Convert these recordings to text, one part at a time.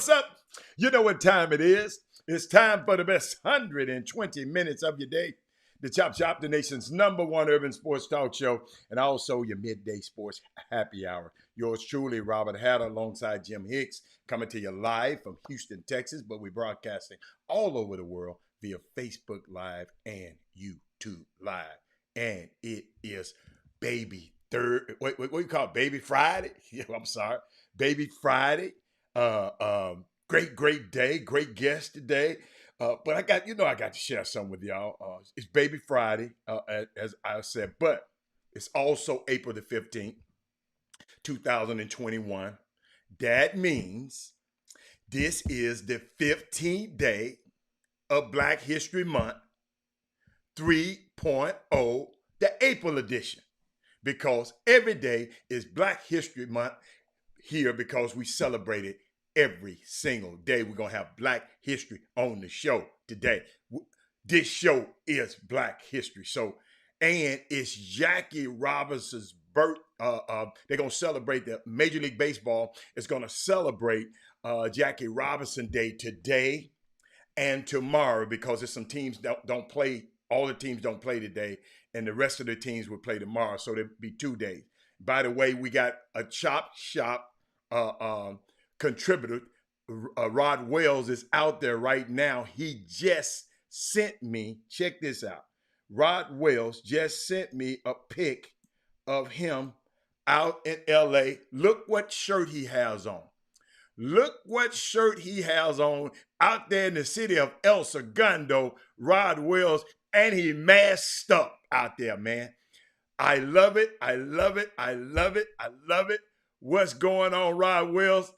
what's up? You know what time it is. It's time for the best 120 minutes of your day. The Chop Shop, the nation's #1 urban sports talk show, and also your midday sports happy hour. Yours truly, Robert Hatter, alongside Jim Hicks, coming to you live from Houston, Texas, but we're broadcasting all over the world via Facebook Live and YouTube Live. And it is what do you call it? Baby Friday? Yeah, I'm sorry. Baby Friday. Great day, great guest today. But I got to share something with y'all. It's Baby Friday, as I said, but it's also April the 15th, 2021. That means this is the 15th day of Black History Month 3.0, the April edition, because every day is Black History Month here because we celebrate it every single day. We're going to have Black History on the show today. This show is Black History. So, and it's Jackie Robinson's birth. They're going to celebrate the Major League Baseball is going to celebrate Jackie Robinson Day today and tomorrow, because there's some teams don't play. All the teams don't play today, and the rest of the teams will play tomorrow. So there'll be 2 days. By the way, we got a Chop Shop contributor. Rod Wells is out there right now. He just sent me, check this out. Rod Wells just sent me a pic of him out in LA. Look what shirt he has on. Look what shirt he has on out there in the city of El Segundo, Rod Wells, and he masked up out there, man. I love it. I love it. I love it. I love it. What's going on, Rod Wells?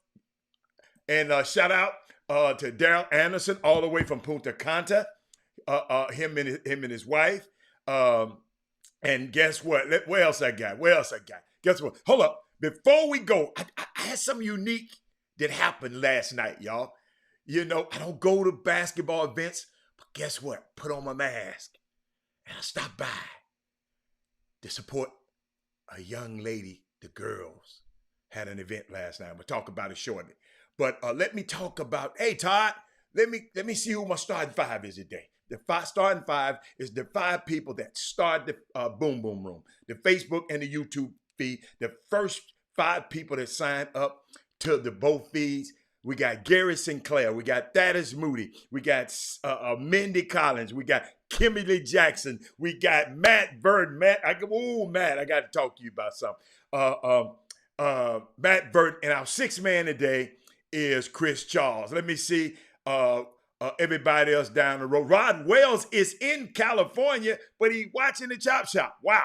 And shout out to Daryl Anderson, all the way from Punta Cana, him and his wife. And guess what? What else I got? Guess what? Hold up. Before we go, I had something unique that happened last night, y'all. You know, I don't go to basketball events, but guess what? Put on my mask and I stopped by to support a young lady. The girls had an event last night. We'll talk about it shortly. But let me talk about, hey, Todd, let me see who my starting five is today. The starting five is the 5 people that started the Boom Boom Room, the Facebook and the YouTube feed. The first 5 people that signed up to the both feeds. We got Gary Sinclair. We got Thaddeus Moody. We got Mindy Collins. We got Kimberly Jackson. We got Matt Burton. Matt, I got to talk to you about something. Matt Burton. And our 6th man today is Chris Charles. Let me see everybody else down the road. Rod Wells is in California, but he's watching the Chop Shop. Wow.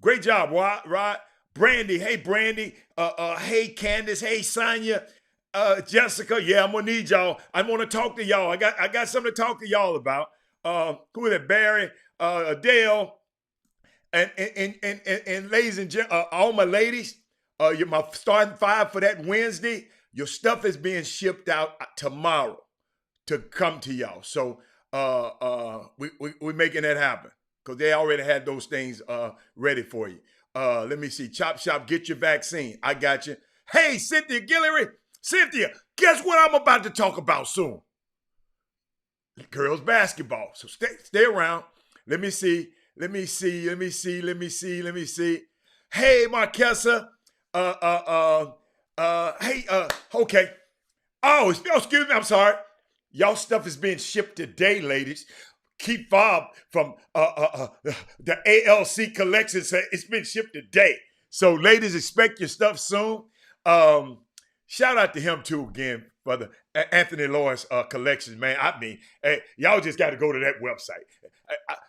Great job, Rod. Brandy. Hey, Brandy. Hey, Candace. Hey, Sonia. Jessica. Yeah, I'm going to need y'all. I want to talk to y'all. I got something to talk to y'all about. Who is it? Barry, Adele, and ladies and gentlemen, all my ladies, you're my starting 5 for that Wednesday. Your stuff is being shipped out tomorrow to come to y'all. So we're making that happen because they already had those things ready for you. Let me see. Chop Shop, get your vaccine. I got you. Hey, Cynthia Guillory. Cynthia, guess what I'm about to talk about soon? Girls basketball. So stay around. Let me see. Hey, Marquesa. Okay. Oh, excuse me. I'm sorry. Y'all stuff is being shipped today, ladies. Keep Fob from the ALC collection said it's been shipped today. So, ladies, expect your stuff soon. Shout out to him too again for the Anthony Lawrence collection, man. I mean, hey, y'all just got to go to that website.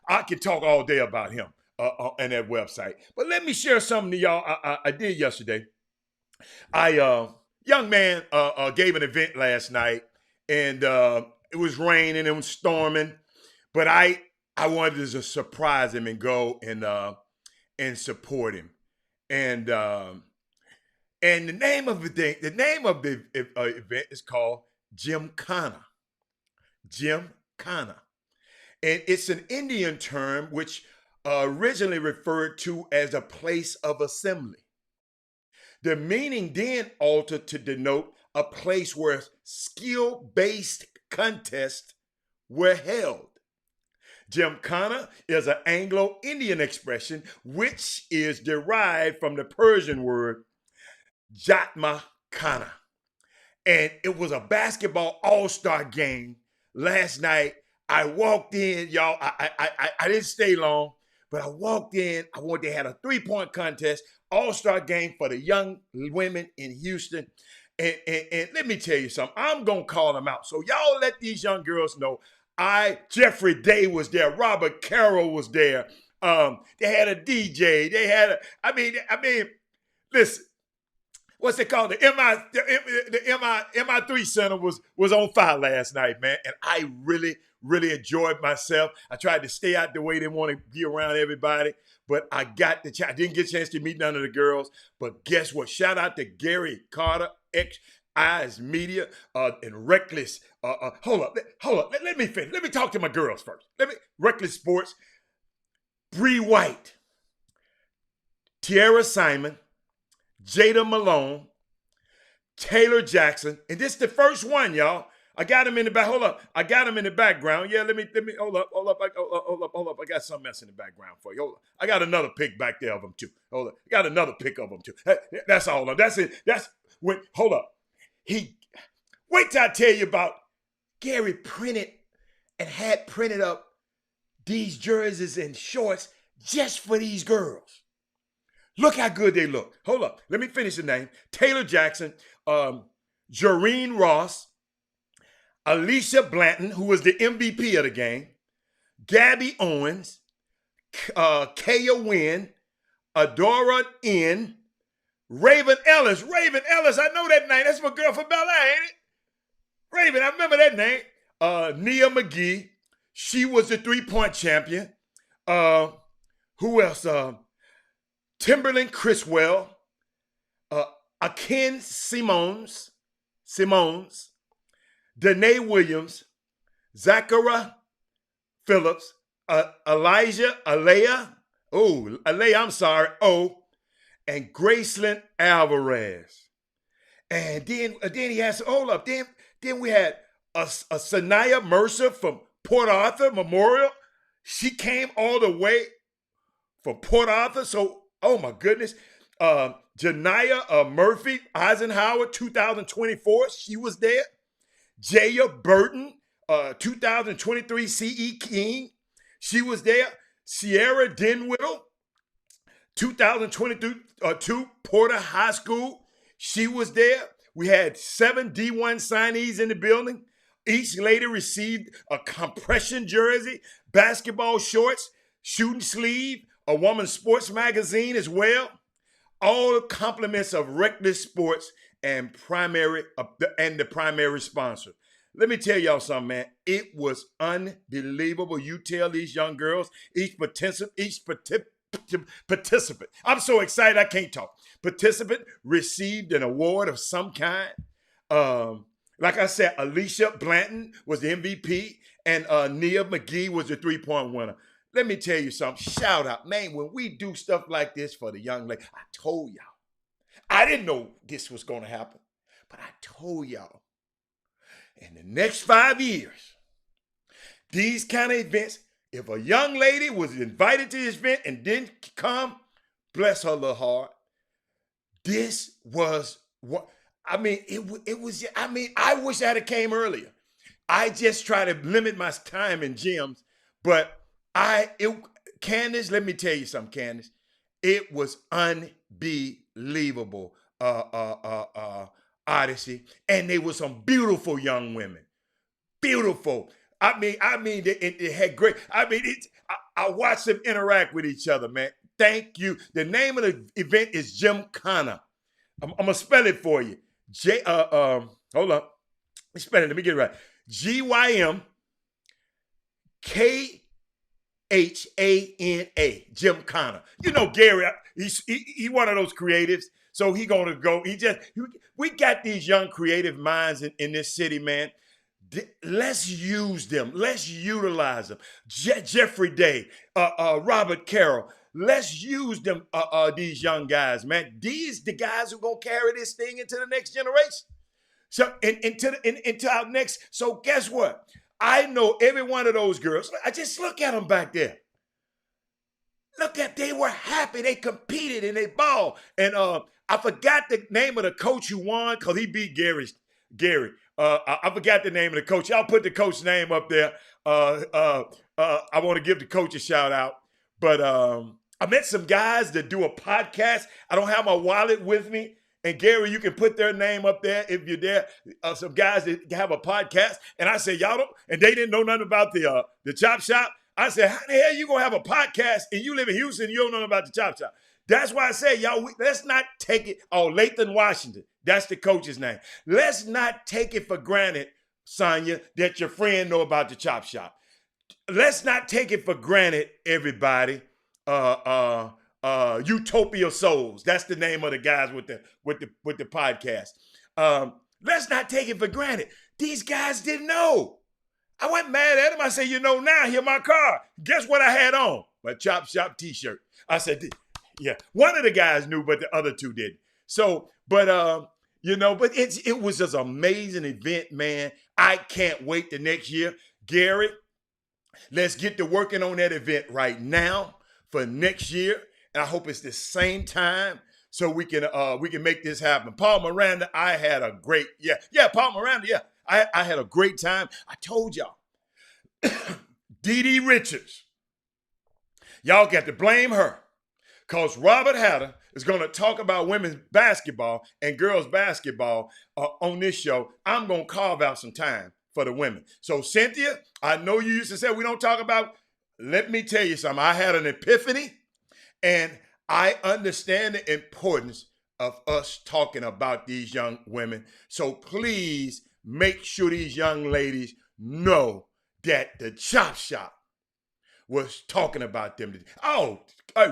I can talk all day about him and that website. But let me share something to y'all. I did yesterday. Young man gave an event last night, and it was raining, it was storming, but I wanted to surprise him and go and support him. And the name of the event is called Gymkhana. Gymkhana. And it's an Indian term which originally referred to as a place of assembly. The meaning then altered to denote a place where skill-based contests were held. Gymkhana is an Anglo-Indian expression which is derived from the Persian word Jatma Khana. And it was a basketball all-star game last night. I walked in, y'all. I didn't stay long, but I walked in. They had a 3-point contest, all-star game for the young women in Houston. And let me tell you something. I'm gonna call them out. So y'all let these young girls know. Jeffrey Day was there. Robert Carroll was there. They had a DJ. They had I mean, listen. What's it called? The MI3 Center was on fire last night, man. And I really, really enjoyed myself. I tried to stay out the way. Didn't want to be around everybody. But I got the chance. I didn't get a chance to meet none of the girls. But guess what? Shout out to Gary Carter, Eyes Media, and Reckless. Hold up. Let me finish. Let me talk to my girls first. Reckless Sports, Bree White, Tiara Simon, Jada Malone, Taylor Jackson, and this is the first one, y'all. I got him in the back. Hold up. I got him in the background. Yeah, let me hold up. I got something else in the background for you. Hold up. I got another pic back there of him too. Hold up. I got another pic of him too. That's all. That's it. Hold up. Wait till I tell you about Gary printed up these jerseys and shorts just for these girls. Look how good they look. Hold up. Let me finish the name. Taylor Jackson, Jareen Ross, Alicia Blanton, who was the MVP of the game, Gabby Owens, Kaya Wynn, Adora N, Raven Ellis. Raven Ellis, I know that name. That's my girl from Bel Air, ain't it? Raven, I remember that name. Nia McGee. She was the 3-point champion. Who else? Timberland Criswell, Akin Simons, Danae Williams, Zachara Phillips, Alea, and Graceland Alvarez. And then he has, hold up, then we had a Sanaya Mercer from Port Arthur Memorial. She came all the way from Port Arthur, so oh my goodness. Janiyah Murphy, Eisenhower, 2024, she was there. Jaya Burton, 2023 CE King, she was there. Sierra Denwittle, 2022 Porter High School, she was there. We had 7 D1 signees in the building. Each lady received a compression jersey, basketball shorts, shooting sleeve, a woman's sports magazine as well. All the compliments of Reckless Sports and the primary sponsor. Let me tell y'all something, man. It was unbelievable. You tell these young girls, each participant, I'm so excited I can't talk. Participant received an award of some kind. Like I said, Alicia Blanton was the MVP, and Nia McGee was the 3-point winner. Let me tell you something. Shout out, man, when we do stuff like this for the young lady, I told y'all. I didn't know this was going to happen, but I told y'all. In the next 5 years, these kind of events, if a young lady was invited to this event and didn't come, bless her little heart, this was what, I wish I had came earlier. I just try to limit my time in gyms, but Candace, let me tell you something, Candace. It was unbelievable, Odyssey. And they were some beautiful young women. Beautiful. They had great, I watched them interact with each other, man. Thank you. The name of the event is Gymkhana. I'm going to spell it for you. Hold up. Let me spell it. Let me get it right. Gymkhana. Gymkhana. You know Gary, he one of those creatives. So he gonna go. We got these young creative minds in this city, man. Let's use them. Let's utilize them. Jeffrey Day, Robert Carroll. Let's use them. These young guys, man. These the guys who gonna carry this thing into the next generation. So into our next. So guess what? I know every one of those girls. I just look at them back there. They were happy. They competed and they balled. And I forgot the name of the coach who won because he beat Gary. I forgot the name of the coach. Y'all put the coach's name up there. I want to give the coach a shout out. But I met some guys that do a podcast. I don't have my wallet with me. And Gary, you can put their name up there if you're there. Some guys that have a podcast. And I said, y'all don't, and they didn't know nothing about the Chop Shop. I said, how the hell you gonna have a podcast and you live in Houston and you don't know about the Chop Shop? That's why I say, y'all, let's not take it. Oh, Lathan Washington, that's the coach's name. Let's not take it for granted, Sonya, that your friend know about the Chop Shop. Let's not take it for granted, everybody. Utopia Souls. That's the name of the guys with the podcast. Let's not take it for granted. These guys didn't know. I wasn't mad at him. I said, now, here my car. Guess what I had on? My Chop Shop t-shirt. I said, yeah. One of the guys knew, but the other two didn't. So, but it was just an amazing event, man. I can't wait the next year. Gary, let's get to working on that event right now for next year. And I hope it's the same time so we can make this happen. Paul Miranda, I had a great, Paul Miranda, I had a great time. I told y'all. Dee Richards. Y'all got to blame her. Because Robert Hatter is going to talk about women's basketball and girls basketball on this show. I'm going to carve out some time for the women. So, Cynthia, I know you used to say we don't talk about. Let me tell you something. I had an epiphany, and I understand the importance of us talking about these young women. So, please make sure these young ladies know that the Chop Shop was talking about them today. Oh,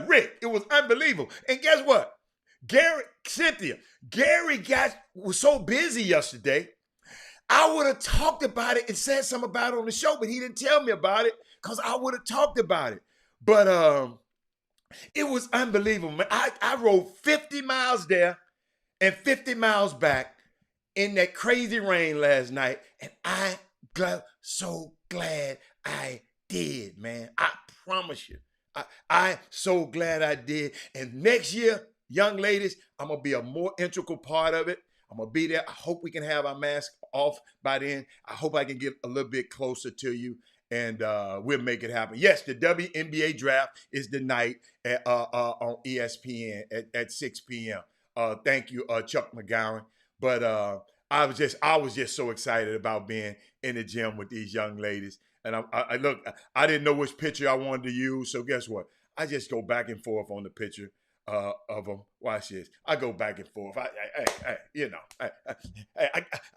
Rick, it was unbelievable. And guess what? Gary was so busy yesterday. I would have talked about it and said something about it on the show, but he didn't tell me about it because I would have talked about it. But it was unbelievable, man. I rode 50 miles there and 50 miles back in that crazy rain last night, and I'm so glad I did, man. I promise you. I'm so glad I did. And next year, young ladies, I'm going to be a more integral part of it. I'm going to be there. I hope we can have our mask off by then. I hope I can get a little bit closer to you, and we'll make it happen. Yes, the WNBA draft is tonight on ESPN at 6 p.m. Thank you, Chuck McGowan. But I was just so excited about being in the gym with these young ladies. And I didn't know which picture I wanted to use. So guess what? I just go back and forth on the picture of them. Watch this. I go back and forth. I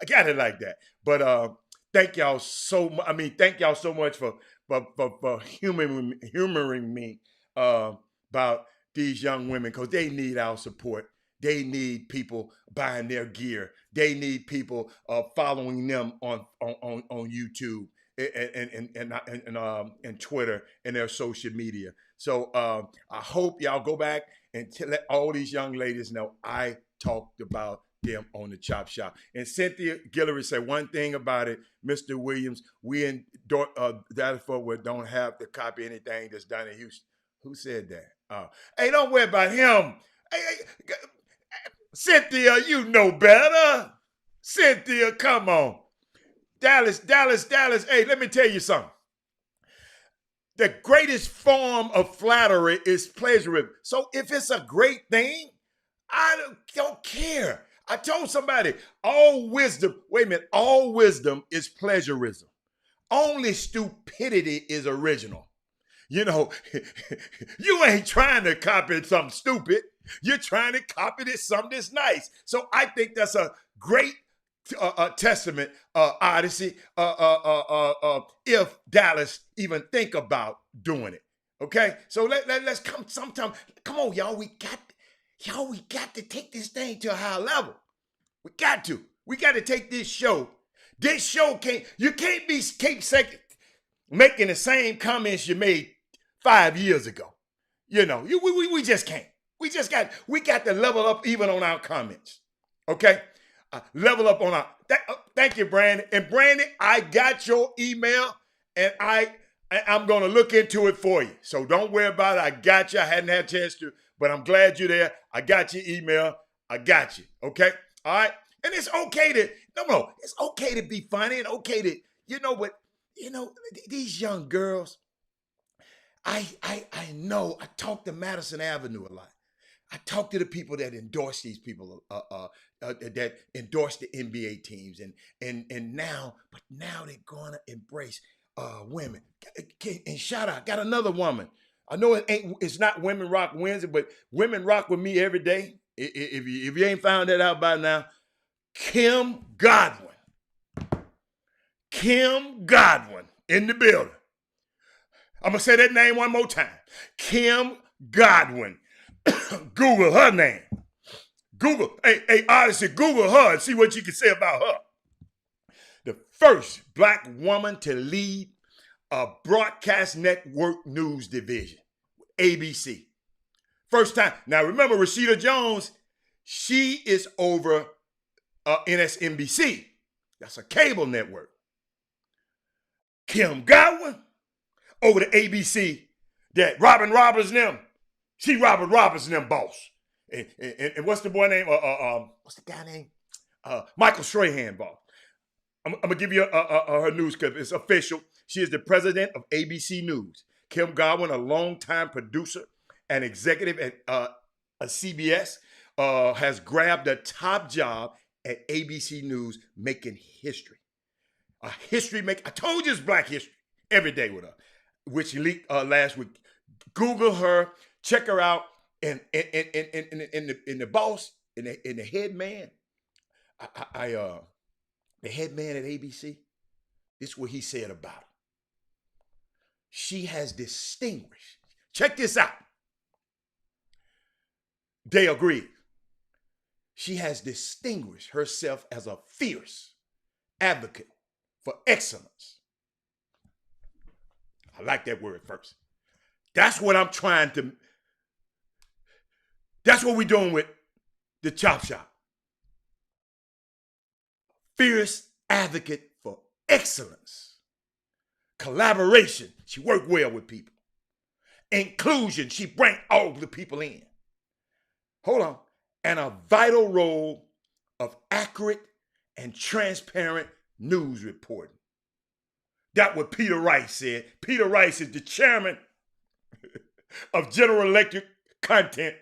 got it like that. But thank y'all so much. I mean, thank y'all so much for humoring me about these young women, because they need our support. They need people buying their gear. They need people following them on YouTube and Twitter and their social media. So I hope y'all go back and let all these young ladies know I talked about them on the Chop Shop. And Cynthia Guillory said one thing about it, Mr. Williams, we in Dallas-Fort Worth don't have to copy anything that's done in Houston. Who said that? Hey, don't worry about him. Hey, Cynthia, you know better. Cynthia, come on. Dallas. Hey, let me tell you something. The greatest form of flattery is plagiarism. So if it's a great thing, I don't care. I told somebody, all wisdom is plagiarism. Only stupidity is original. You know, you ain't trying to copy something stupid. You're trying to copy something that's nice. So I think that's a great testament, Odyssey, if Dallas even think about doing it. Okay? So let's come sometime. Come on, y'all. We got to take this thing to a higher level. We got to take this show. This show you can't keep making the same comments you made 5 years ago. You know, we just can't. We got to level up even on our comments. Okay? Level up on our. Thank you, Brandon. And Brandon, I got your email, and I'm gonna look into it for you. So don't worry about it. I got you. I hadn't had a chance to, but I'm glad you're there. I got your email. I got you. Okay. All right. And it's okay to it's okay to be funny and okay to but these young girls. I know. I talk to Madison Avenue a lot. I talk to the people that endorse these people, that endorse the NBA teams, and now they're gonna embrace women. And shout out, got another woman. I know it's not Women Rock Wednesday, but women rock with me every day. If you ain't found that out by now, Kim Godwin. Kim Godwin in the building. I'm gonna say that name one more time. Kim Godwin. Google her name. Hey, Odyssey, Google her and see what you can say about her. The first black woman to lead a broadcast network news division, ABC. First time. Now remember, Rashida Jones, she is over NSNBC. That's a cable network. Kim Godwin over the ABC, that Robin Roberts and them. She Robert Roberts and them boss. And what's the boy name? What's the guy name? Michael Strahan boss. I'm gonna give you her news clip. It's official. She is the president of ABC News. Kim Godwin, a longtime producer and executive at CBS, has grabbed the top job at ABC News, making history. A history make. I told you it's Black History every day with her, which leaked last week. Google her, check her out, and the boss, and the head man, the head man at ABC. This is what he said about her. She has distinguished. Check this out. They agreed. She has distinguished herself as a fierce advocate for excellence. I like that word first. That's what we're doing with the Chop Shop. Fierce advocate for excellence. Collaboration, she worked well with people. Inclusion, she bring all the people in. Hold on. And a vital role of accurate and transparent news reporting. That's what Peter Rice said. Peter Rice is the chairman of General Electric Content,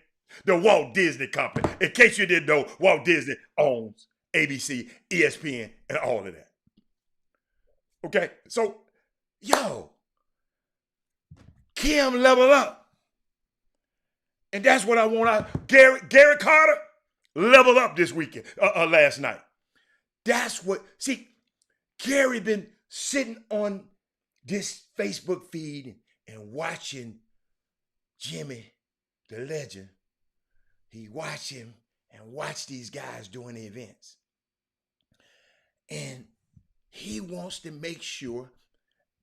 the Walt Disney Company. In case you didn't know, Walt Disney owns ABC, ESPN, and all of that. Okay, so, Kim level up. And that's what I want out. Gary Carter leveled up this weekend, last night. That's what, Gary been sitting on this Facebook feed and watching Jimmy, the legend. He watched him and watched these guys doing the events. And he wants to make sure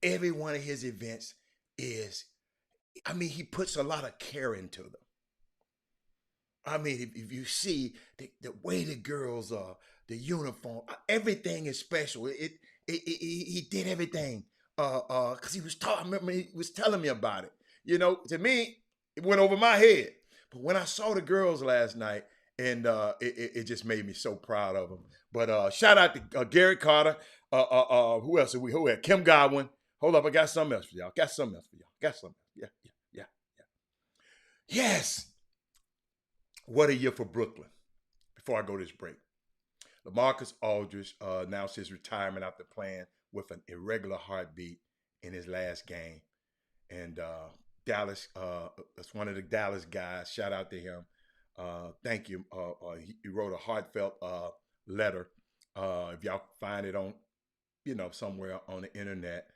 every one of his events he puts a lot of care into them. If you see the way the girls are, the uniform, everything is special. He did everything because he was I remember he was telling me about it. To me, it went over my head. But when I saw the girls last night, and it just made me so proud of them. But shout out to Gary Carter. Who else? Who had Kim Godwin? Hold up, I got something else for y'all. Yeah. Yes. What a year for Brooklyn. Before I go to this break, LaMarcus Aldridge announced his retirement after playing with an irregular heartbeat in his last game. And Dallas, that's one of the Dallas guys. Shout out to him. Thank you. He wrote a heartfelt letter. If y'all find it on, somewhere on the internet,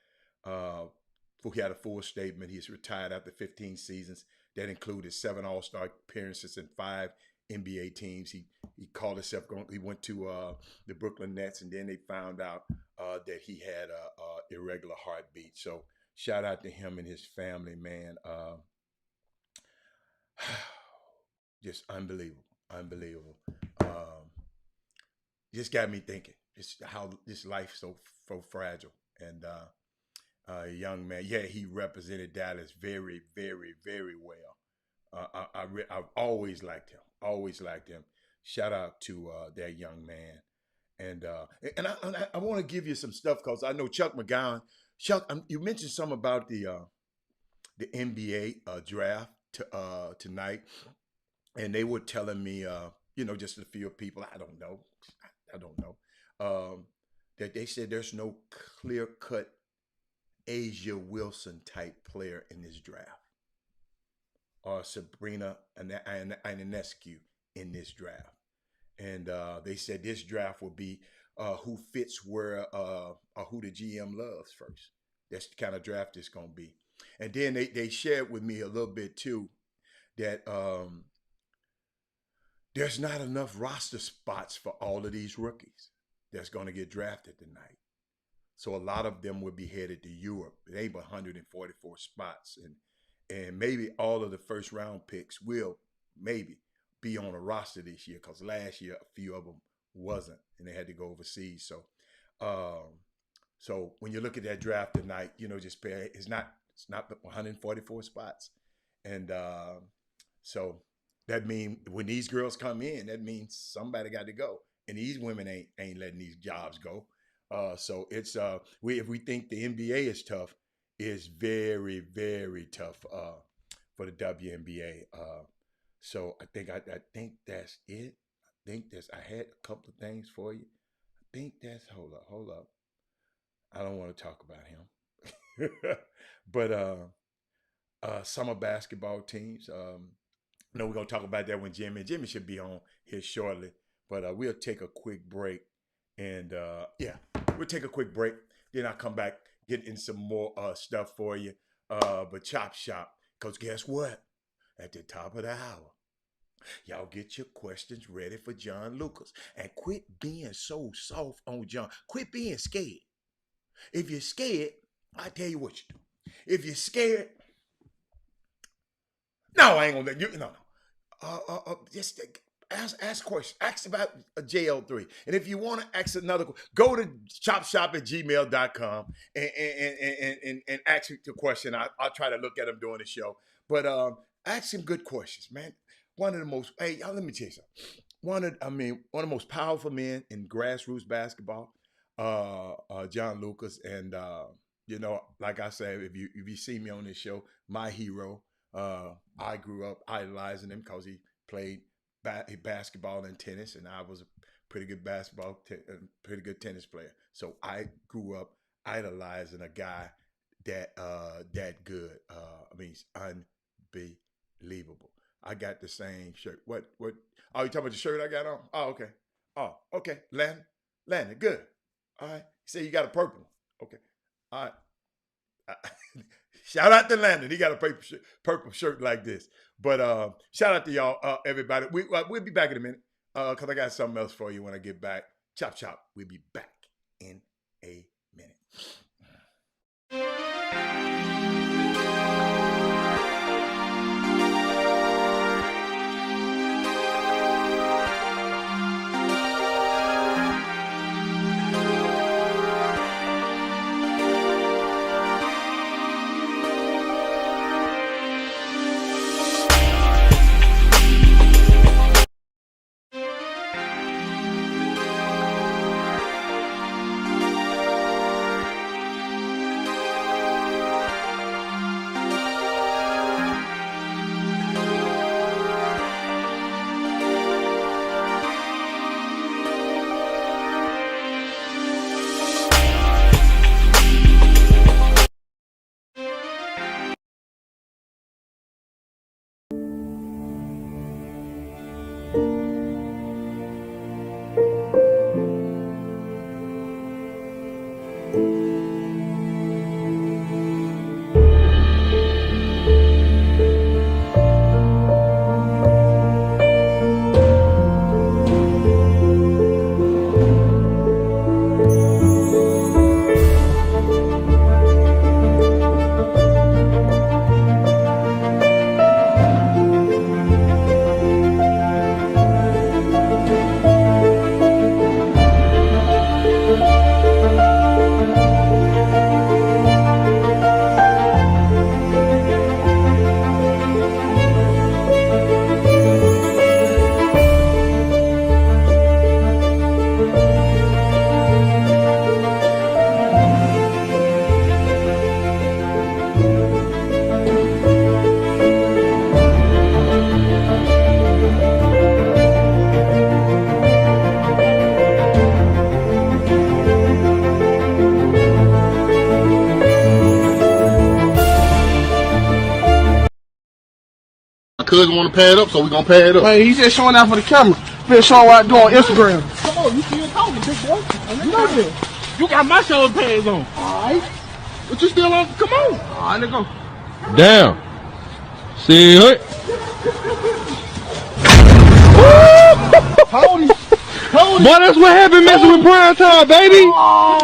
he had a full statement. He's retired after 15 seasons. That included 7 All-Star appearances and 5 NBA teams. He called himself he went to the Brooklyn Nets, and then they found out that he had a irregular heartbeat. So shout out to him and his family, man. Just unbelievable. just got me thinking. Just how this life so fragile. And young man, yeah, he represented Dallas very, very, very well. I've always liked him. Always liked him. Shout out to that young man. And I want to give you some stuff because I know Chuck McGowan. Chuck, you mentioned something about the NBA draft tonight, and they were telling me, just a few people. I don't know, that they said there's no clear cut Asia Wilson type player in this draft, or Sabrina Ionescu in this draft. And they said this draft will be who fits where or who the GM loves first. That's the kind of draft it's going to be. And then they shared with me a little bit too that there's not enough roster spots for all of these rookies that's going to get drafted tonight. So a lot of them will be headed to Europe. It ain't but 144 spots. And maybe all of the first round picks will maybe be on a roster this year, because last year a few of them wasn't, and they had to go overseas. So when you look at that draft tonight, just pay. It's not 144 spots, and so that means when these girls come in, that means somebody got to go, and these women ain't letting these jobs go. So it's if we think the NBA is tough, it's very, very tough for the WNBA. So I think that's it. I had a couple of things for you. I think that's hold up. I don't want to talk about him. But summer basketball teams. We're gonna talk about that when Jimmy should be on here shortly. But we'll take a quick break, and we'll take a quick break. Then I'll come back, get in some more stuff for you. But Chop Shop, because guess what? At the top of the hour, y'all get your questions ready for John Lucas. And quit being so soft on John. Quit being scared. If you're scared, I tell you what you do. If you're scared, no, I ain't gonna let you. No. Just ask questions. Ask about a JL3. And if you want to ask another, go to chopshop@gmail.com and ask the question. I'll try to look at them during the show. But ask some good questions, man. One of the most, hey, y'all, let me tell you something. One of the most powerful men in grassroots basketball, John Lucas. And, like I said, if you see me on this show, my hero, I grew up idolizing him because he played basketball and tennis, and I was a pretty good pretty good tennis player. So I grew up idolizing a guy that good. He's unbelievable. I got the same shirt. What? Oh, you talking about the shirt I got on? Oh, okay. Oh, okay. Landon, good. All right. You say you got a purple. Okay. All right. Shout out to Landon. He got a purple shirt like this. But shout out to y'all, everybody. We'll be back in a minute because I got something else for you when I get back. Chop, chop. We'll be back in a minute. doesn't want to pad up, so we're going to pad up. Man, he's just showing out for the camera. Been showing what I do on Instagram. Come on, you still talking, big boy. You know this. You got my shoulder pads on. Alright. But you still on, come on. Alright, let's go. Damn. See it? Told him. Boy, that's what happened messing with prime time, baby.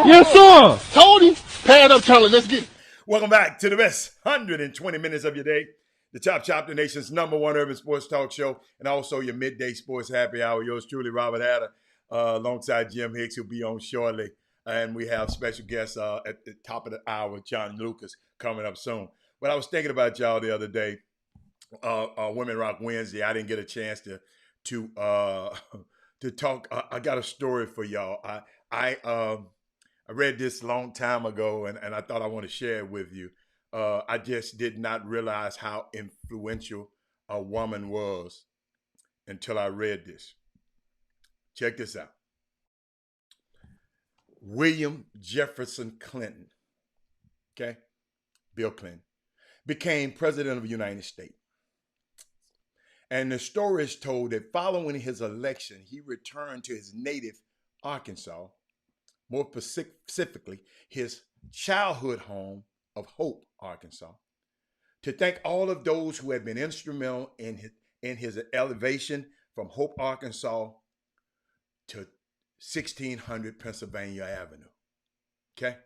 Yes, sir. Told him. Pad up, Charlie. Let's get it. Welcome back to the best 120 minutes of your day. The Chop Chop, the nation's #1 urban sports talk show, and also your midday sports happy hour. Yours truly, Robert Hatter, alongside Jim Hicks, who'll be on shortly. And we have special guests at the top of the hour, John Lucas, coming up soon. But I was thinking about y'all the other day, Women Rock Wednesday. I didn't get a chance to talk. I got a story for y'all. I read this a long time ago, and I thought I want to share it with you. I just did not realize how influential a woman was until I read this. Check this out. William Jefferson Clinton, okay, Bill Clinton, became president of the United States. And the story is told that following his election, he returned to his native Arkansas, more specifically, his childhood home of Hope, Arkansas, to thank all of those who had been instrumental in his elevation from Hope, Arkansas to 1600 Pennsylvania Avenue. Okay?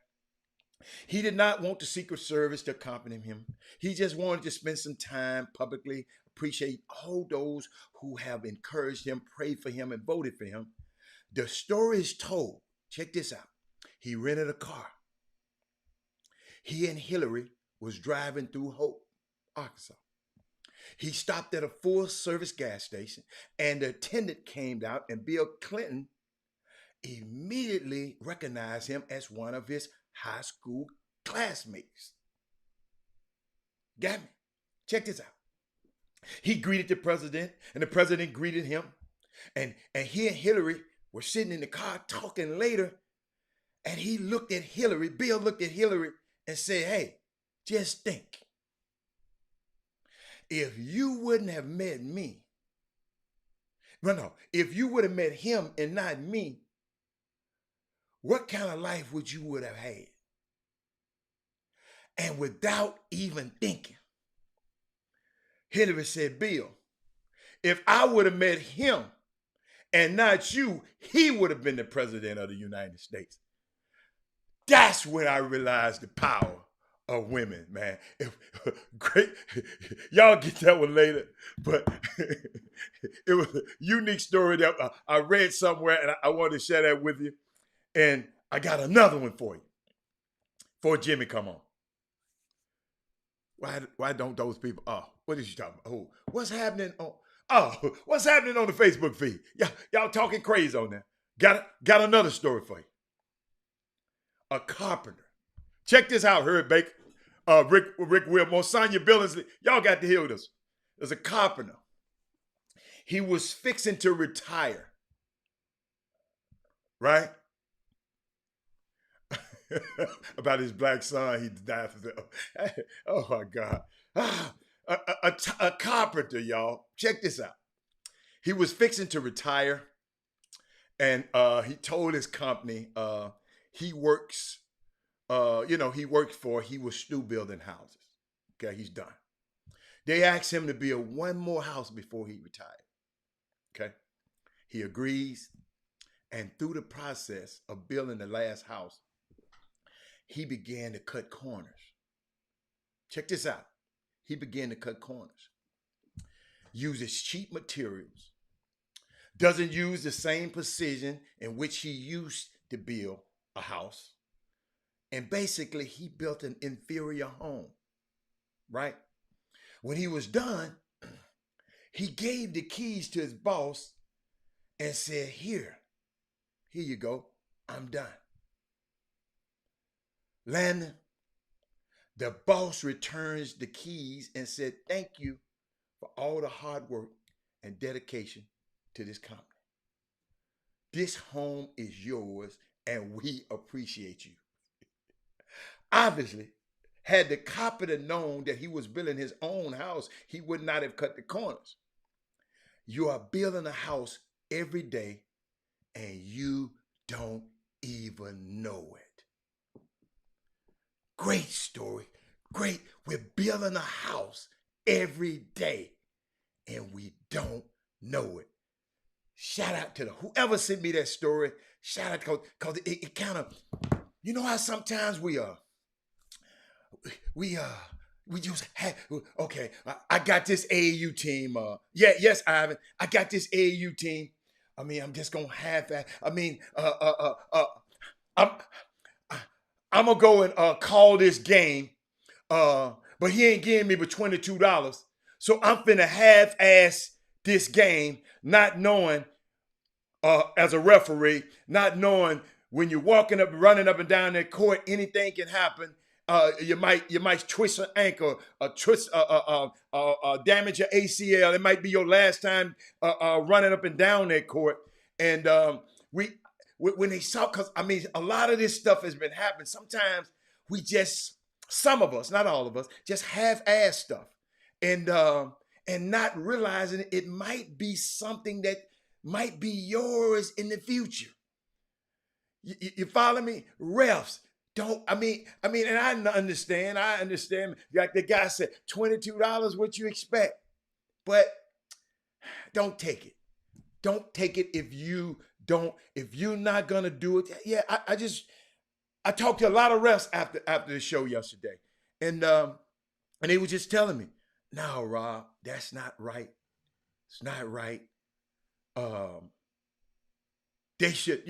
He did not want the Secret Service to accompany him. He just wanted to spend some time publicly, appreciate all those who have encouraged him, prayed for him, and voted for him. The story is told. Check this out. He rented a car. He and Hillary was driving through Hope, Arkansas. He stopped at a full-service gas station, and the attendant came out, and Bill Clinton immediately recognized him as one of his high school classmates. Got me? Check this out. He greeted the president, and the president greeted him, and he and Hillary were sitting in the car talking later, and he looked at Hillary, Bill looked at Hillary and said, hey, just think. If you wouldn't have met me, if you would have met him and not me, what kind of life would you would have had? And without even thinking, Hillary said, Bill, if I would have met him and not you, he would have been the president of the United States. That's when I realized the power of women, man. Great, y'all get that one later, but it was a unique story that I read somewhere, and I wanted to share that with you. And I got another one for you. Before Jimmy come on. Why don't those people? Oh, what is you talking about? Oh, what's happening on? Oh, what's happening on the Facebook feed? Y'all talking crazy on there. Got another story for you. A carpenter. Check this out, Herb Baker, Rick Wilmore, Sonya Billingsley. Y'all got to hear this. There's a carpenter. He was fixing to retire. Right? About his black son, he died. Oh my God. A carpenter, y'all. Check this out. He was fixing to retire, and he told his company he works, he was still building houses. Okay, he's done. They asked him to build one more house before he retired. Okay, he agrees, and through the process of building the last house, he began to cut corners. Check this out. He began to cut corners. Uses cheap materials. Doesn't use the same precision in which he used to build a house. And basically, he built an inferior home, right? When he was done, he gave the keys to his boss and said, here you go, I'm done. Landon, the boss returns the keys and said, thank you for all the hard work and dedication to this company. This home is yours, and we appreciate you. Obviously, Had the carpenter known that he was building his own house, he would not have cut the corners. You are building a house every day and you don't even know it. Great story. Great. We're building a house every day and we don't know it. Shout out to whoever sent me that story. Shout out because it kind of, you know how sometimes we just have, okay, I got this AAU team. Yes, Ivan, I got this AAU team. I mean, I'm just gonna have that. I mean, I'm gonna go and call this game, but he ain't giving me but $22. So I'm finna half-ass this game, not knowing, as a referee, not knowing when you're running up and down that court, anything can happen. You might twist an ankle, damage your ACL. It might be your last time running up and down that court. And when they saw, because I mean, a lot of this stuff has been happening. Sometimes some of us, not all of us, just half-ass stuff, and not realizing it might be something that might be yours in the future. You follow me? Refs. And I understand. Like the guy said, $22, what you expect? But don't take it. Don't take it if you're not gonna do it. Yeah, I talked to a lot of refs after the show yesterday. And they were just telling me, no, Rob, that's not right. It's not right. They should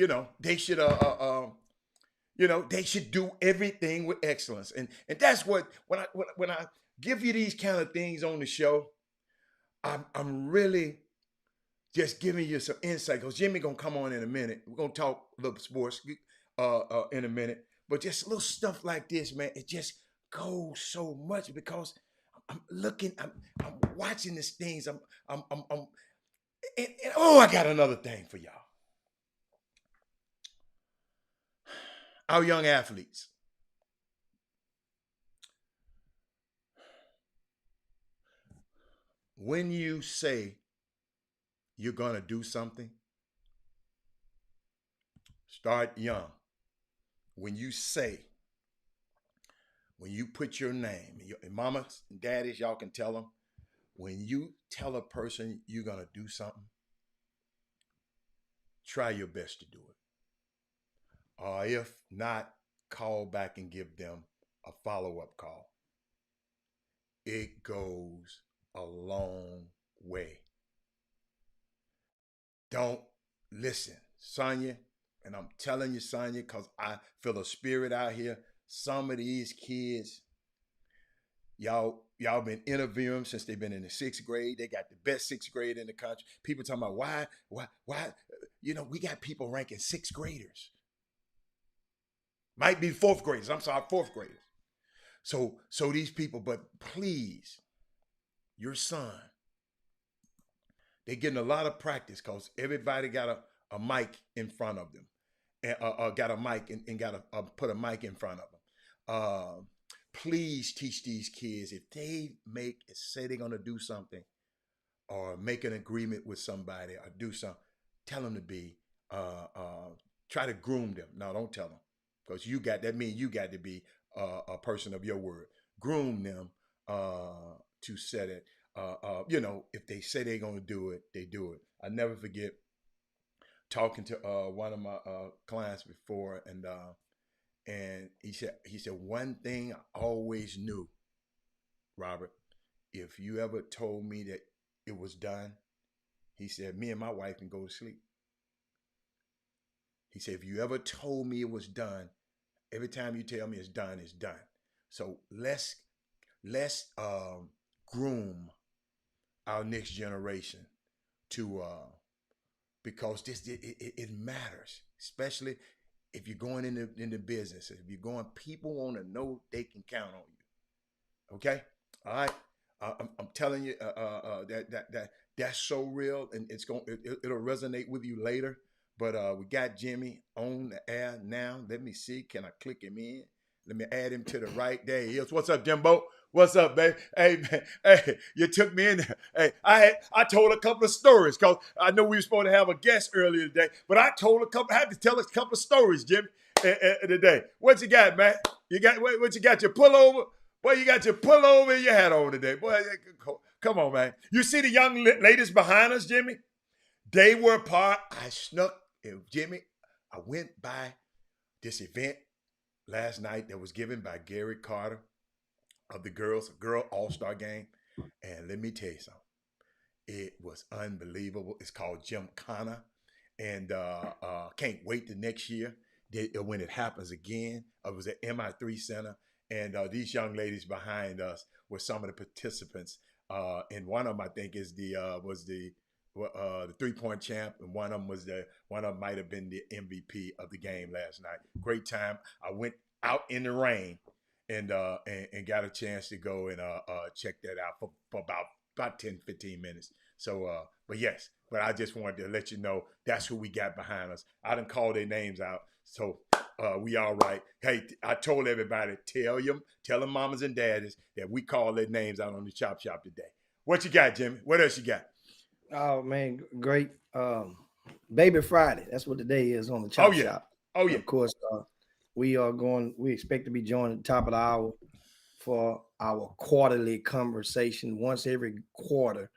do everything with excellence. And that's what, when I give you these kind of things on the show, I'm really just giving you some insight, because Jimmy gonna come on in a minute. We're gonna talk a little sports in a minute. But just little stuff like this, man, it just goes so much, because I'm watching these things. I got another thing for y'all. Our young athletes. When you say you're going to do something, start young. When you put your name, your mamas and daddies, y'all can tell them, when you tell a person you're going to do something, try your best to do it. Or if not, call back and give them a follow-up call. It goes a long way. Don't listen, Sonya, and I'm telling you, Sonya, because I feel a spirit out here. Some of these kids, y'all been interviewing them since they've been in the 6th grade. They got the best 6th grade in the country. People talking about why, we got people ranking 6th graders. Might be 4th graders. I'm sorry, 4th graders. So these people, but please, your son, they're getting a lot of practice, because everybody got a mic in front of them, and got a mic and got to put a mic in front of them. Please teach these kids, if they say they're going to do something, or make an agreement with somebody, or do something, tell them to be, try to groom them. No, don't tell them, because that means you got to be a person of your word. Groom them to set it. If they say they're going to do it, they do it. I never forget talking to one of my clients before, and he said one thing I always knew, Robert, if you ever told me that it was done, he said, me and my wife can go to sleep. He said, if you ever told me it was done, every time you tell me it's done, it's done. So let's groom our next generation to because it matters, especially if you're going into business. If you're going, people want to know they can count on you. Okay, all right. I'm telling you that's so real, and it'll resonate with you later. But we got Jimmy on the air now. Let me see. Can I click him in? Let me add him to the right. There he is. What's up, Jimbo? What's up, babe? Hey, man. Hey, you took me in there. Hey, I told a couple of stories because I know we were supposed to have a guest earlier today, but I had to tell a couple of stories, Jimmy, today. What you got, man? What you got? Your pullover? Boy, you got your pullover and your hat on today. Boy, come on, man. You see the young ladies behind us, Jimmy? They were part. I snuck, Jimmy. I went by this event last night that was given by Gary Carter of the girl all-star game. And let me tell you something. It was unbelievable. It's called Gymkhana. And can't wait the next year when it happens again. It was at MI3 Center. And these young ladies behind us were some of the participants. And one of them, I think, was the 3-point champ, and one of them might have been the MVP of the game last night. Great time. I went out in the rain and got a chance to go and check that out for about 10, 15 minutes. So, but I just wanted to let you know that's who we got behind us. I done called their names out, so we all right. Hey, I told everybody, tell them mamas and daddies that we call their names out on the Chop Shop today. What you got, Jimmy? What else you got? Oh man, great. Baby Friday. That's what the day is on the Chop Shop. Oh yeah. Of course, we expect to be joined at the top of the hour for our quarterly conversation. Once every quarter,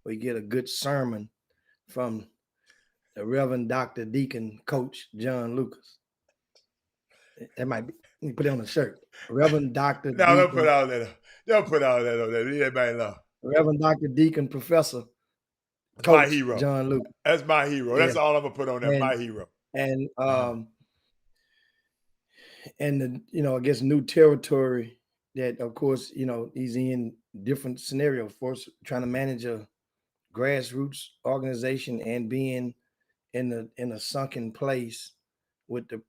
we get a good sermon from the Reverend Dr. Deacon Coach John Lucas. That might be, you put it on the shirt. Reverend Dr. No, don't put all that on. Don't put all that on there. Leave everybody alone. Reverend Dr. Deacon Professor Coach my hero. John Lucas. That's my hero. That's all I'm gonna put on there. My hero. And and the I guess new territory that of course he's in different scenario for us, trying to manage a grassroots organization and being in a sunken place with the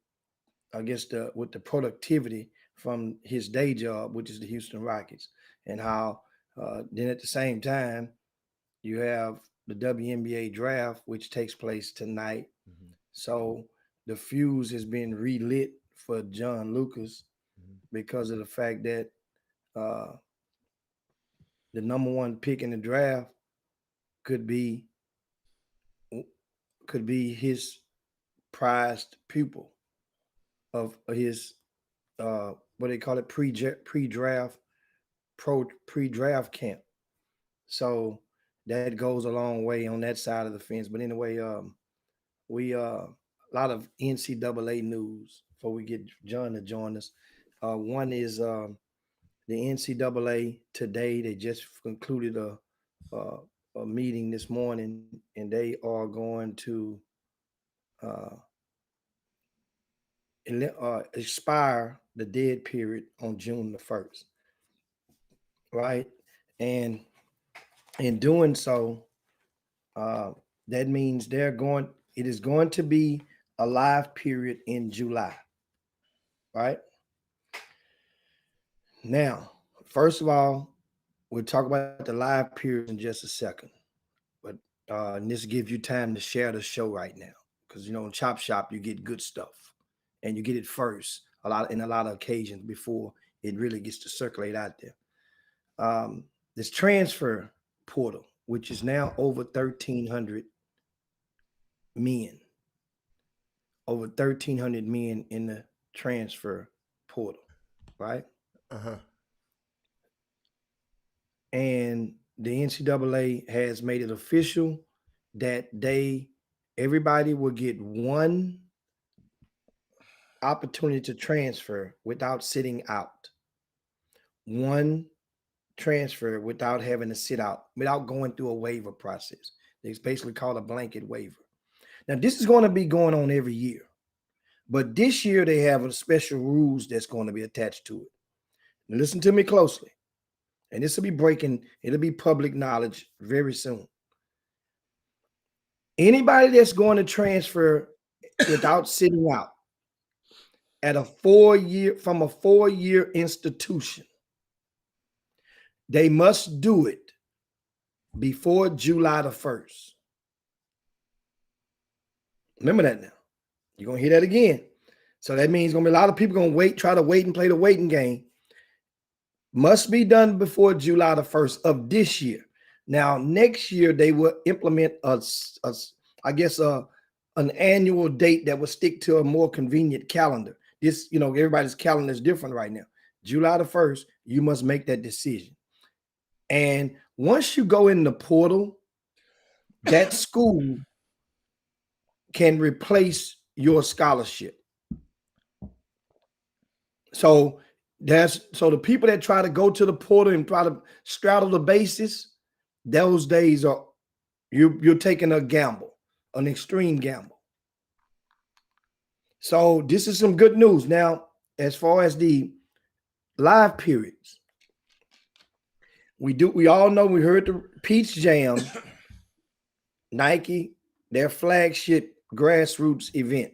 productivity from his day job, which is the Houston Rockets, and how then at the same time you have the WNBA draft, which takes place tonight. Mm-hmm. So the fuse has been relit for John Lucas because of the fact that the number one pick in the draft could be his prized pupil of his what they call it pre-draft camp. So that goes a long way on that side of the fence. But anyway, we a lot of NCAA news before we get John to join us. One is the NCAA today. They just concluded a meeting this morning, and they are going to expire the dead period on June the 1st, right? And in doing so, that means it is going to be a live period in July, right? Now, first of all, we'll talk about the live period in just a second, but and this gives you time to share the show right now, because in Chop Shop you get good stuff, and you get it first a lot of occasions before it really gets to circulate out there. This transfer portal, which is now over 1,300 men, over 1,300 men in the transfer portal, right? Uh-huh. And the NCAA has made it official that everybody will get one opportunity to transfer without sitting out. One transfer without having to sit out, without going through a waiver process. It's basically called a blanket waiver. Now, this is going to be going on every year, but this year they have a special rules that's going to be attached to it. Now, listen to me closely, and this will be it'll be public knowledge very soon. Anybody that's going to transfer without sitting out from a 4-year institution, they must do it before July the 1st. Remember that now. You're going to hear that again. So that means gonna be a lot of people gonna try to wait and play the waiting game. Must be done before July the 1st of this year. Now, next year they will implement an annual date that will stick to a more convenient calendar. This, everybody's calendar is different right now. July the 1st, you must make that decision. And once you go in the portal, that school can replace your scholarship. So the people that try to go to the portal and try to straddle the bases, those days are you're taking a gamble, an extreme gamble. So this is some good news. Now, as far as the live periods, we all know, we heard the Peach Jam, Nike, their flagship grassroots event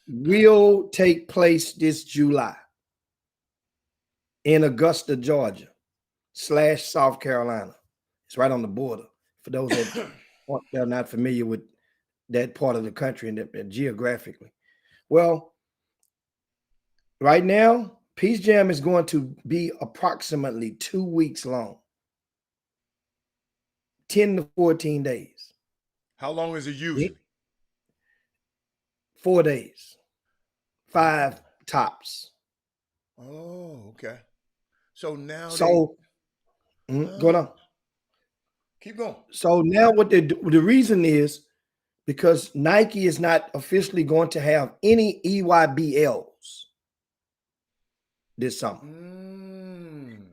will take place this July in Augusta, Georgia / South Carolina. It's right on the border. For those that are not familiar with that part of the country and geographically. Well, right now, Peach Jam is going to be approximately 2 weeks long, 10 to 14 days. How long is it usually? 4 days, 5 tops. Oh, okay. So now, go on. Keep going. So now what the reason is because Nike is not officially going to have any EYBLs this summer.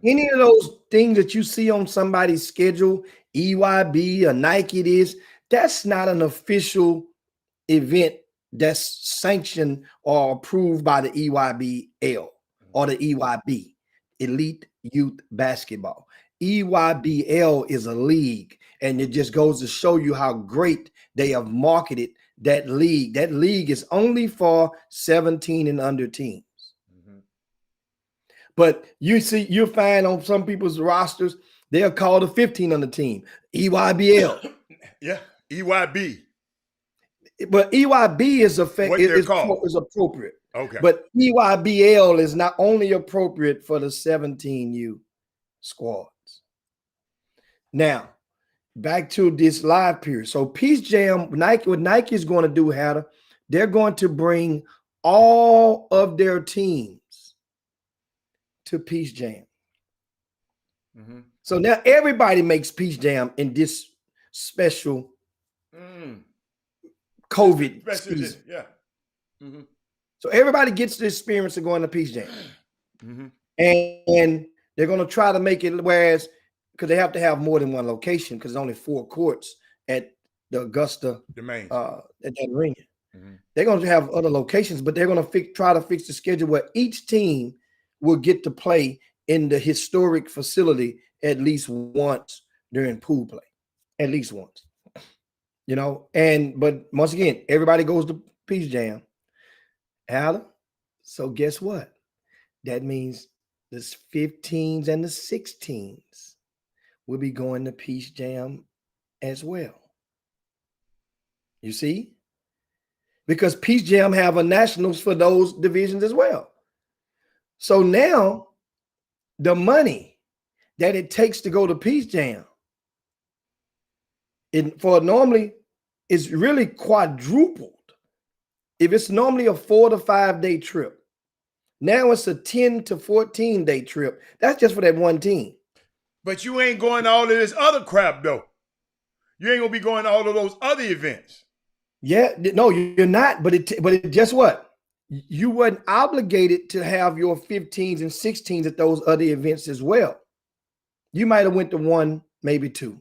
Any of those things that you see on somebody's schedule, EYB or Nike that's not an official event that's sanctioned or approved by the EYBL or the EYB, Elite Youth Basketball. EYBL is a league, and it just goes to show you how great they have marketed that league. That league is only for 17 and under teams. But you'll find on some people's rosters, they'll call the 15 under team EYBL. Yeah, EYB. But EYB is appropriate. Okay. But EYBL is not only appropriate for the 17U squads. Now, back to this live period. So Peach Jam, what Nike is going to do, Hatter, they're going to bring all of their teams to Peach Jam. So now everybody makes Peach Jam in this special COVID season. Yeah. So everybody gets the experience of going to Peach Jam. And they're going to try to make it, whereas, because they have to have more than one location, because there's only 4 courts at the Augusta Domain at that arena. They're going to have other locations, but they're going to try to fix the schedule where each team will get to play in the historic facility at least once during pool play, at least once. But once again, everybody goes to Peach Jam. Alan, so guess what? That means the 15s and the 16s will be going to Peach Jam as well. You see? Because Peach Jam have a nationals for those divisions as well. So now the money that it takes to go to Peach Jam normally is really quadrupled. If it's normally a 4 to 5 day trip, now it's a 10 to 14 day trip. That's just for that one team. But you ain't going to all of this other crap, though. You ain't going to be going to all of those other events. Yeah, no, you're not. But guess what? You weren't obligated to have your 15s and 16s at those other events as well. You might have went to 1, maybe 2.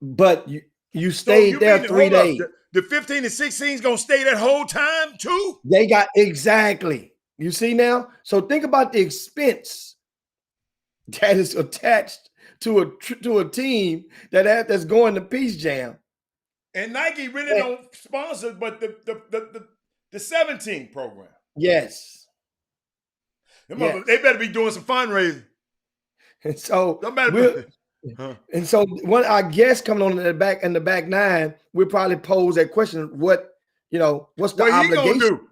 But you stayed there 3 days. The 15 and 16s going to stay that whole time too? They got exactly. You see now? So think about the expense that is attached to a team that's going to Peach Jam. And Nike really don't sponsor, but the 17 program. Yes. They better be doing some fundraising. And so when our guest coming on in the back 9, we'll probably pose that question: what You know, what's the What he gonna obligation? do?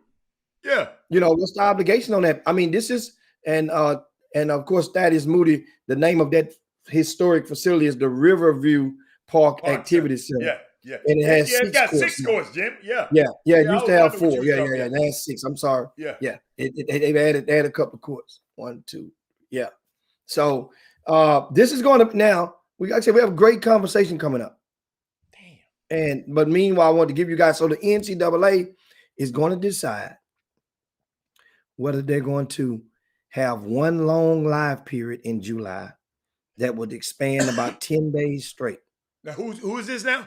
Yeah. You know, what's the obligation on that? I mean, this is and of course Thaddeus Moody. The name of that historic facility is the Riverview Park Activity Center. Yeah, yeah. And it has it's got courts 6 now. courts, Jim. Yeah. Yeah, it I used was to have wondering what 4. you Yeah, was yeah, talking it has 6. I'm sorry. Yeah. Yeah. They've added a couple of courts. 1, 2. Yeah. So this is going to now. We actually we have a great conversation coming up. Damn. But meanwhile, I want to give you guys, so the NCAA is going to decide whether they're going to have one long live period in July that would expand about 10 days straight. Now who is this now?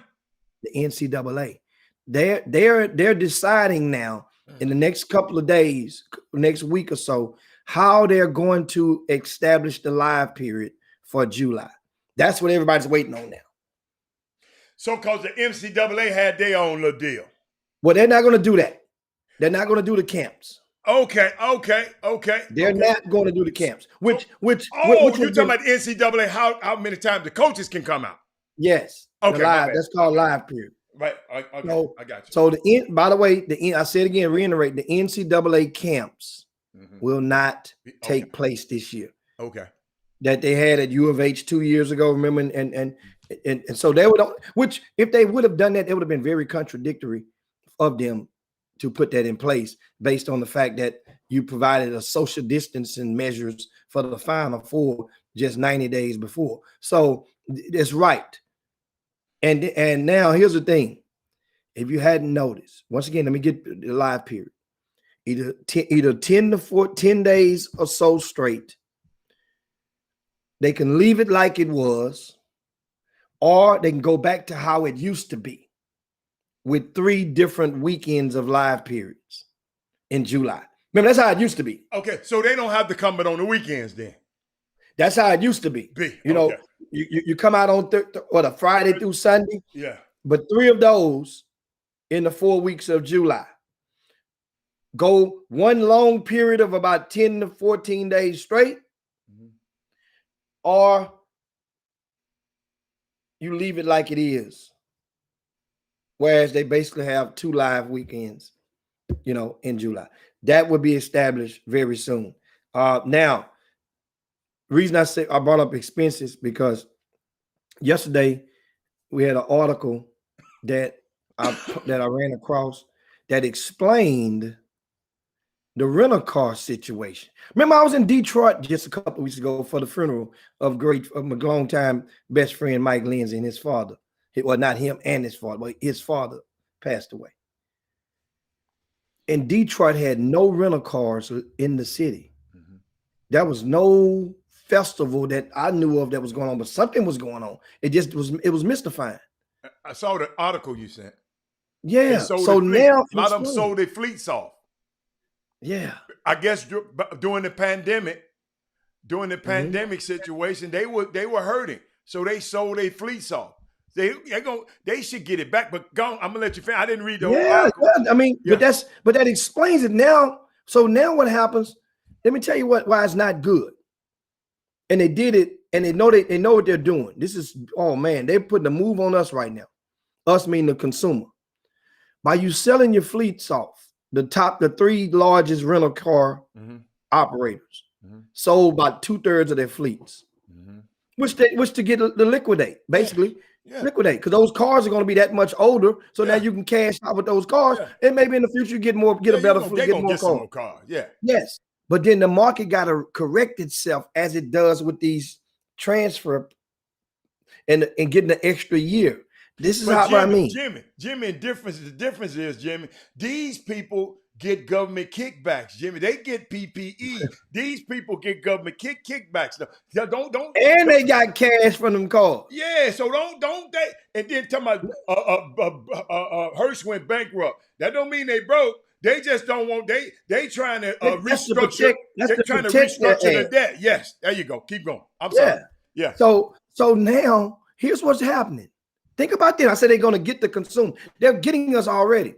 The NCAA. They're deciding now in the next couple of days, next week or so, how they're going to establish the live period for July. That's what everybody's waiting on now. So because the NCAA had their own little deal. Well, they're not going to do that. They're not going to do the camps. Okay. They're not going to do the camps. Which you're talking about the NCAA, how many times the coaches can come out? Yes. Okay. That's called live period. Right. Okay. So, I got you. So by the way, I said again, reiterate, the NCAA camps will not take place this year. Okay. That they had at U of H 2 years ago, remember? And so they would, which if they would have done that, it would have been very contradictory of them to put that in place based on the fact that you provided a social distancing measures for the Final Four just 90 days before. So that's right. And now here's the thing. If you hadn't noticed, once again, let me get the live period. Either 10 to 14 days or so straight. They can leave it like it was, or they can go back to how it used to be with 3 different weekends of live periods in July. Remember, that's how it used to be. Okay, so they don't have to come out on the weekends then. That's how it used to be. You know, you come out on a Friday through Sunday. Yeah. But 3 of those in the 4 weeks of July. Go one long period of about 10 to 14 days straight, or you leave it like it is. Whereas they basically have 2 live weekends, you know, in July. That would be established very soon. Now, the reason I brought up expenses because yesterday we had an article that I ran across that explained the rental car situation. Remember, I was in Detroit just a couple of weeks ago for the funeral of my longtime best friend Mike Lindsay and his father. Well, not him and his father, but his father passed away. And Detroit had no rental cars in the city. There was no festival that I knew of that was going on, but something was going on. It was mystifying. I saw the article you sent. Yeah. So now a lot of them sold their fleets off. Yeah. I guess during the pandemic situation, they were hurting. So they sold their fleets off. They should get it back. But I'm gonna let you finish. I didn't read the whole article. Yeah. I mean, but that explains it now. So now what happens? Let me tell you why it's not good. And they did it, and they know what they're doing. This is, oh man, they're putting a move on us right now. Us meaning the consumer. By you selling your fleets off, the 3 largest rental car operators sold about 2/3 of their fleets, which to get to liquidate, basically. Liquidate, because those cars are going to be that much older. So now you can cash out with those cars, and maybe in the future you get a better fleet, get more cars. Yeah. Yes, but then the market got to correct itself as it does with these transfer and getting an extra year. This is what I mean. Jimmy, the difference is, Jimmy, these people get government kickbacks, Jimmy. They get PPE. These people get government kickbacks. Don't. And they got cash from them cars. Yeah, so don't they? And then talking about Hearst went bankrupt. That don't mean they broke. They just don't want. They trying to restructure. They're trying to restructure the debt. Yes, there you go. Keep going. I'm sorry. Yeah. So now here's what's happening. Think about that. I said they're going to get the consumer. They're getting us already.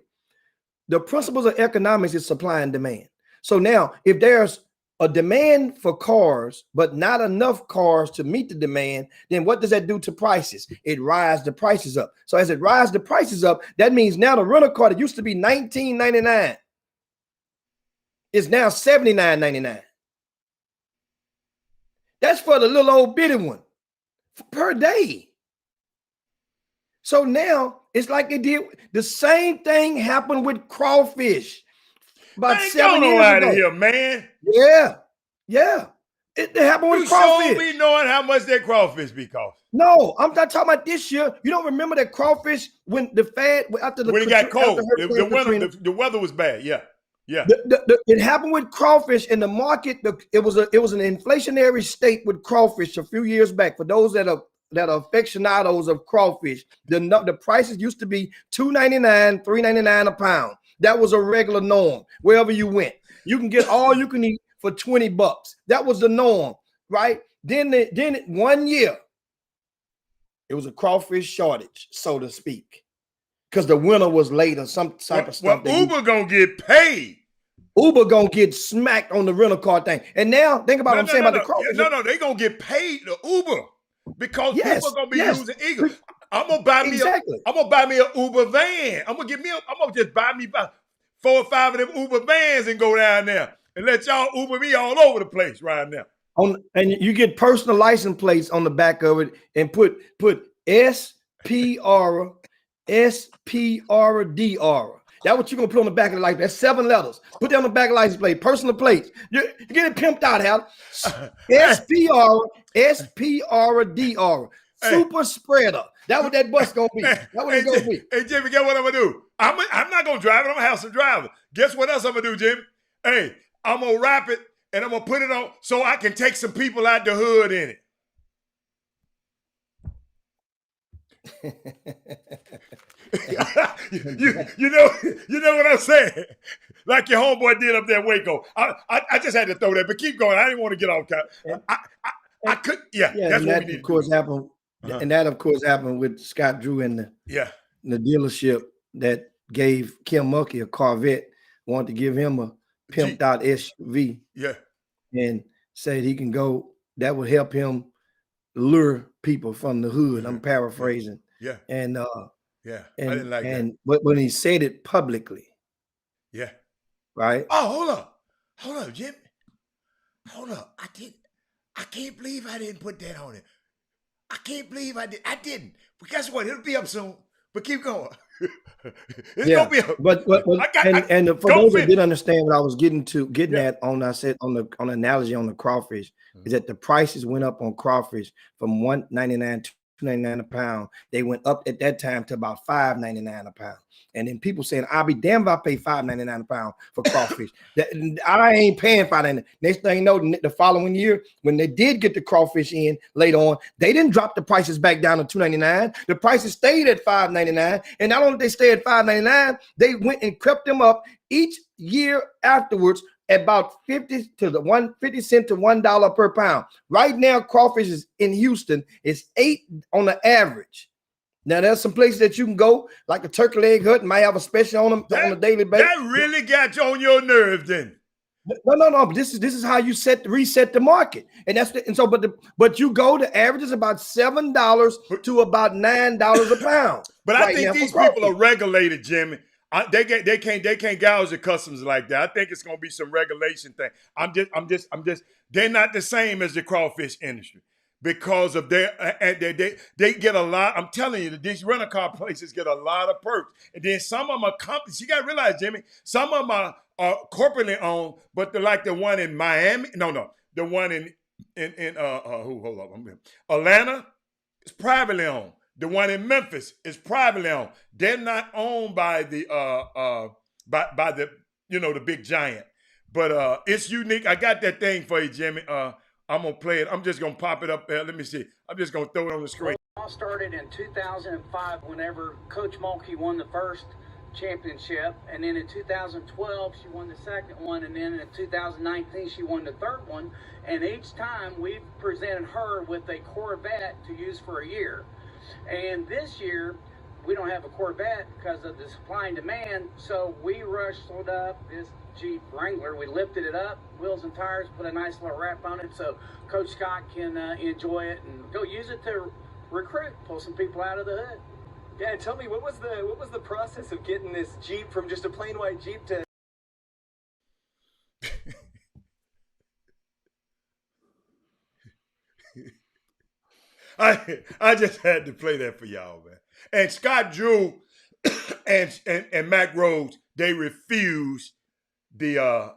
The principles of economics is supply and demand. So now, if there's a demand for cars, but not enough cars to meet the demand, then what does that do to prices? It rises the prices up. So as it rises the prices up, that means now the rental car that used to be $19.99 is now $79.99. That's for the little old bitty one per day. So now it's like they did the same thing happened with crawfish about 7 years out ago. of here, man. Yeah. It happened with crawfish. You should be knowing how much that crawfish be cost. No, I'm not talking about this year. You don't remember that crawfish when the Fed after the when it got cold, the weather was bad. Yeah. It happened with crawfish in the market. It was an inflationary state with crawfish a few years back. For those that are aficionados of crawfish, the prices used to be $2.99, $3.99 a pound. That was a regular norm. Wherever you went, you can get all you can eat for $20. That was the norm, right? Then 1 year, it was a crawfish shortage, so to speak, because the winter was late or some type of stuff. Well, Uber gonna get paid. Uber gonna get smacked on the rental car thing. And now think about what I'm saying about the crawfish. No, they gonna get paid to Uber because people are gonna be using Eagle. I'm gonna buy me an Uber van. I'm gonna just buy me about 4 or 5 of them Uber vans and go down there and let y'all Uber me all over the place right now. And you get personal license plates on the back of it and put SPR DR. That's what you're gonna put on the back of the license. That's 7 letters. Put that on the back of the license plate. Personal plates. You get it pimped out, Hal. SPR DR. Super spreader. That's what that bus gonna be. That's what it's gonna be. Hey Jimmy, guess what I'm gonna do? I'm not gonna drive it. I'm gonna have some driver. Guess what else I'm gonna do, Jimmy? Hey, I'm gonna wrap it and I'm gonna put it on so I can take some people out the hood in it. you know what I'm saying? Like your homeboy did up there in Waco. I just had to throw that, but keep going. I didn't want to get off. I could. That's what we need. Of course, happened. And that, of course, happened with Scott Drew and the dealership that gave Kim Mulkey a Corvette, wanted to give him a pimped out SUV. Yeah. And said he can go, that would help him lure people from the hood. I'm paraphrasing. Yeah. And I didn't like that. But when he said it publicly. Yeah. Right? Oh, hold up, Jimmy. Hold up. I can't believe I didn't put that on it. I can't believe I didn't. But guess what? It'll be up soon. But keep going. It's gonna be up. But for those that didn't understand what I was getting at on the analogy on the crawfish, is that the prices went up on crawfish from $1.99 to $2.99 a pound. They went up at that time to about $5.99 a pound. And then people saying, I'll be damned if I pay $5.99 a pound for crawfish. I ain't paying $5.99. Next thing you know, the following year, when they did get the crawfish in later on, they didn't drop the prices back down to $2.99. The prices stayed at $5.99. And not only did they stay at $5.99, they went and crept them up each year afterwards at about 50 cents to $1 per pound. Right now, crawfish is in Houston is $8 on the average. Now, there's some places that you can go, like a Turkey Leg Hut, might have a special on them on a daily basis. That really got you on your nerves, then. No. But this is how you reset the market, and but you go to averages about $7 to about $9 a pound. But I think these people are regulated, Jimmy. They can't gouge the customers like that. I think it's gonna be some regulation thing. I'm just. They're not the same as the crawfish industry. Because of they get a lot. I'm telling you, these rental car places get a lot of perks, and then some of them are companies. You got to realize, Jimmy, some of them are corporately owned, but they're like the one in Miami. No, the one in Atlanta is privately owned. The one in Memphis is privately owned. They're not owned by the by the the big giant. But it's unique. I got that thing for you, Jimmy. I'm going to play it. I'm just going to pop it up there. Let me see. I'm just going to throw it on the screen. It all started in 2005 whenever Coach Mulkey won the first championship. And then in 2012, she won the second one. And then in 2019, she won the third one. And each time we've presented her with a Corvette to use for a year. And this year, we don't have a Corvette because of the supply and demand. So we rustled up this Jeep Wrangler. We lifted it up, wheels and tires, put a nice little wrap on it so Coach Scott can enjoy it and go use it to recruit, pull some people out of the hood. Yeah, tell me, what was the process of getting this Jeep from just a plain white Jeep to... I just had to play that for y'all, man. And Scott Drew and Mac Rhodes, they refused the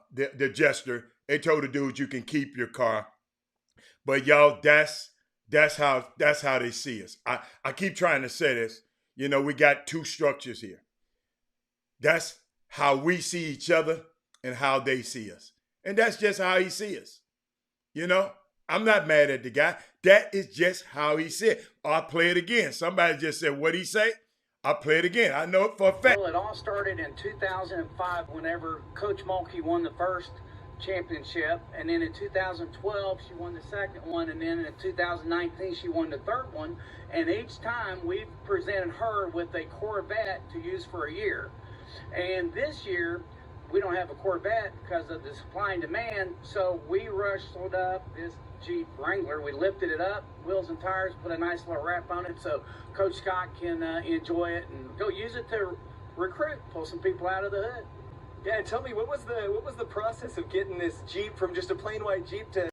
gesture. They told the dudes, you can keep your car. But y'all, that's how they see us. I keep trying to say this. You know, we got two structures here. That's how we see each other and how they see us. And that's just how he sees us. You know, I'm not mad at the guy. That is just how he said. I'll play it again. Somebody just said, what'd he say? I'll play it again. I know it for a fact. Well, it all started in 2005 whenever Coach Mulkey won the first championship. And then in 2012, she won the second one. And then in 2019, she won the third one. And each time we've presented her with a Corvette to use for a year. And this year, we don't have a Corvette because of the supply and demand. So we rustled up this Jeep Wrangler. We lifted it up, wheels and tires, put a nice little wrap on it so Coach Scott can enjoy it and go use it to recruit, pull some people out of the hood. Yeah, tell me, what was the process of getting this Jeep from just a plain white Jeep to...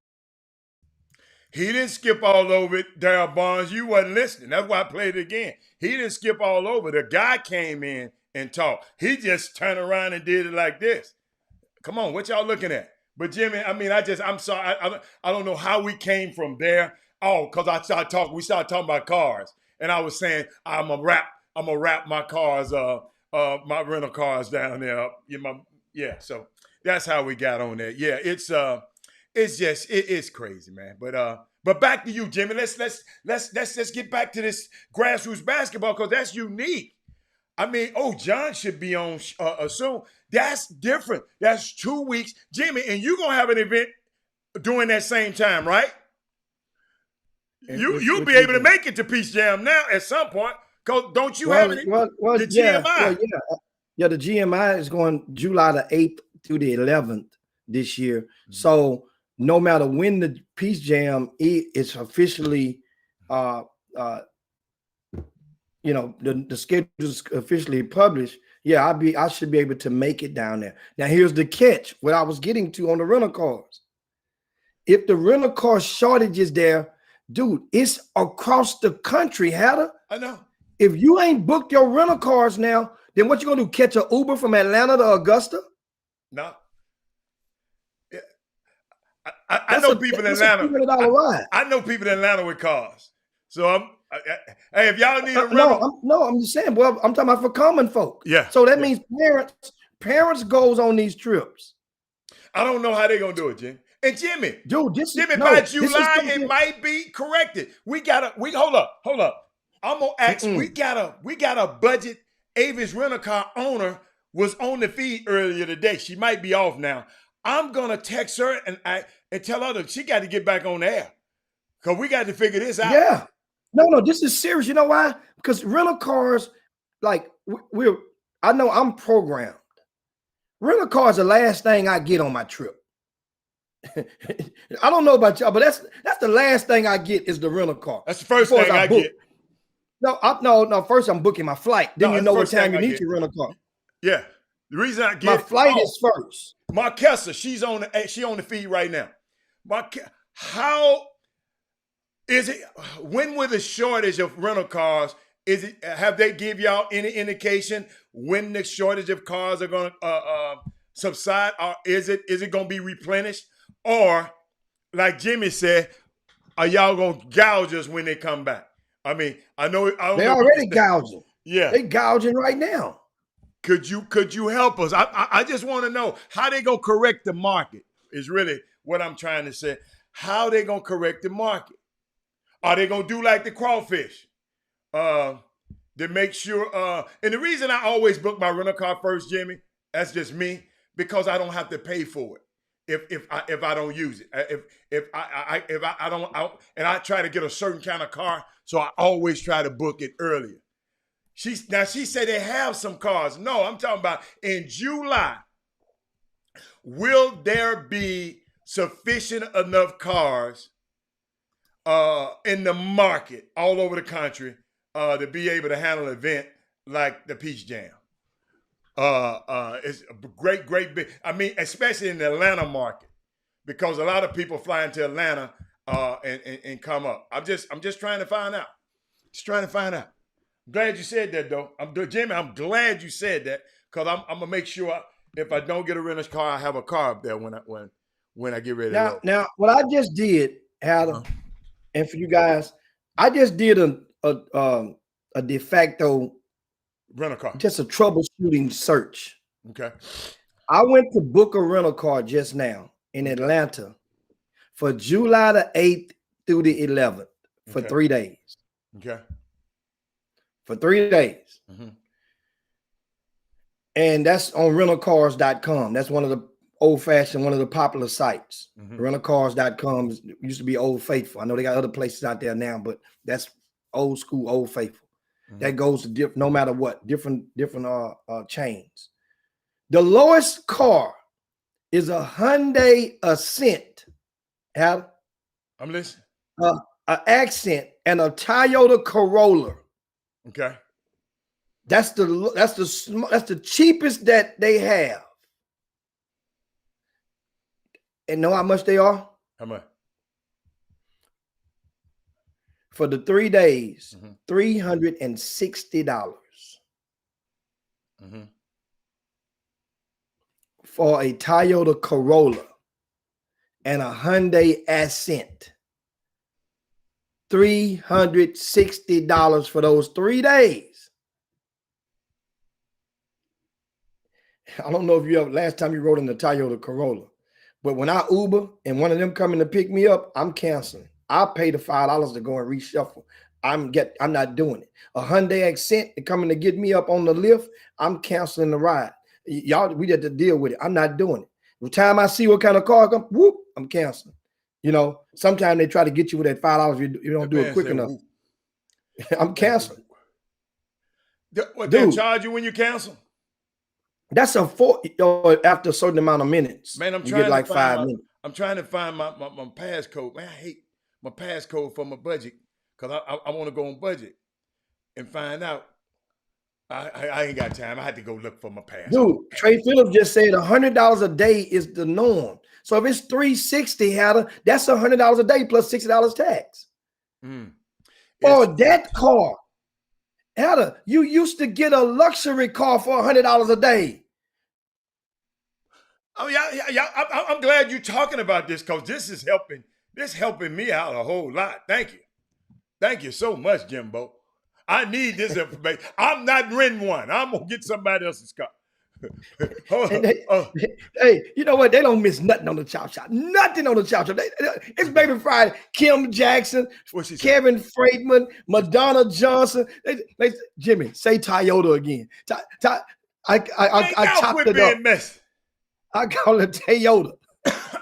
He didn't skip all over it, Darryl Barnes. You wasn't listening. That's why I played it again. He didn't skip all over. The guy came in and talked. He just turned around and did it like this. Come on, what y'all looking at? But Jimmy, I mean, I'm sorry. I don't know how we came from there. Oh, because we started talking about cars. And I was saying, I'm gonna wrap my cars, my rental cars down there. Yeah, so that's how we got on there. Yeah, it's crazy, man. But back to you, Jimmy. Let's get back to this grassroots basketball because that's unique. I mean, John should be on soon. That's different. That's 2 weeks. Jimmy, and you're going to have an event during that same time, right? You'll be able to make it to Peace Jam now at some point. Cause don't you have the GMI? Yeah, the GMI is going July the 8th through the 11th this year. Mm-hmm. So no matter when the Peace Jam is officially the schedule is officially published, I should be able to make it down there. Now, here's the catch, what I was getting to on the rental cars. If the rental car shortage is there, dude, it's across the country, Hatter. I know. If you ain't booked your rental cars now, then what you gonna do, catch an Uber from Atlanta to Augusta? No. I know people in Atlanta. I know people in Atlanta with cars. So hey, if y'all need a rental. I'm just saying, well, I'm talking about for common folk. Yeah. So that means parents goes on these trips. I don't know how they're going to do it, Jim. And Jimmy, by July, it might be corrected. Hold up. I'm going to ask, we got a budget. Avis rental car owner was on the feed earlier today. She might be off now. I'm going to text her and tell her that she got to get back on the air because we got to figure this out. Yeah. No, this is serious. You know why? Because rental cars, like I know I'm programmed. Rental cars are the last thing I get on my trip. I don't know about y'all, but that's the last thing I get is the rental car. That's the first thing I get. No. First I'm booking my flight. Then you know what time you need your rental car. Yeah. The reason I get my flight is first. Marquessa, she on the feed right now. How is it? When will the shortage of rental cars? Have they give y'all any indication when the shortage of cars are going to subside, or is it going to be replenished, or like Jimmy said, are y'all going to gouge us when they come back? I mean, they're already gouging. Yeah, they gouging right now. Could you help us? I just want to know how they going to correct the market is really what I'm trying to say. How they going to correct the market? Are they going to do like the crawfish? To make sure, and the reason I always book my rental car first, Jimmy, that's just me, because I don't have to pay for it if I don't use it. If I don't, and I try to get a certain kind of car, so I always try to book it earlier. She said they have some cars. No, I'm talking about in July. Will there be sufficient enough cars in the market all over the country to be able to handle an event like the Peach Jam? It's a great big. I mean, especially in the Atlanta market, because a lot of people fly into Atlanta and come up. I'm just trying to find out. Just trying to find out. I'm glad you said that, though. Jimmy, I'm glad you said that, because I'm gonna make sure if I don't get a rental car, I have a car up there when I get ready. Now, what I just did, Adam, and for you guys, I just did a de facto rental car, just a troubleshooting search. Okay. I went to book a rental car just now in Atlanta for July the 8th through the 11th for 3 days. Okay. For 3 days. Mm-hmm. And that's on rentalcars.com. That's one of the old-fashioned, one of the popular sites. Mm-hmm. Rentalcars.com used to be Old Faithful. I know they got other places out there now, but that's old school, Old Faithful. Mm-hmm. That goes to no matter what, different chains. The lowest car is a Hyundai Accent. I'm listening. An Accent and a Toyota Corolla. Okay. That's the cheapest that they have. And know how much they are? How much? For the 3 days, $360. For a Toyota Corolla and a Hyundai Accent. $360 for those 3 days. I don't know if you ever, last time you rode in the Toyota Corolla, but when I Uber and one of them coming to pick me up, I'm canceling. I'll pay the $5 to go and reshuffle. I'm not doing it. A Hyundai Accent coming to get me up on the lift, I'm canceling the ride. Y'all, we had to deal with it. I'm not doing it. The time I see what kind of car come, whoop, I'm canceling. You know, sometimes they try to get you with that $5. You don't do it quick enough. I'm canceling. What they charge you when you cancel? That's after a certain amount of minutes. Man, you get like 5 minutes. I'm trying to find my passcode. Man, I hate my passcode for my budget, because I want to go on budget and find out. I ain't got time. I had to go look for my passcode. Dude, Trey Phillips just said $100 a day is the norm. So if it's $360, that's $100 a day plus $60 tax. For that car. Ada, you used to get a luxury car for $100 a day. Oh yeah. I'm glad you're talking about this, because this is helping. This helping me out a whole lot. Thank you so much, Jimbo. I need this information. I'm not renting one. I'm gonna get somebody else's car. Hey, you know what? They don't miss nothing on the Chop Shop. Nothing on the Chop Shop. It's Baby Friday. Kim Jackson, Kevin Freidman, Madonna Johnson. Jimmy, say Toyota again. I chopped it up. Messy. I call it Toyota.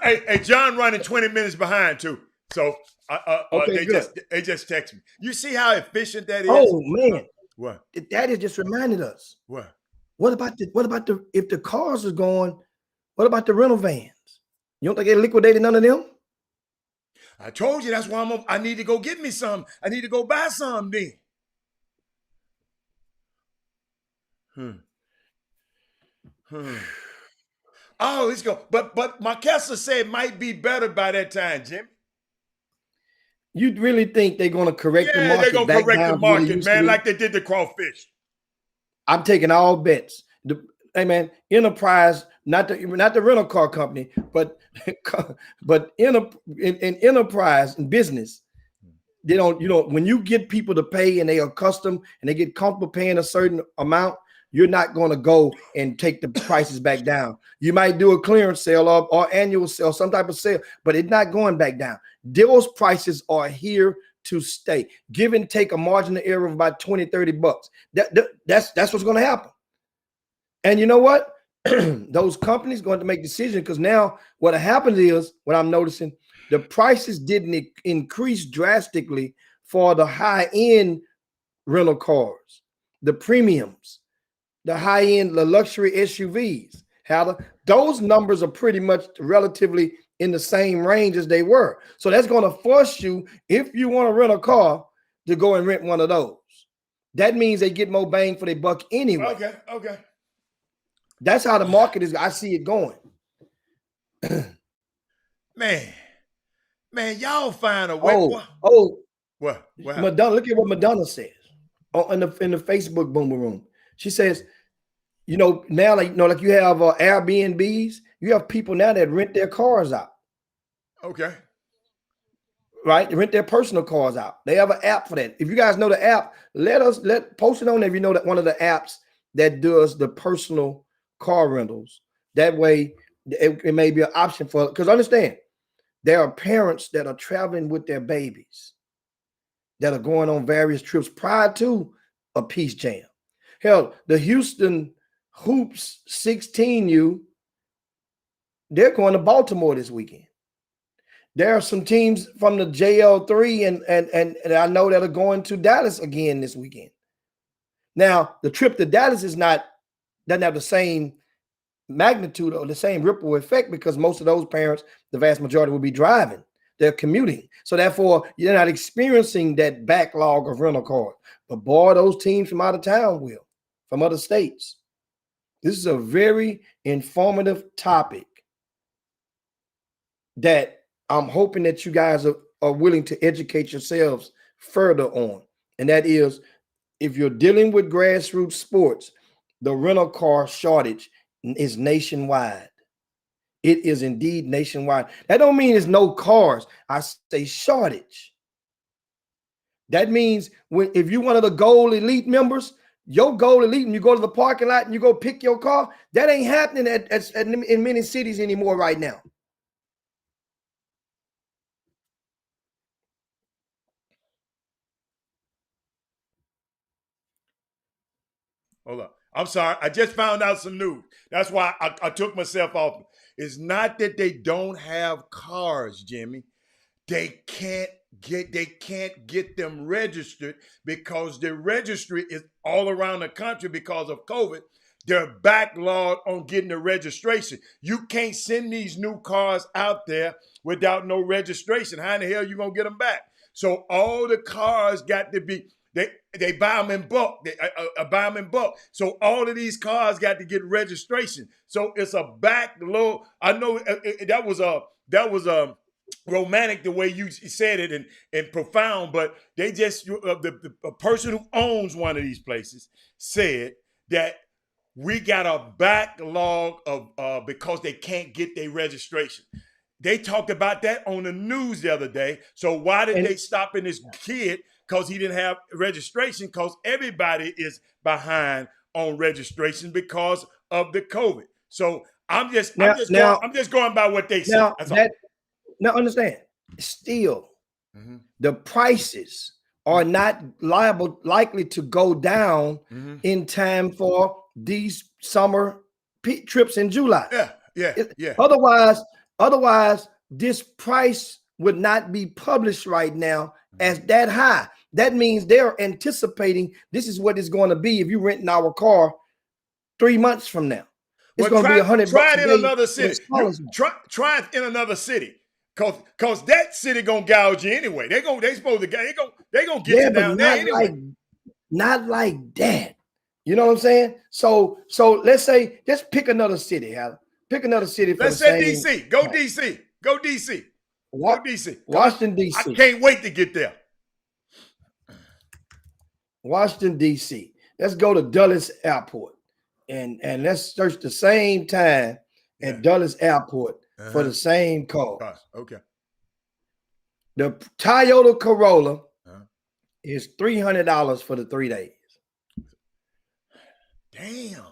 Hey, John running 20 minutes behind too. So okay, they just text me. You see how efficient that is? Oh man. What? That has just reminded us. What? What about if the cars are going, what about the rental vans? You don't think they liquidated none of them? I told you that's why I need to go get me some. I need to go buy some then. Oh, it's go. But my Kessler said it might be better by that time, Jim. You really think they're going to correct the market? Yeah, they're going to correct the market, man, like they did the crawfish. I'm taking all bets. Hey, man, Enterprise, not the rental car company, but in Enterprise and business, they don't, when you get people to pay and they are accustomed and they get comfortable paying a certain amount, you're not going to go and take the prices back down. You might do a clearance sale or annual sale, some type of sale, but it's not going back down. Those prices are here to stay. Give and take a margin of error of about $20-$30. That's what's going to happen. And you know what? Those companies going to make decisions, because now what happens is, what I'm noticing, the prices didn't increase drastically for the high-end rental cars. the premiums, the high-end, the luxury SUVs. Those numbers are pretty much relatively in the same range as they were. So that's going to force you, if you want to rent a car, to go and rent one of those. That means they get more bang for their buck anyway. Okay. That's how the market is. I see it going. Man, y'all find a way. What? Madonna, look at what Madonna says in the Facebook Boomer Room. She says, now, like you have Airbnbs, you have people now that rent their cars out. Okay. Right? They rent their personal cars out. They have an app for that. If you guys know the app, post it on there if you know that one of the apps that does the personal car rentals. That way, it may be an option for, because understand, there are parents that are traveling with their babies that are going on various trips prior to a Peace Jam. Hell, the Houston Hoops 16U, they're going to Baltimore this weekend. There are some teams from the JL3 and I know that are going to Dallas again this weekend. Now, the trip to Dallas doesn't have the same magnitude or the same ripple effect because most of those parents, the vast majority, will be driving. They're commuting. So therefore, you're not experiencing that backlog of rental cars. But boy, those teams from out of town will, from other states. This is a very informative topic that I'm hoping that you guys are willing to educate yourselves further on. And that is, if you're dealing with grassroots sports, the rental car shortage is nationwide. It is indeed nationwide. That don't mean there's no cars. I say shortage. That means if you're one of the Gold Elite members, your Gold Elite, and you go to the parking lot and you go pick your car, that ain't happening in many cities anymore right now. Hold up. I'm sorry. I just found out some news. That's why I took myself off. It's not that they don't have cars, Jimmy. They can't get them registered because the registry is all around the country because of COVID. They're backlogged on getting the registration. You can't send these new cars out there without no registration. How in the hell are you gonna get them back? So all the cars got to be. They buy them in bulk. They buy them in bulk. So all of these cars got to get registration. So it's a backlog. I know that was romantic the way you said it and profound, but they just the person who owns one of these places said that we got a backlog of because they can't get their registration. They talked about that on the news the other day. So why did they stop in this kid? Because he didn't have registration, because everybody is behind on registration because of the COVID. So I'm just going by what they said. Now understand, still, the prices are not likely to go down in time for these summer trips in July. Yeah. Otherwise, this price would not be published right now as that high. That means they're anticipating this is what it's going to be if you rent our car 3 months from now. It's going to be $100. Try it in another city. Try it in another city, cause that city gonna gouge you anyway. They gonna get you down there anyway. Not like that. You know what I'm saying? So let's say just pick another city, Hal. Pick another city. Let's say DC. Go DC. Go DC. Go DC. Washington DC. I can't wait to get there. Washington DC. Let's go to Dulles Airport and let's search the same time at Dulles Airport for the same car. Okay. The Toyota Corolla is $300 for the 3 days. Damn.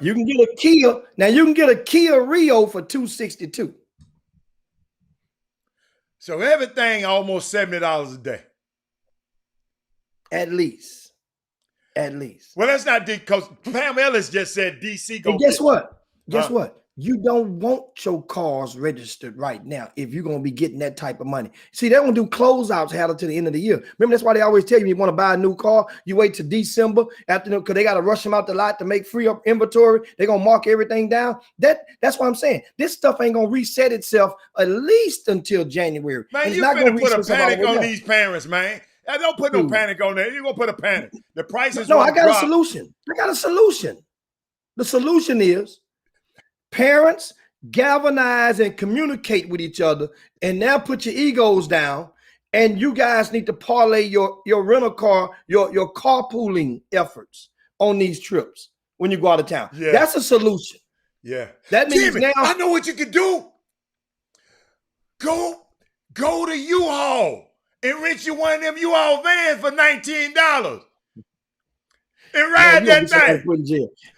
You can get a Kia. Now you can get a Kia Rio for $262. So everything almost $70 a day. At least. Well, that's not because Pam Ellis just said DC. And guess what? You don't want your cars registered right now if you're going to be getting that type of money. See, they don't do closeouts to the end of the year. Remember, that's why they always tell you want to buy a new car, you wait till December after, because they got to rush them out the lot to make free up inventory. They're going to mark everything down. That's what I'm saying. This stuff ain't going to reset itself at least until January. Man, you finna put a panic on these parents, man. Don't put no panic on that. You're going to put a panic. The prices No, I got a solution. The solution is parents galvanize and communicate with each other, and now put your egos down, and you guys need to parlay your rental car, your carpooling efforts on these trips when you go out of town. Yeah. That's a solution. Yeah. That means Jimmy, now I know what you could do. Go to U-Haul and rent you one of them U-Haul vans for $19. And ride that thing.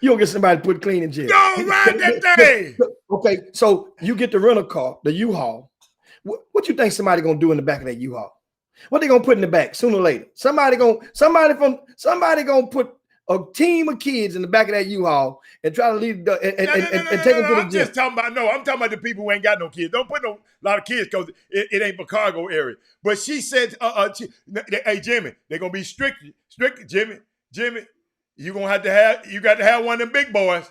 You don't get somebody to put clean in jail. Go ride that thing. Okay, so you get the rental car, the U-Haul. What you think somebody gonna do in the back of that U-Haul? What they gonna put in the back sooner or later? Somebody gonna put a team of kids in the back of that U-Haul and try to leave and take them to the gym. I'm talking about the people who ain't got no kids. Don't put no lot of kids because it ain't Chicago area. But she said, hey Jimmy, they're gonna be strict, Jimmy. You got to have one of them big boys.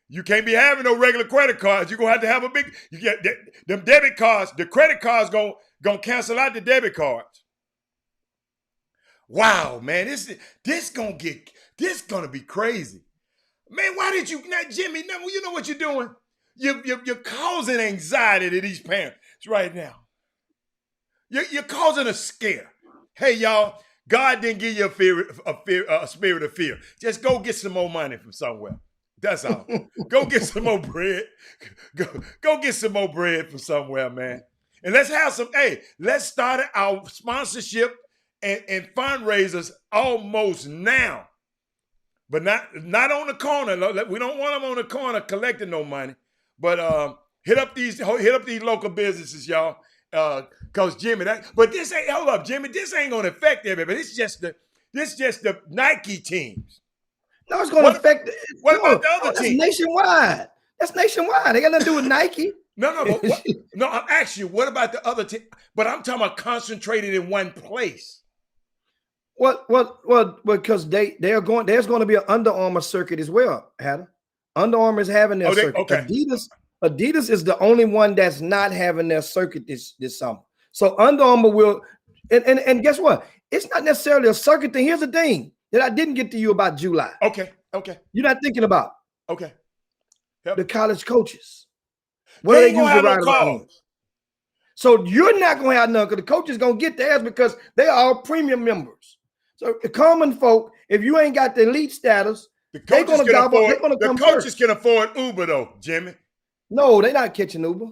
You can't be having no regular credit cards. You're gonna have a big. You get them debit cards. The credit cards gonna cancel out the debit cards. Wow, man, this gonna be crazy, man. Why did you not, Jimmy? You know what you're doing. You're causing anxiety to these parents right now. You're causing a scare. Hey, y'all. God didn't give you a spirit of fear. Just go get some more money from somewhere. That's all. Go get some more bread. Go get some more bread from somewhere, man. And let's have some, let's start our sponsorship and fundraisers almost now. But not on the corner. We don't want them on the corner collecting no money. But hit up these local businesses, y'all. Cause Jimmy, hold up, Jimmy. This ain't gonna affect everybody. This just the Nike teams. No, it's gonna affect. What about the other teams? Nationwide. That's nationwide. They got nothing to do with Nike. No. No, I'm asking you, what about the other team? But I'm talking about concentrated in one place. Well, because there's going to be an Under Armour circuit as well, Hatter. Under Armour is having their circuit. Okay. Adidas is the only one that's not having their circuit this summer. So Under Armour will, and guess what? It's not necessarily a circuit thing. Here's the thing that I didn't get to you about July. Okay. You're not thinking about. Okay. The college coaches. What are they using to ride around? So you're not going to have none because the coaches going to get theirs because they are all premium members. So the common folk, if you ain't got the elite status, they're going to come The coaches can afford Uber though, Jimmy. No, they're not catching Uber.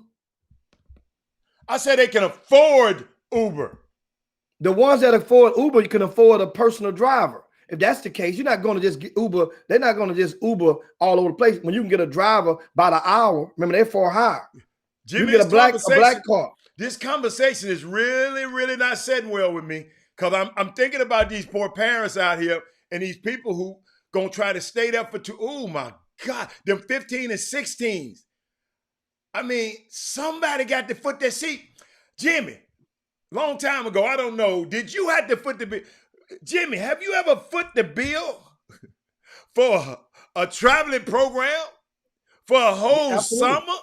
I said they can afford Uber. The ones that afford Uber, you can afford a personal driver. If that's the case, you're not going to just get Uber. They're not going to just Uber all over the place. When you can get a driver by the hour, remember they're for hire. Jimmy, you get a black car. This conversation is really, really not setting well with me because I'm thinking about these poor parents out here and these people who gonna try to stay there for oh my God, them 15 and 16s. I mean, somebody got to foot that seat. Jimmy, long time ago, I don't know, did you have to foot the bill? Jimmy, have you ever foot the bill for a traveling program for a whole summer?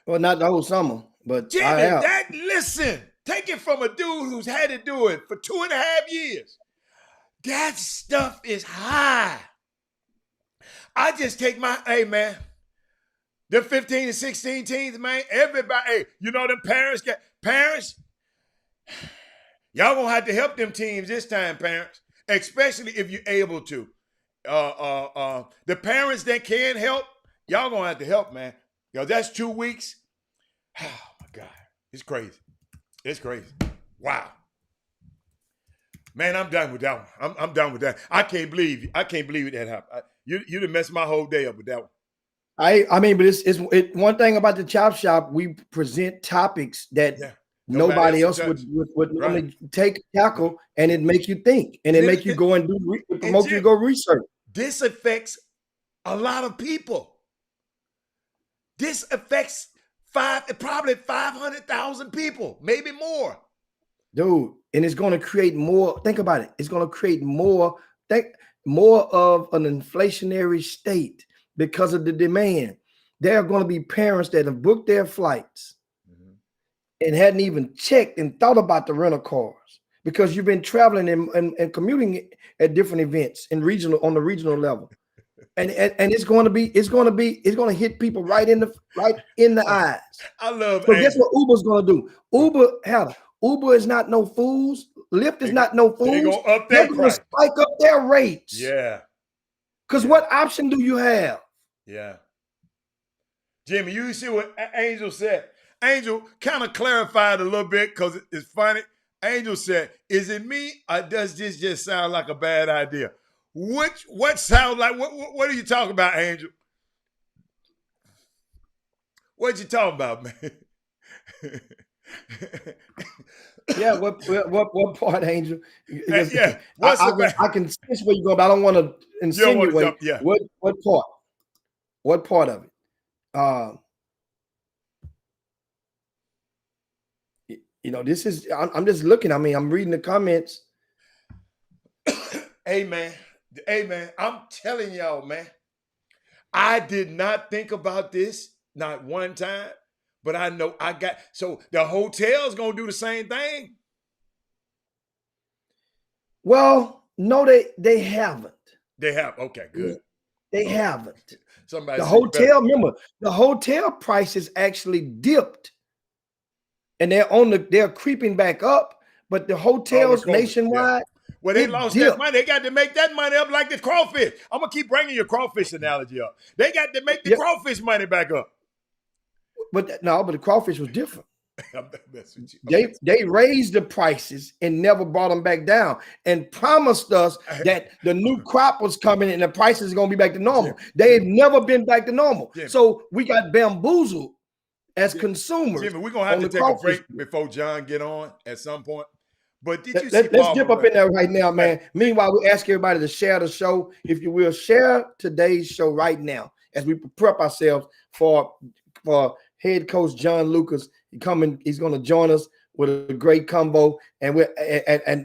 Well, not the whole summer, but Jimmy, listen, take it from a dude who's had to do it for 2.5 years. That stuff is high. I just take hey man, the 15 and 16 teams, man, everybody, you know, them parents, y'all gonna have to help them teams this time, parents, especially if you're able to. The parents that can help, y'all gonna have to help, man. Yo, that's 2 weeks. Oh my God, it's crazy. It's crazy. Wow. Man, I'm done with that one. I'm done with that. I can't believe it that happened. You done messed my whole day up with that one. I mean, but it's one thing about the Chop Shop. We present topics that nobody else would normally tackle, and it make you think, and it make you go and promote you to go research. This affects a lot of people. This affects probably 500,000 people, maybe more. Dude, and it's going to create more. Think about it. It's going to create more of an inflationary state because of the demand. There are going to be parents that have booked their flights and hadn't even checked and thought about the rental cars because you've been traveling and commuting at different events on the regional level. And it's going to hit people right in the eyes. I love. So guess what Uber's going to do? Uber is not no fools. Lyft is not no fools. They're going to up their price. Spike up their rates. Yeah. Because what option do you have? Yeah. Jimmy, you see what Angel said? Angel kind of clarified a little bit because it's funny. Angel said, "Is it me or does this just sound like a bad idea?" What sounds like? What are you talking about, Angel? What you talking about, man? Yeah, what part, Angel? Yeah, I can sense where you're going, but I don't want to insinuate. Yeah. What part? What part of it? This is. I'm just looking. I mean, I'm reading the comments. Hey man, I'm telling y'all, man. I did not think about this not one time. But I know so the hotel's gonna do the same thing. Well, no, they haven't. They have. Okay, good. They haven't. Somebody remember, the hotel prices actually dipped, and they're creeping back up. But the hotels nationwide, well, they lost that money. They got to make that money up like the crawfish. I'm gonna keep bringing your crawfish analogy up. They got to make the crawfish money back up. But the crawfish was different. They raised the prices and never brought them back down and promised us that the new crop was coming and the prices are going to be back to normal. They've never been back to normal. So we got bamboozled as consumers. Jimmy, we're going to have to take a break before John get on at some point. But did you see let's dip up in there right now, man. Meanwhile, we ask everybody to share the show. If you will, share today's show right now as we prep ourselves for head coach John Lucas. He's going to join us with a great combo, and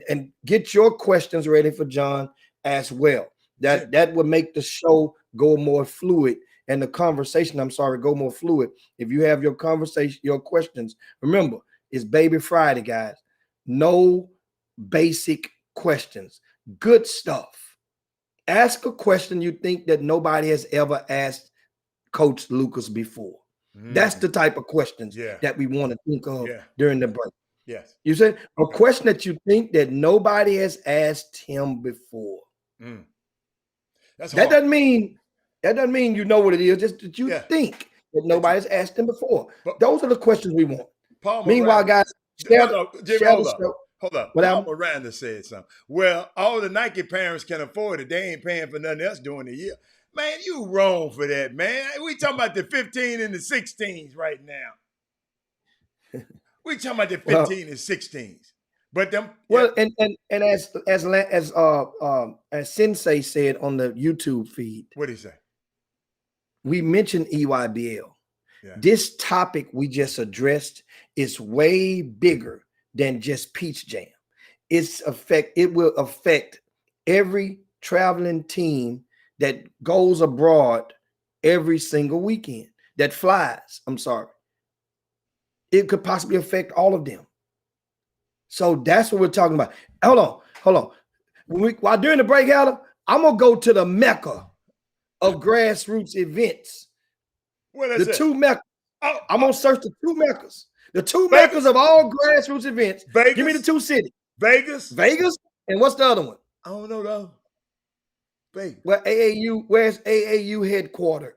and get your questions ready for John as well. That would make the show go more fluid, and the conversation, go more fluid. If you have your questions, remember, it's Baby Friday, guys. No basic questions. Good stuff. Ask a question you think that nobody has ever asked Coach Lucas before. That's the type of questions that we want to think of during the break. Yes. You said a question that you think that nobody has asked him before. That doesn't mean you know what it is, just that you think that nobody's asked him before. But those are the questions we want. Meanwhile, guys, hold up. Paul Miranda said something. Well, all the Nike parents can afford it. They ain't paying for nothing else during the year. Man, you wrong for that, man. We talking about the 15 and the 16s right now. We talking about the 15 and 16s. But them and as Sensei said on the YouTube feed. What did he say? We mentioned EYBL. Yeah. This topic we just addressed is way bigger than just Peach Jam. It will affect every traveling team that goes abroad every single weekend, that flies. It could possibly affect all of them. So that's what we're talking about. Hold on. While during the break, Adam, I'm going to go to the Mecca of grassroots events. The two Meccas. I'm going to search the two Meccas. The two Meccas of all grassroots events. Vegas. Give me the two cities. Vegas. And what's the other one? I don't know though. Vegas. Where's AAU headquartered?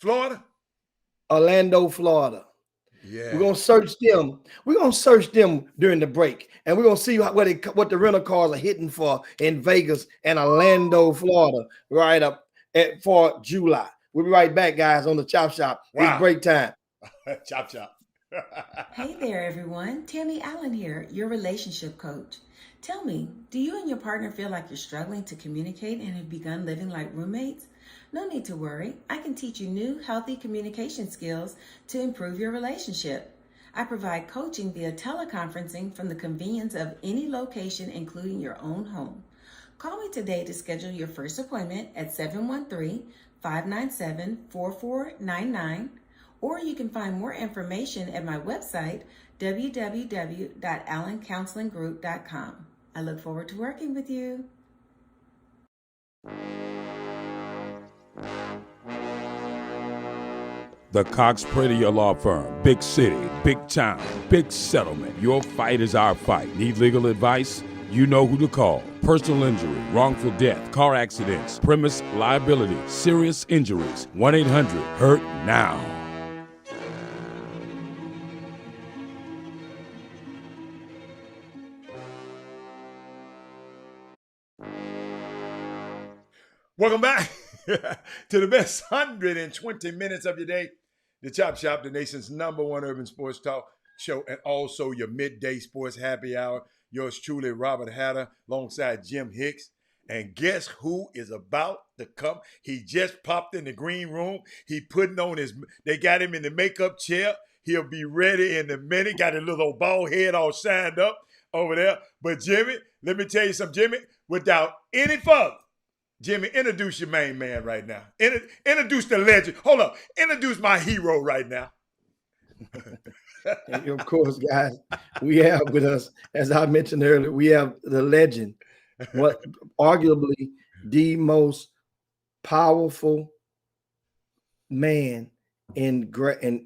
Florida. Orlando, Florida. Yeah. We're gonna search them. We're gonna search them during the break, and we're gonna see what the rental cars are hitting for in Vegas and Orlando, Florida, right up for July. We'll be right back, guys, on the Chop Shop. Wow. It's break time. Chop. Hey there, everyone. Tammy Allen here, your relationship coach. Tell me, do you and your partner feel like you're struggling to communicate and have begun living like roommates? No need to worry. I can teach you new, healthy communication skills to improve your relationship. I provide coaching via teleconferencing from the convenience of any location, including your own home. Call me today to schedule your first appointment at 713-597-4499, or you can find more information at my website, www.allencounselinggroup.com. I look forward to working with you. The Cox Pradier Law Firm. Big city, big town, big settlement. Your fight is our fight. Need legal advice? You know who to call. Personal injury, wrongful death, car accidents, premise liability, serious injuries. 1-800-HURT-NOW. Welcome back to the best 120 minutes of your day. The Chop Shop, the nation's #1 urban sports talk show, and also your midday sports happy hour. Yours truly, Robert Hatter, alongside Jim Hicks. And guess who is about to come? He just popped in the green room. He putting on they got him in the makeup chair. He'll be ready in a minute. Got a little bald head all shined up over there. But Jimmy, let me tell you something, Jimmy, without any further, Jimmy, introduce your main man right now. Introduce the legend. Hold up. Introduce my hero right now. And of course, guys, we have with us, as I mentioned earlier, we have the legend, what arguably the most powerful man in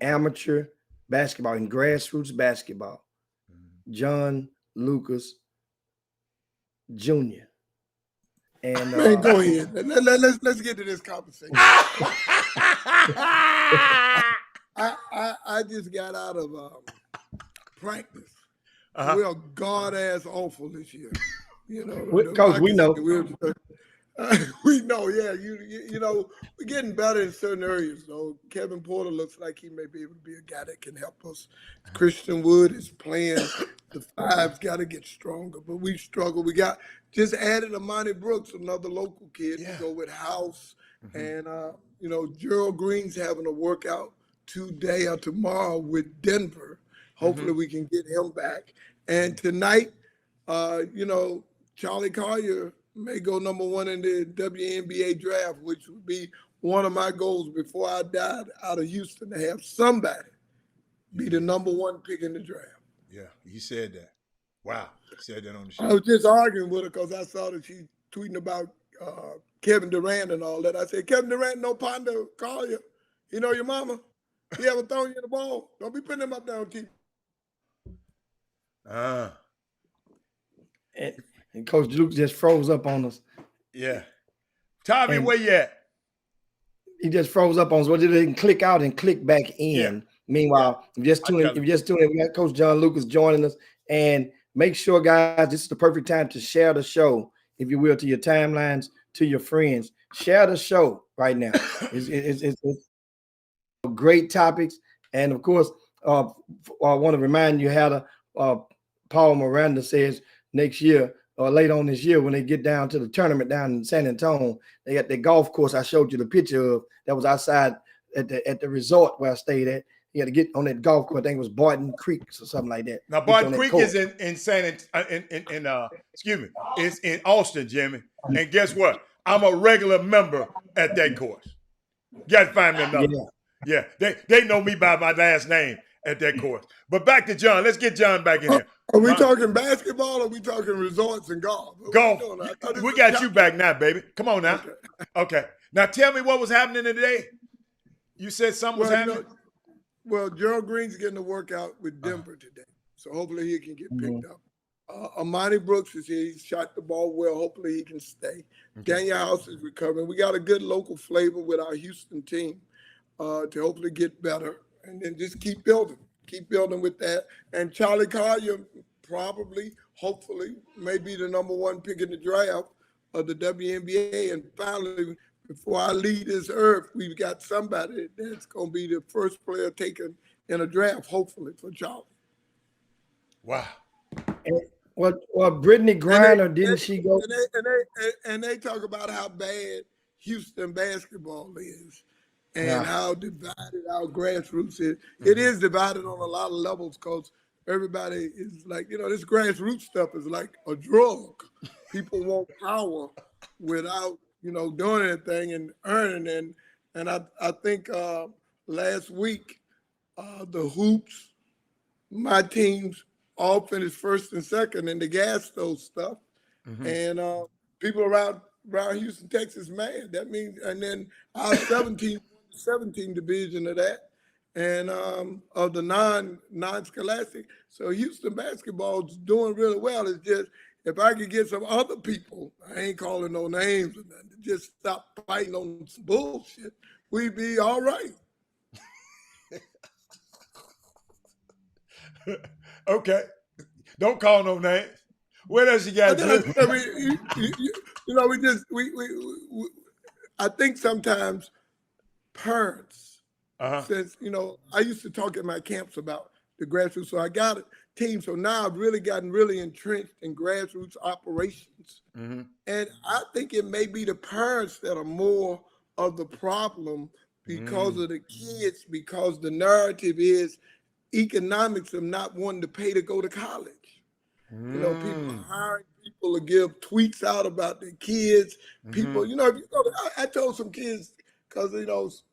amateur basketball, in grassroots basketball, John Lucas Jr. And Man, go ahead. Let's get to this conversation. I just got out of practice. We are god-ass awful this year. You know, Coach, we know. We know, yeah. You know, we're getting better in certain areas. So Kevin Porter looks like he may be able to be a guy that can help us. Christian Wood is playing. The five's got to get stronger, but we struggle. We got just added Amani Brooks, another local kid, to go with House. And, you know, Gerald Green's having a workout today or tomorrow with Denver. Hopefully we can get him back. And tonight, you know, Charlie Collier may go #1 in the WNBA draft, which would be one of my goals before I died out of Houston, to have somebody be the #1 pick in the draft. Yeah, he said that. Wow, he said that on the show. I was just arguing with her because I saw that she tweeting about Kevin Durant and all that. I said, Kevin Durant, no partner, Collier. You know your mama? He ever thrown you the ball? Don't be putting him up there on TV. And Coach Luke just froze up on us. Yeah. Tommy, where you at? He just froze up on us. Well, they didn't click out and click back in. Yeah. Meanwhile, if you're just tuning in, we got Coach John Lucas joining us. And make sure, guys, this is the perfect time to share the show, if you will, to your timelines, to your friends. Share the show right now. It's great topics. And, of course, I want to remind you how Paul Miranda says next year, or later on this year, when they get down to the tournament down in San Antonio, they got the golf course I showed you the picture of that was outside at the resort where I stayed at. You had to get on that golf course. I think it was Barton Creek or something like that. Now, Barton Creek is in it's in Austin, Jimmy. And guess what? I'm a regular member at that course. You got to find me another. Yeah, they know me by my last name at that course. But back to John. Let's get John back in here. Are we talking basketball or are we talking resorts and golf? Golf. We got you back now, baby. Come on now. Okay. Now tell me what was happening today. You said something was happening? Well, Gerald Green's getting a workout with Denver today. So hopefully he can get picked up. Amani Brooks is here. He shot the ball well. Hopefully he can stay. Daniel House is recovering. We got a good local flavor with our Houston team to hopefully get better. And then just keep building. Keep building with that. And Charlie Collier probably, hopefully, may be the #1 pick in the draft of the WNBA. And finally, before I leave this earth, we've got somebody that's going to be the first player taken in a draft, hopefully, for Charlie. Wow. Well, Brittany Griner, didn't she go? And they talk about how bad Houston basketball is and Yeah. how divided our grassroots is. It is divided on a lot of levels because everybody is like, this grassroots stuff is like a drug. People want power without, doing anything and earning. And I think last week, the hoops, my teams all finished first and second in the gas stove stuff. And people around Houston, Texas, mad. That means, and then our 17 division of that, and of the non-scholastic. So Houston basketball is doing really well. It's just if I could get some other people, I ain't calling no names or nothing, to just stop fighting on some bullshit, we'd be all right. Okay. Don't call no names. What else you got, Drew? I think sometimes parents, since, I used to talk at my camps about the grassroots, so I got a team. So now I've really gotten really entrenched in grassroots operations. And I think it may be the parents that are more of the problem because of the kids, because the narrative is economics of not wanting to pay to go to college. People hiring people to give tweets out about their kids. People, if you go to, I told some kids, because,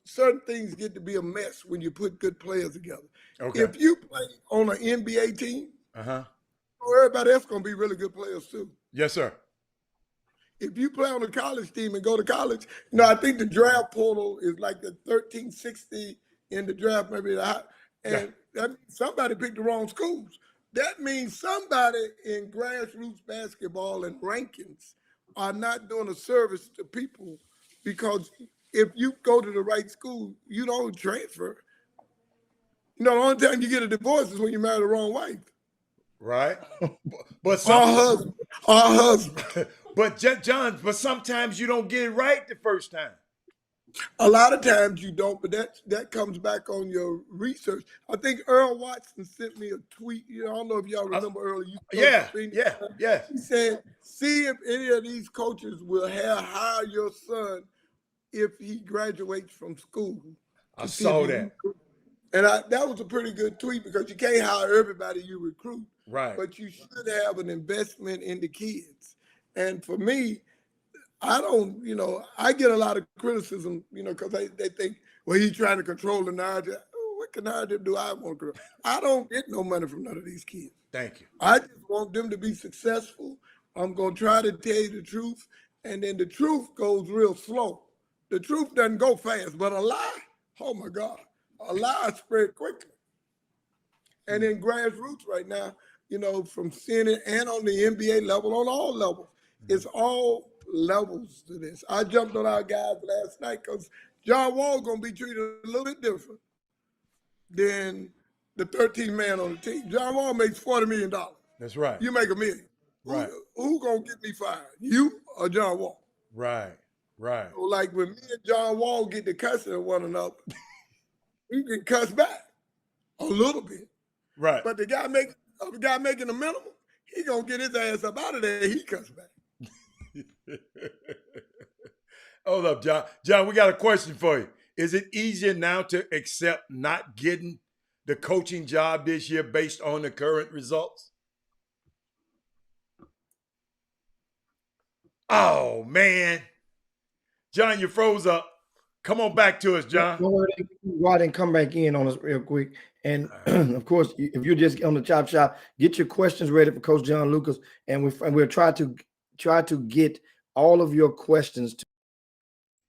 certain things get to be a mess when you put good players together. Okay. If you play on an NBA team, everybody else going to be really good players too. Yes, sir. If you play on a college team and go to college, I think the draft portal is like the 1360 in the draft, maybe that means somebody picked the wrong schools. That means somebody in grassroots basketball and rankings are not doing a service to people, because if you go to the right school, you don't transfer. The only time you get a divorce is when you marry the wrong wife. Right. But our husband. But John, sometimes you don't get it right the first time. A lot of times you don't, but that comes back on your research. I think Earl Watson sent me a tweet. I don't know if y'all remember Earl. Yeah. He said, see if any of these coaches will hire your son if he graduates from school. I saw that. And that was a pretty good tweet, because you can't hire everybody you recruit. Right. But you should have an investment in the kids. And for me, I don't, I get a lot of criticism, because they think, well, he's trying to control the narrative. What narrative do I want to control? I don't get no money from none of these kids. Thank you. I just want them to be successful. I'm going to try to tell you the truth. And then the truth goes real slow. The truth doesn't go fast, but a lie, oh my God, a lie spread quickly. And in grassroots right now, from seeing it and on the NBA level, on all levels, it's all levels to this. I jumped on our guys last night because John Wall going to be treated a little bit different than the 13th man on the team. John Wall makes $40 million. That's right. You make $1 million. Right. Who going to get me fired? You or John Wall? Right. So like when me and John Wall get to cussing at one another, we can cuss back a little bit. Right. But the guy making the minimum, he going to get his ass up out of there, he cuss back. Hold up, John. John, we got a question for you. Is it easier now to accept not getting the coaching job this year based on the current results? Oh, man. John, you froze up. Come on back to us, John. Go ahead and come back in on us real quick. And of course, if you're just on the Chop Shop, get your questions ready for Coach John Lucas, and we'll try to get all of your questions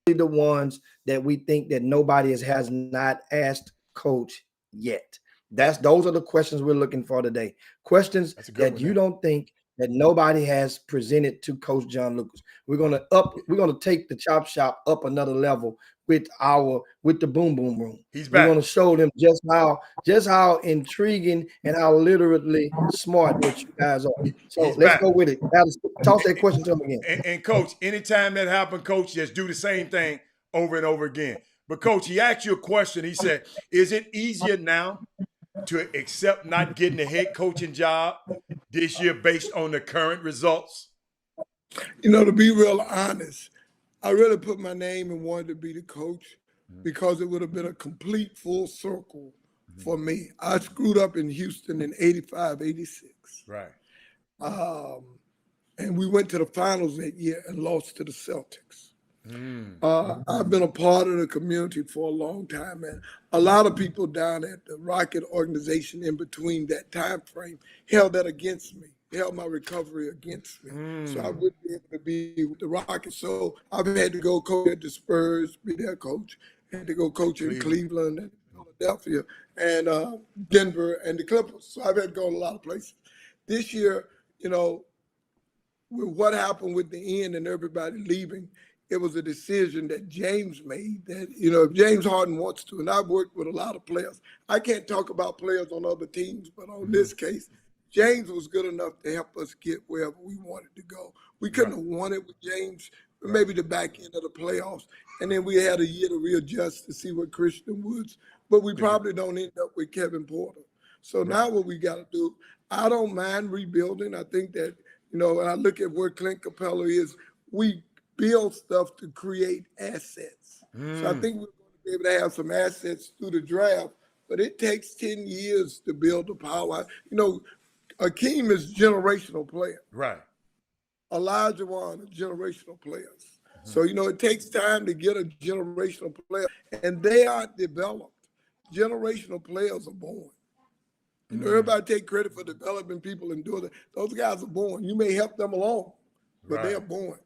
to the ones that we think that nobody has not asked Coach yet. Those are the questions we're looking for today. Questions that you don't think that nobody has presented to Coach John Lucas. We're gonna take the Chop Shop up another level with the Boom Boom Room. He's back. We're gonna show them just how intriguing and how literally smart what you guys are. So let's go with it. Toss that question to him again. And Coach, anytime that happens, Coach, just do the same thing over and over again. But Coach, he asked you a question. He said, is it easier now to accept not getting a head coaching job this year based on the current results? You know, to be real honest, I really put my name and wanted to be the coach because it would have been a complete full circle for me. I screwed up in Houston in 85, 86. Right. And we went to the finals that year and lost to the Celtics. I've been a part of the community for a long time, and a lot of people down at the Rocket organization in between that time frame held that against me, held my recovery against me. So I wouldn't be able to be with the Rockets. So I've had to go coach at the Spurs, be their coach, had to go coach in Cleveland and Philadelphia and Denver and the Clippers. So I've had to go to a lot of places. This year, you know, with what happened with the end and everybody leaving, it was a decision that James made that, you know, if James Harden wants to, and I've worked with a lot of players. I can't talk about players on other teams, but on this case, James was good enough to help us get wherever we wanted to go. We couldn't have won it with James, maybe the back end of the playoffs. And then we had a year to readjust to see what Christian Woods, but we probably don't end up with Kevin Porter. So now what we got to do, I don't mind rebuilding. I think that, you know, when I look at where Clint Capella is, we build stuff to create assets. So I think we're going to be able to have some assets through the draft, but it takes 10 years to build the power. You know, Akeem is generational player. Right. Elijah Wan are generational players. So, you know, it takes time to get a generational player, and they aren't developed. Generational players are born. You know, everybody take credit for developing people and doing it. Those guys are born. You may help them along, but they are born.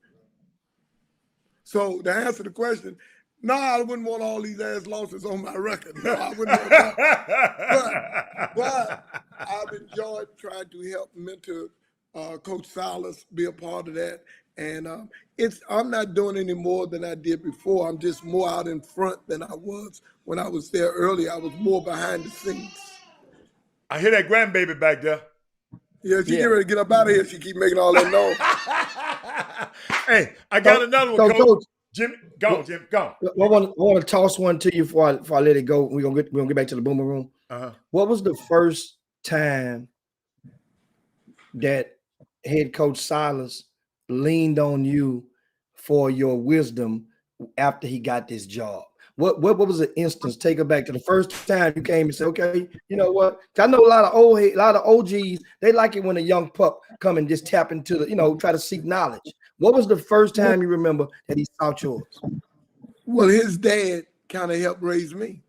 So to answer the question, no, I wouldn't want all these ass losses on my record. No, I wouldn't want that. But I've enjoyed trying to help mentor Coach Silas, be a part of that. And I'm not doing any more than I did before. I'm just more out in front than I was when I was there earlier. I was more behind the scenes. I hear that grandbaby back there. Yeah, she get ready to get up out of here. She keep making all that noise. Hey, I got another one, Coach. Jimmy, go on, Jim. Go on. I want to toss one to you before I let it go. We're gonna get back to the Boomer Room. What was the first time that head coach Silas leaned on you for your wisdom after he got this job? What was the instance? Take it back to the first time you came and said, okay, you know what? I know a lot of OGs, they like it when a young pup come and just tap into the, you know, try to seek knowledge. What was the first time you remember that he sought yours? Well, his dad kind of helped raise me.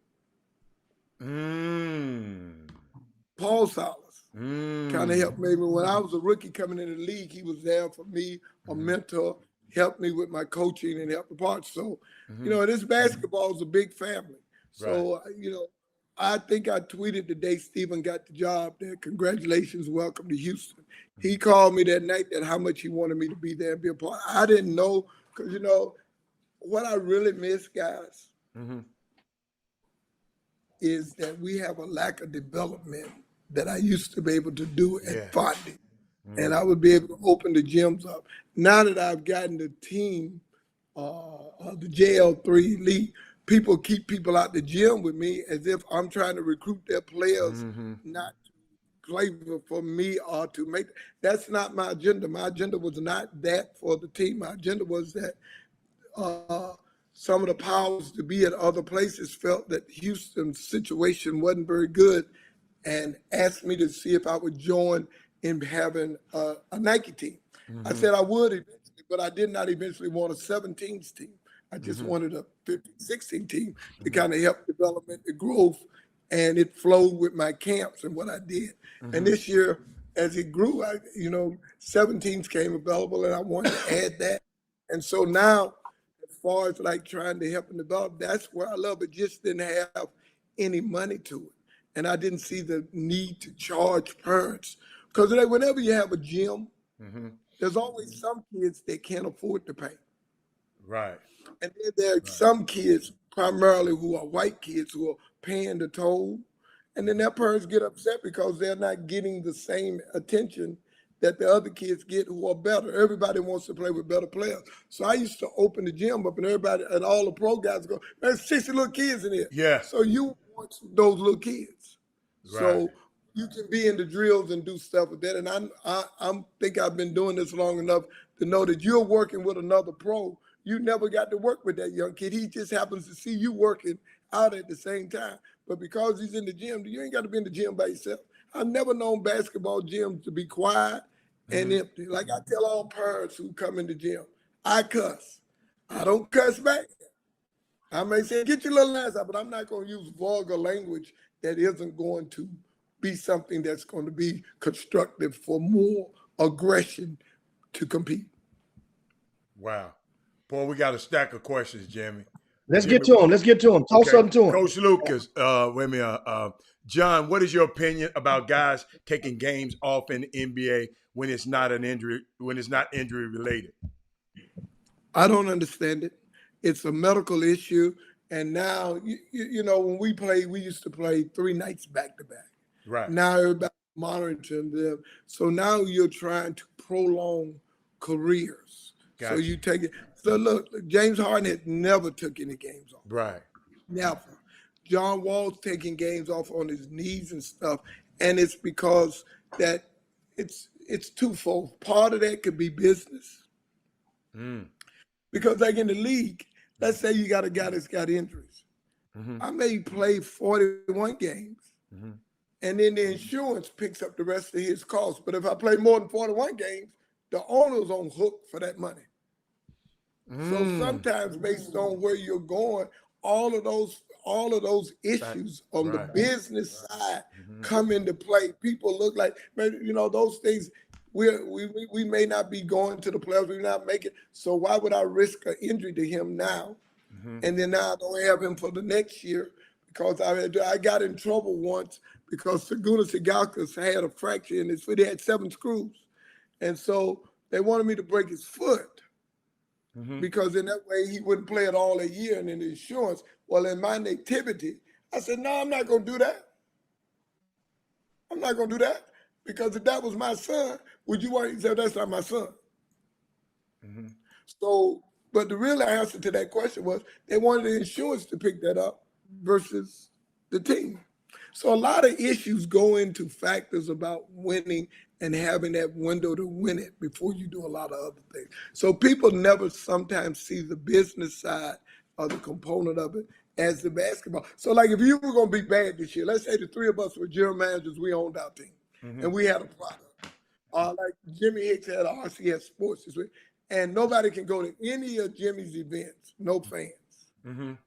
Paul Silas kind of helped me. When I was a rookie coming in the league, he was there for me, a mentor, helped me with my coaching and helped the parts. So, you know, this basketball is a big family. So, you know, I think I tweeted the day Stephen got the job that congratulations, welcome to Houston. He called me that night that how much he wanted me to be there and be a part. I didn't know, because, you know, what I really miss, guys, is that we have a lack of development that I used to be able to do at Fondy. And I would be able to open the gyms up. Now that I've gotten the team, the JL3 Elite, people keep people out the gym with me as if I'm trying to recruit their players, not to play for me or to make. That's not my agenda. My agenda was not that for the team. My agenda was that some of the powers to be at other places felt that Houston's situation wasn't very good and asked me to see if I would join in having a Nike team. I said I would eventually, but I did not eventually want a 17s team. I just wanted a 15-16 team to kind of help development, the growth, and it flowed with my camps and what I did. And this year, as it grew, 17s came available, and I wanted to add that. And so now, as far as like trying to help and develop, that's where I love it. Just didn't have any money to it. And I didn't see the need to charge parents. Because whenever you have a gym, there's always some kids that can't afford to pay. Right. And then there are some kids, primarily who are white kids, who are paying the toll. And then their parents get upset because they're not getting the same attention that the other kids get who are better. Everybody wants to play with better players. So I used to open the gym up and everybody and all the pro guys go, there's 60 little kids in here. Yeah. So you want those little kids. Right. So you can be in the drills and do stuff with that. And I think I've been doing this long enough to know that you're working with another pro. You never got to work with that young kid. He just happens to see you working out at the same time. But because he's in the gym, you ain't got to be in the gym by yourself. I've never known basketball gyms to be quiet and empty. Like I tell all parents who come in the gym, I cuss. I don't cuss back. I may say, get your little ass out, but I'm not going to use vulgar language that isn't going to be something that's going to be constructive for more aggression to compete. Wow. Boy, we got a stack of questions, Jimmy. Let's get to him. Talk something to him. Coach Lucas, wait a minute. John, what is your opinion about guys taking games off in the NBA when it's not injury related? I don't understand it. It's a medical issue. And now, you know, when we used to play 3 nights back to back. Right. Now everybody's monitoring them. So now you're trying to prolong careers. Gotcha. So you take it. So look, James Harden has never took any games off. Right. Never. John Wall's taking games off on his knees and stuff. And it's because that it's twofold. Part of that could be business. Because like in the league, let's say you got a guy that's got injuries. I may play 41 games, and then the insurance picks up the rest of his costs. But if I play more than 41 games, the owner's on hook for that money. So sometimes based on where you're going, all of those issues on the business side come into play. People look like, you know, those things. We may not be going to the playoffs. We may not make it. So why would I risk an injury to him now, and then now I don't have him for the next year? Because I got in trouble once because Sagunas Sigalkas had a fracture in his foot. He had 7 screws, and so they wanted me to break his foot. Because in that way he wouldn't play it all a year, and in the insurance. Well, in my nativity, I said, no, I'm not going to do that. I'm not going to do that, because if that was my son, would you want? He said, that's not my son. So, but the real answer to that question was they wanted the insurance to pick that up versus the team. So a lot of issues go into factors about winning and having that window to win it before you do a lot of other things. So people never sometimes see the business side of the component of it as the basketball. So like if you were going to be bad this year, let's say the 3 of us were general managers, we owned our team, and we had a product. Like Jimmy Hicks had RCS Sports this week, and nobody can go to any of Jimmy's events, no fans.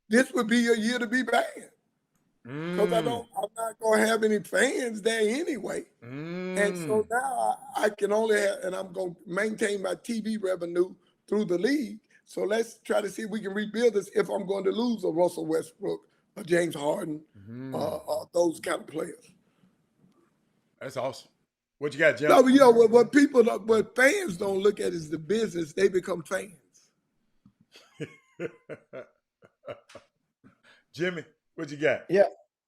This would be a year to be bad. Because I'm not going to have any fans there anyway. And so now I can only have, and I'm going to maintain my TV revenue through the league. So let's try to see if we can rebuild this if I'm going to lose a Russell Westbrook, a James Harden, those kind of players. That's awesome. What you got, John? No, but you know, what fans don't look at is the business. They become fans. Jimmy, what you got?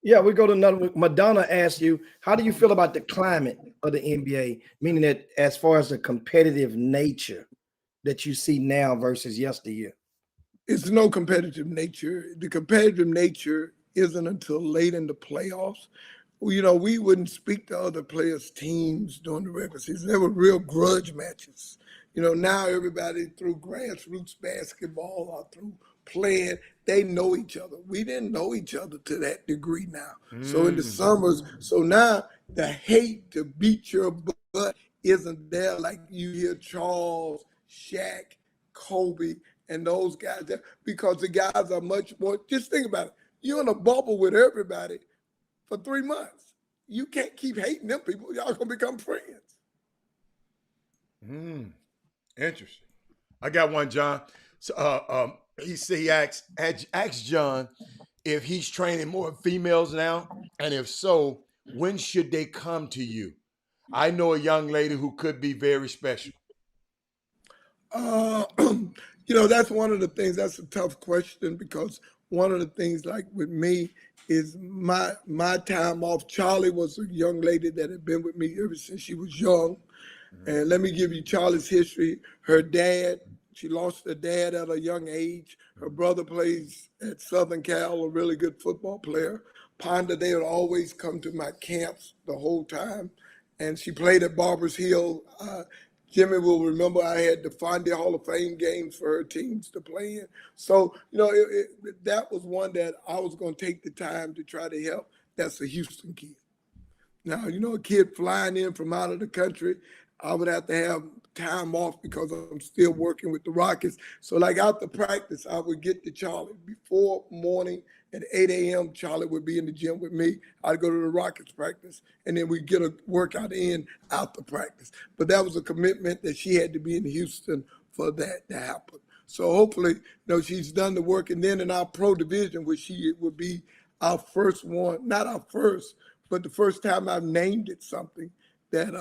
Yeah, we go to another. Madonna asked you, how do you feel about the climate of the NBA? Meaning that as far as the competitive nature that you see now versus yesteryear. It's no competitive nature. The competitive nature isn't until late in the playoffs. You know, we wouldn't speak to other players' teams during the regular season. There were real grudge matches. You know, now everybody through grassroots basketball or through playing, they know each other. We didn't know each other to that degree now. So in the summers, so now the hate to beat your butt isn't there like you hear Charles, Shaq, Kobe, and those guys there, because the guys are much more, just think about it. You're in a bubble with everybody for 3 months. You can't keep hating them people. Y'all gonna become friends. Interesting. I got one, John. So, he asked John if he's training more females now, and if so, when should they come to you? I know a young lady who could be very special. You know, that's one of the things. That's a tough question, because one of the things, like with me, is my time off. Charlie was a young lady that had been with me ever since she was young. And let me give you Charlie's history. Her dad She lost her dad at a young age. Her brother plays at Southern Cal, a really good football player. Ponda, they would always come to my camps the whole time. And she played at Barbers Hill. Jimmy will remember I had the Fonda Hall of Fame games for her teams to play in. So, that was one that I was going to take the time to try to help. That's a Houston kid. Now, a kid flying in from out of the country, I would have to have time off because I'm still working with the Rockets. So like after practice, I would get to Charlie. Before morning at 8 a.m., Charlie would be in the gym with me. I'd go to the Rockets practice, and then we'd get a workout in after practice. But that was a commitment that she had to be in Houston for that to happen. So hopefully, she's done the work. And then in our pro division, which she would be our first one, not our first, but the first time I've named it something that,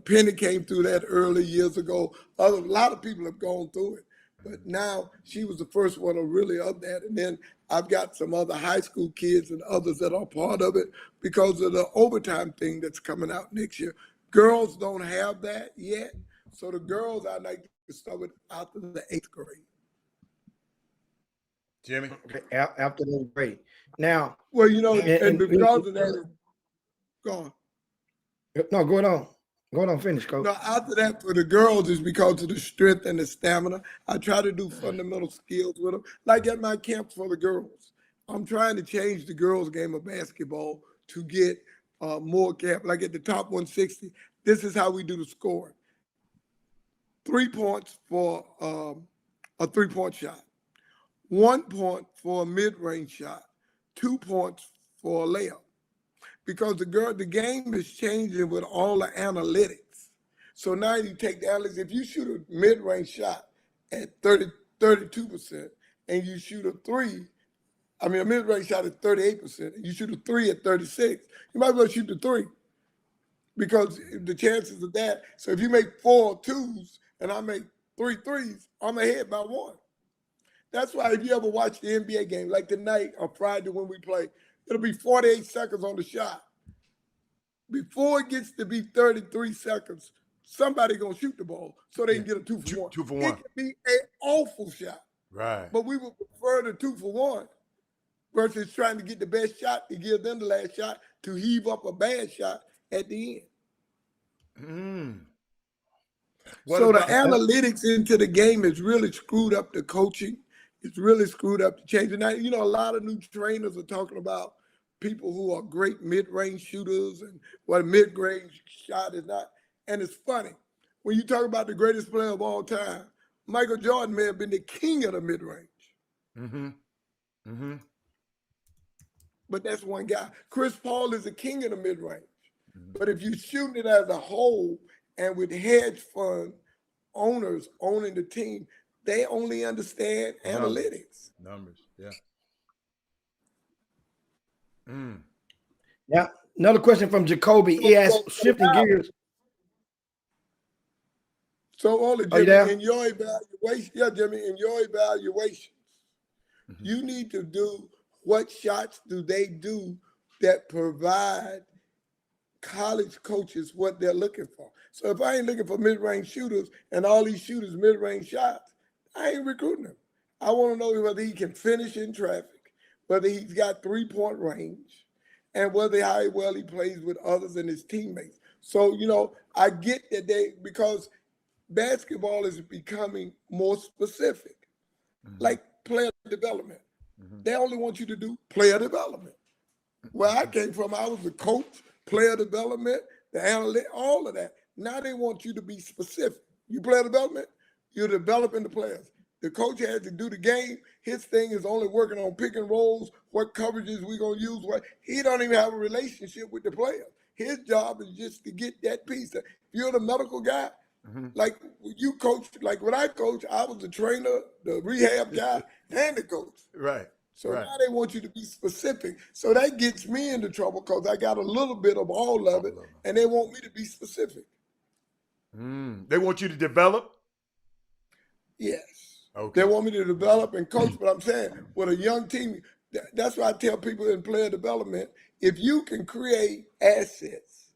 Penny came through that early years ago. A lot of people have gone through it, but now she was the first one to really of that. And then I've got some other high school kids and others that are part of it because of the overtime thing that's coming out next year. Girls don't have that yet. So the girls, I like to start with after the 8th grade. Jimmy? Okay, after the grade. Now. Well, and because of that, go on. No, go on. Go on, finish, Coach. No, after that, for the girls, is because of the strength and the stamina. I try to do fundamental skills with them. Like at my camps for the girls, I'm trying to change the girls' game of basketball to get more camp. Like at the top 160, this is how we do the scoring. 3 points for a three-point shot. 1 point for a mid-range shot. 2 points for a layup. Because the game is changing with all the analytics. So now you take the analytics. If you shoot a mid-range shot at 32%, and you shoot a mid-range shot at 38%, and you shoot a 3 at 36, you might as well shoot the 3 because the chances of that. So if you make 4 2s and I make 3 3s, I'm ahead by 1. That's why if you ever watch the NBA game, like tonight or Friday when we play, it'll be 48 seconds on the shot. Before it gets to be 33 seconds, somebody gonna shoot the ball so they can get a 2 for 1. 2 for 1. It can be an awful shot. Right. But we would prefer the 2 for 1 versus trying to get the best shot to give them the last shot to heave up a bad shot at the end. So the analytics into the game has really screwed up the coaching. It's really screwed up the change. And now, a lot of new trainers are talking about people who are great mid-range shooters and what a mid-range shot is not. And it's funny. When you talk about the greatest player of all time, Michael Jordan may have been the king of the mid-range. But that's one guy. Chris Paul is the king of the mid-range. But if you're shooting it as a whole and with hedge fund owners owning the team, they only understand analytics. Numbers, yeah. Now, another question from Jacoby. He asked, shifting gears. So only Jimmy, in your evaluation, Jimmy, in your evaluations, you need to do what shots do they do that provide college coaches what they're looking for. So if I ain't looking for mid-range shooters and all these shooters mid-range shots, I ain't recruiting him. I want to know whether he can finish in traffic, whether he's got 3-point range, and whether how well he plays with others and his teammates. So, I get that because basketball is becoming more specific, like player development. They only want you to do player development. Where I came from, I was a coach, player development, the analyst, all of that. Now they want you to be specific. You player development, you're developing the players. The coach has to do the game. His thing is only working on pick and rolls, what coverages we're going to use. He don't even have a relationship with the player. His job is just to get that piece. If you're the medical guy, like you coach, like when I coach, I was the trainer, the rehab guy, and the coach. Right. So now they want you to be specific. So that gets me into trouble because I got a little bit of all of it, and they want me to be specific. They want you to develop? Yes. Okay. They want me to develop and coach, but I'm saying with a young team, that's why I tell people in player development, if you can create assets,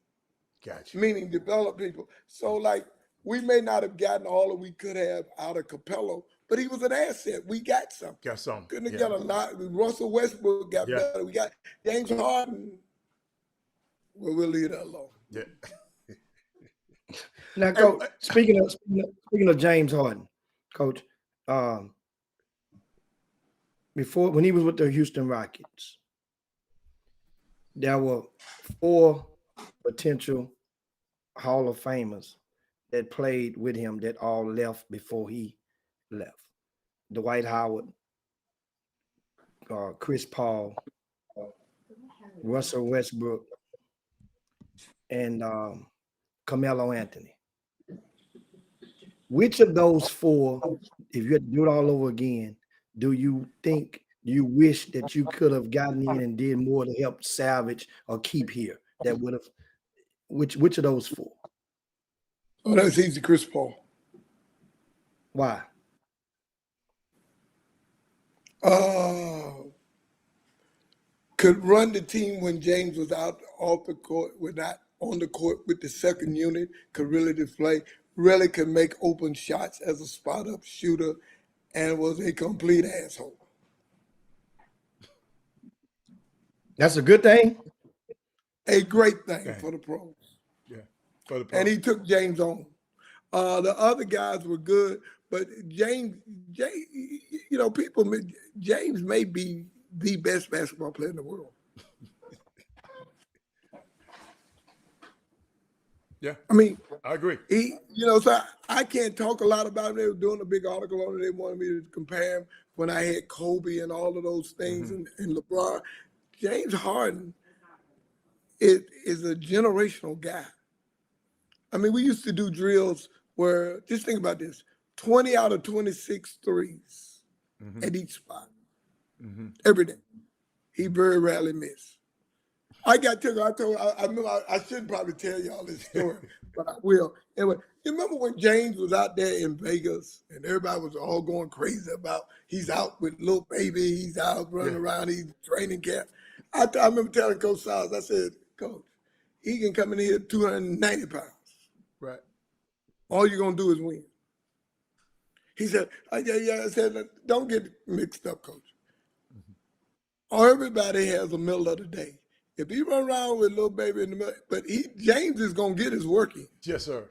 gotcha, meaning develop people. So like we may not have gotten all that we could have out of Capello, but he was an asset. We got something. Got something. Couldn't have got a lot. Russell Westbrook got better. We got James Harden. Well, we'll leave that alone. Yeah. Now, Coach, speaking of James Harden, Coach, before when he was with the Houston Rockets, there were 4 potential Hall of Famers that played with him that all left before he left. Dwight Howard, Chris Paul, Russell Westbrook, and Carmelo Anthony. Which of those 4, if you had to do it all over again, do you wish that you could have gotten in and did more to help salvage or keep here? That would have, which of those 4? Oh, that's easy, Chris Paul. Why? Could run the team when James was out off the court, was not on the court with the second unit, could really display, really could make open shots as a spot-up shooter, and was a complete asshole. That's a good thing? A great thing for the pros. Yeah, for the pros. And he took James on. The other guys were good, but James, James may be the best basketball player in the world. Yeah, I mean, I agree. So I can't talk a lot about him. They were doing a big article on it. They wanted me to compare him when I had Kobe and all of those things and LeBron. James Harden is a generational guy. I mean, we used to do drills where, just think about this, 20 out of 26 threes at each spot. Every day. He very rarely missed. I shouldn't probably tell y'all this story, but I will. Anyway, you remember when James was out there in Vegas and everybody was all going crazy about he's out with little baby, he's out running around, he's training camp. I remember telling Coach Siles, I said, Coach, he can come in here 290 pounds. Right. All you're going to do is win. He said, I said, don't get mixed up, Coach. Everybody has a middle of the day. If he run around with little baby in the middle, but James is going to get his work in. Yes, sir.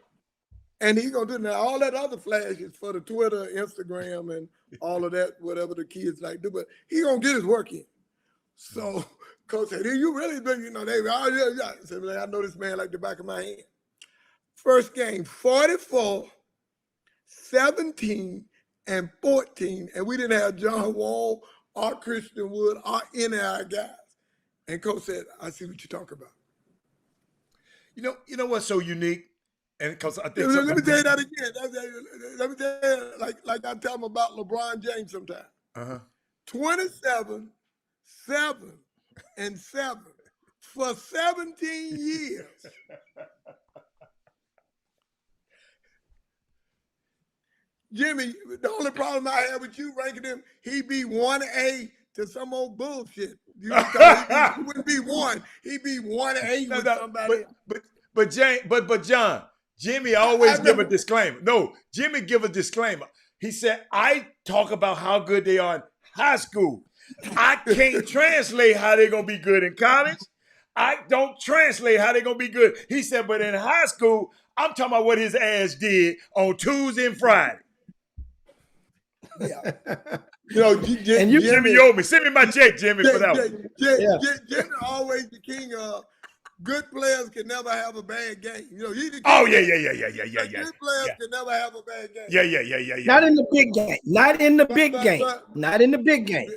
And he's going to do now all that other flash is for the Twitter, Instagram, and all of that, whatever the kids like do, but he's going to get his work in. So Coach said, you really been, I said, I know this man like the back of my hand. First game, 44, 17, and 14, and we didn't have John Wall or Christian Wood or any of our guys. And Coach said, I see what you're talking about. You know what's so unique? And because I think let me tell you that again. Let me tell you, like I tell them about LeBron James sometimes. 27, 7, and 7 for 17 years. Jimmy, the only problem I have with you ranking him, he be 1A to some old bullshit. He wouldn't be 1. He'd be 1A with somebody. But John, Jimmy always give a disclaimer. No, Jimmy give a disclaimer. He said, I talk about how good they are in high school. I can't translate how they're going to be good in college. I don't translate how they're going to be good. He said, but in high school, I'm talking about what his ass did on Tuesday and Friday. Yeah. Jimmy owe me. Send me my check, Jimmy, for that one. Jimmy always the king of good players can never have a bad game. He's the king. Oh, yeah. Good players can never have a bad game. Yeah. Not in the big game. Not in the big game. Not in the big game.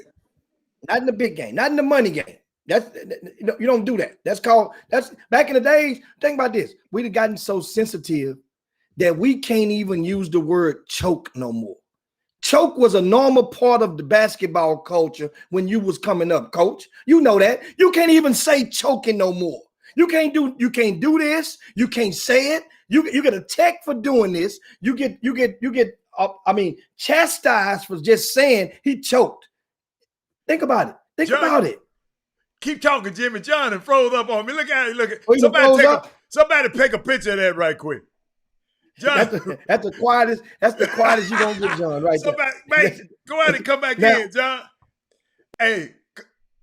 Not in the big game. Not in the money game. You don't do that. That's back in the days. Think about this. We'd have gotten so sensitive that we can't even use the word choke no more. Choke was a normal part of the basketball culture when you was coming up, Coach. You know that. You can't even say choking no more. You can't do this. You can't say it. You get a tech for doing this. You get chastised for just saying he choked. Think about it. Think about it. Keep talking, Jimmy. John and froze up on me. Look at it. Somebody take a picture of that right quick. John. That's the quietest. That's the quietest you gonna get, John. Right So there. back, go ahead and come back Now- in, John. Hey,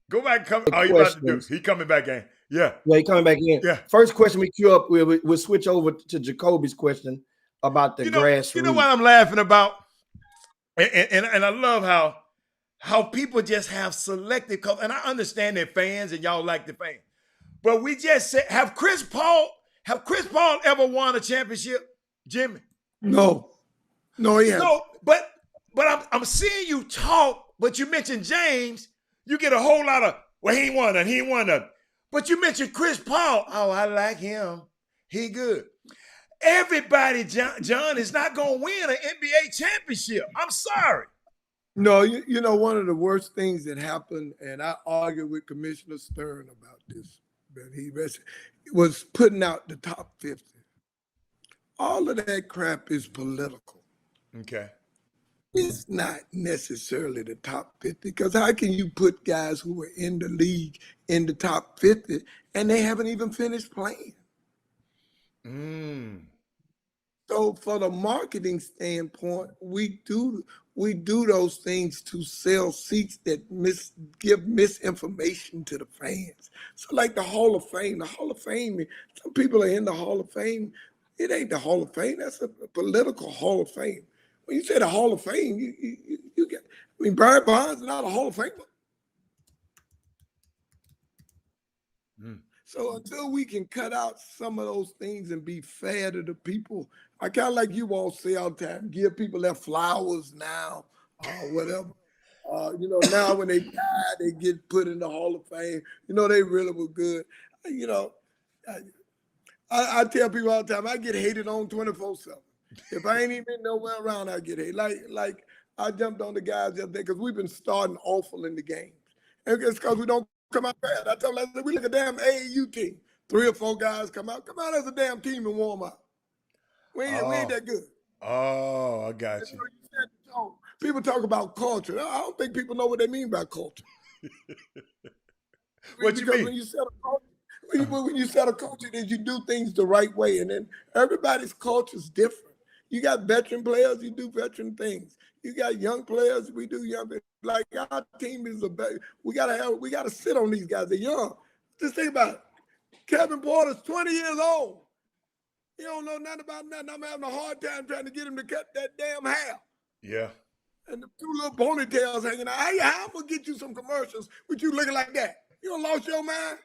go back and come. The Oh, he about to do. questions. He coming back in. Yeah. Yeah, he coming back in. Yeah. First question we queue up, we'll switch over to Jacoby's question about the grassroots. You know what I'm laughing about? And I love how people just have selective color. And I understand they're fans and y'all like the fans. But we just said, have Chris Paul ever won a championship, Jimmy? No, he hasn't. No, but I'm seeing you talk, but you mentioned James, you get a whole lot of, well, he ain't won nothing. But you mentioned Chris Paul. Oh, I like him. He good. Everybody, John, is not going to win an NBA championship. I'm sorry. No, you know, one of the worst things that happened, and I argued with Commissioner Stern about this, but he was putting out the top 50. All of that crap is political. Okay. It's not necessarily the top 50, because how can you put guys who are in the league in the top 50 and they haven't even finished playing? So for the marketing standpoint, we do those things to sell seats that give misinformation to the fans. So like the Hall of Fame, some people are in the Hall of Fame. It ain't the Hall of Fame. That's a political Hall of Fame. When you say the Hall of Fame, you get, I mean, Barry Bonds is not a Hall of Famer. So until we can cut out some of those things and be fair to the people, I kind of like you all say all the time, give people their flowers now, or whatever. You know, now when they die, they get put in the Hall of Fame. You know, they really were good. You know, I tell people all the time, I get hated on 24/7. If I ain't even nowhere around, I get hated. Like I jumped on the guys the other day because we've been starting awful in the games. And it's because we don't come out bad. I tell them, we look at a damn AAU team. 3 or 4 guys come out as a damn team and warm up. We ain't that good. Oh, I got you. People talk about culture. I don't think people know what they mean by culture. What you mean? When you set a culture, when you set a culture, then you do things the right way, and then everybody's culture is different. You got veteran players, you do veteran things. You got young players, we do young things. Like our team is we gotta sit on these guys. They're young. Just think about it. Kevin Porter's 20 years old. He don't know nothing about nothing. I'm having a hard time trying to get him to cut that damn hair. Yeah. And the 2 little ponytails hanging out. How I'm gonna get you some commercials with you looking like that? You done lost your mind?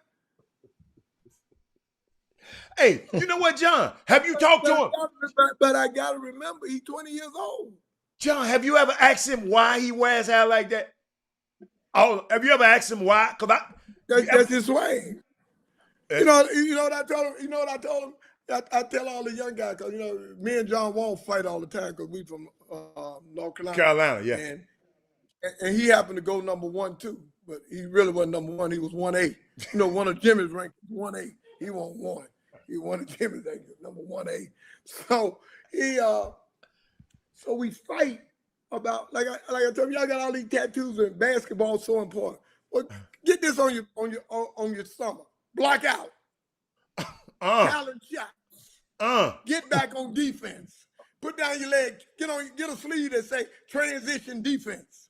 Hey, you know what, John? Have you talked to him? But I gotta remember, he's 20 years old. John, have you ever asked him why he wears hair like that? Oh, have you ever asked him why? That's his way. You know what I told him? You know what I told him? I tell all the young guys, because, you know, me and John won't fight all the time because we from North Carolina. Yeah. And he happened to go number 1, too. But he really wasn't number 1. He was 1A. You know, one of Jimmy's ranked 1A. He won 1. He won Jimmy's number 1A. So so we fight about, like I told you, I got all these tattoos and basketball so important. Well, get this on your summer. Block out. Talent shots. Get back on defense. Put down your leg. Get a sleeve that say transition defense.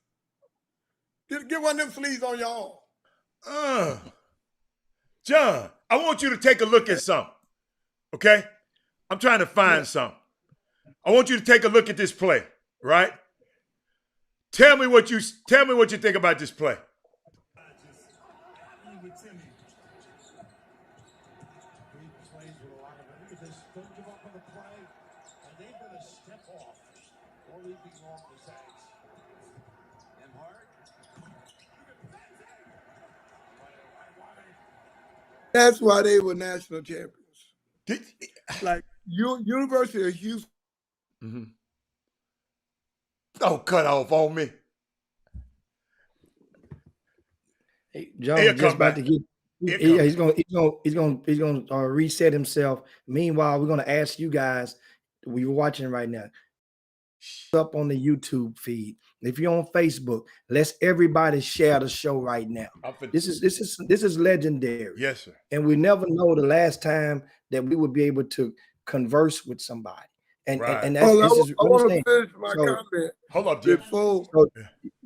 Get one of them sleeves on your arm. John, I want you to take a look at something. Okay? I'm trying to find something. I want you to take a look at this play, right? Tell me what you think about this play. That's why they were national champions. Like University of Houston. Mm-hmm. Don't cut off on me. Hey, John is just about to get. He's gonna reset himself. Meanwhile, we're gonna ask you guys. We're watching right now. Up on the YouTube feed. If you're on Facebook, let's everybody share the show right now. This is legendary. Yes, sir. And we never know the last time that we would be able to converse with somebody. And Right. and that's Oh, this is I want understand. to finish my So comment Hold up, Jim. before so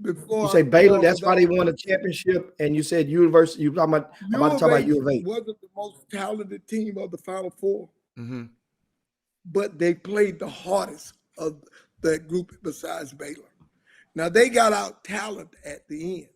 before you I say Baylor, close that's why they out. won a championship, and you said University. You talking about I'm about to U talk of about U H of A. wasn't the most talented team of the Final Four, Mm-hmm. but they played the hardest of that group besides Baylor. Now they got out talent at the end,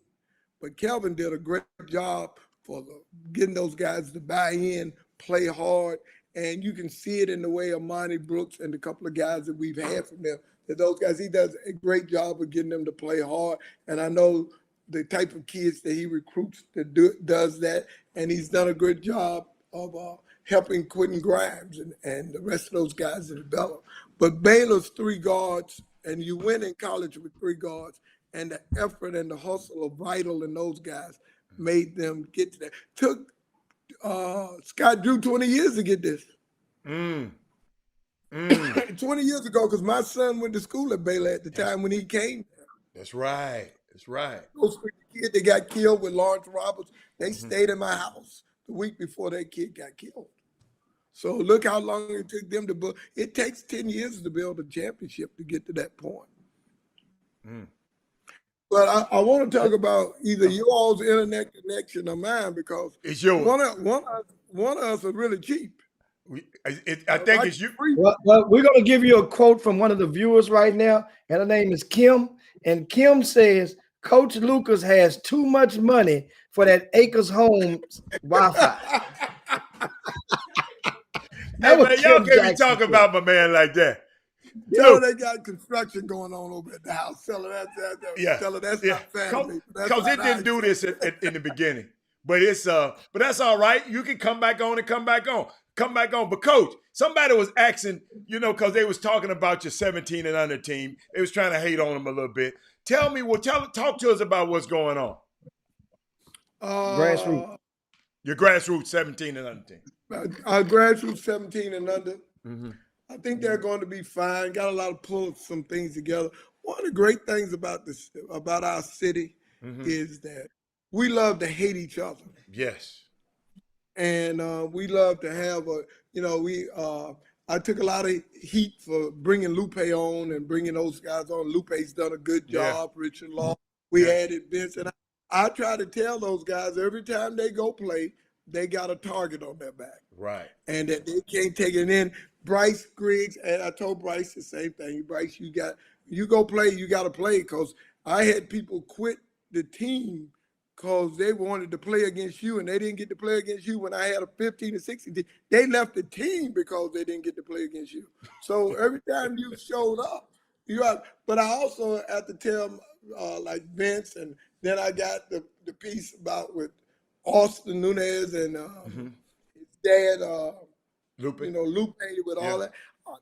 but Kelvin did a great job for getting those guys to buy in, play hard, and you can see it in the way of Monty Brooks and a couple of guys that we've had from them. That those guys, he does a great job of getting them to play hard, and I know the type of kids that he recruits that does that, and he's done a good job of helping Quentin Grimes and the rest of those guys to develop. But Baylor's three guards, and you win in college with three guards, and the effort and the hustle of Vital and those guys made them get to that. Took Scott Drew 20 years to get this. 20 years ago, because my son went to school at Baylor at the time when he came. That's right. That's right. Those three kids that got killed with Lawrence Roberts, they stayed in my house the week before that kid got killed. So look how long it took them to build. It takes 10 years to build a championship to get to that point. But I want to talk about either you all's internet connection or mine, because It's yours. one of us are really cheap. I think it's you. Well, we're going to give you a quote from one of the viewers right now, and her name is Kim. And Kim says, Coach Lucas has too much money for that Acres Homes Wi-Fi. Hey, man, y'all can't be talking about my man like that. You know, they got construction going on over at the house. Tell her that's not family. Because it didn't do this in the beginning. But but that's all right. You can come back on and come back on. But Coach, somebody was asking, because they was talking about your 17 and under team. They was trying to hate on them a little bit. Talk to us about what's going on. Grassroots. Your grassroots 17 and under team. Our grassroots 17 and under. Mm-hmm. I think they're going to be fine. Got a lot of pull some things together. One of the great things about our city is that we love to hate each other. Yes. And we love to have I took a lot of heat for bringing Lupe on and bringing those guys on. Lupe's done a good job. Yeah. Richard Law. We added Vince. And I try to tell those guys every time they go play, they got a target on their back. Right. And that they can't take it in. Bryce Griggs, and I told Bryce the same thing. Bryce, you go play, you got to play, because I had people quit the team because they wanted to play against you, and they didn't get to play against you when I had a 15 or 16 team. They left the team because they didn't get to play against you. So every time you showed up, but I also have to tell like Vince, and then I got the piece about with Austin Nunez and his dad, Lupe. Lupe with all that.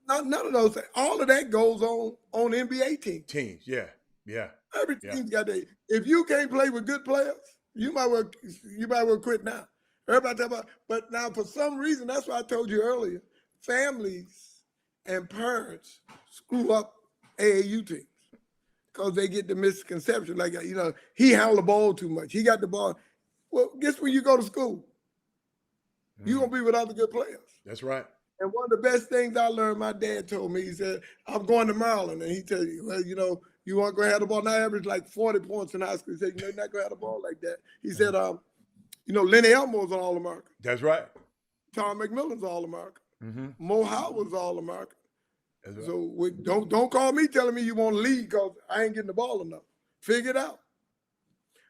None of those. All of that goes on NBA teams. Teams, yeah. Every team's got that. If you can't play with good players, you might well quit now. Everybody talk about, but now for some reason, that's why I told you earlier, families and parents screw up AAU teams because they get the misconception, like, he handled the ball too much. He got the ball. Well, guess when you go to school, you're going to be with other good players. That's right. And one of the best things I learned, my dad told me, he said, I'm going to Maryland. And he tell you, well, you aren't going to have the ball. And I averaged like 40 points in high school. He said, you're not going to have the ball like that. He said, Lenny Elmo's an All-American. That's right. Tom McMillan's All-American. Mm-hmm. Mo Howard's All-American. Right. So don't call me telling me you want to lead because I ain't getting the ball enough. Figure it out.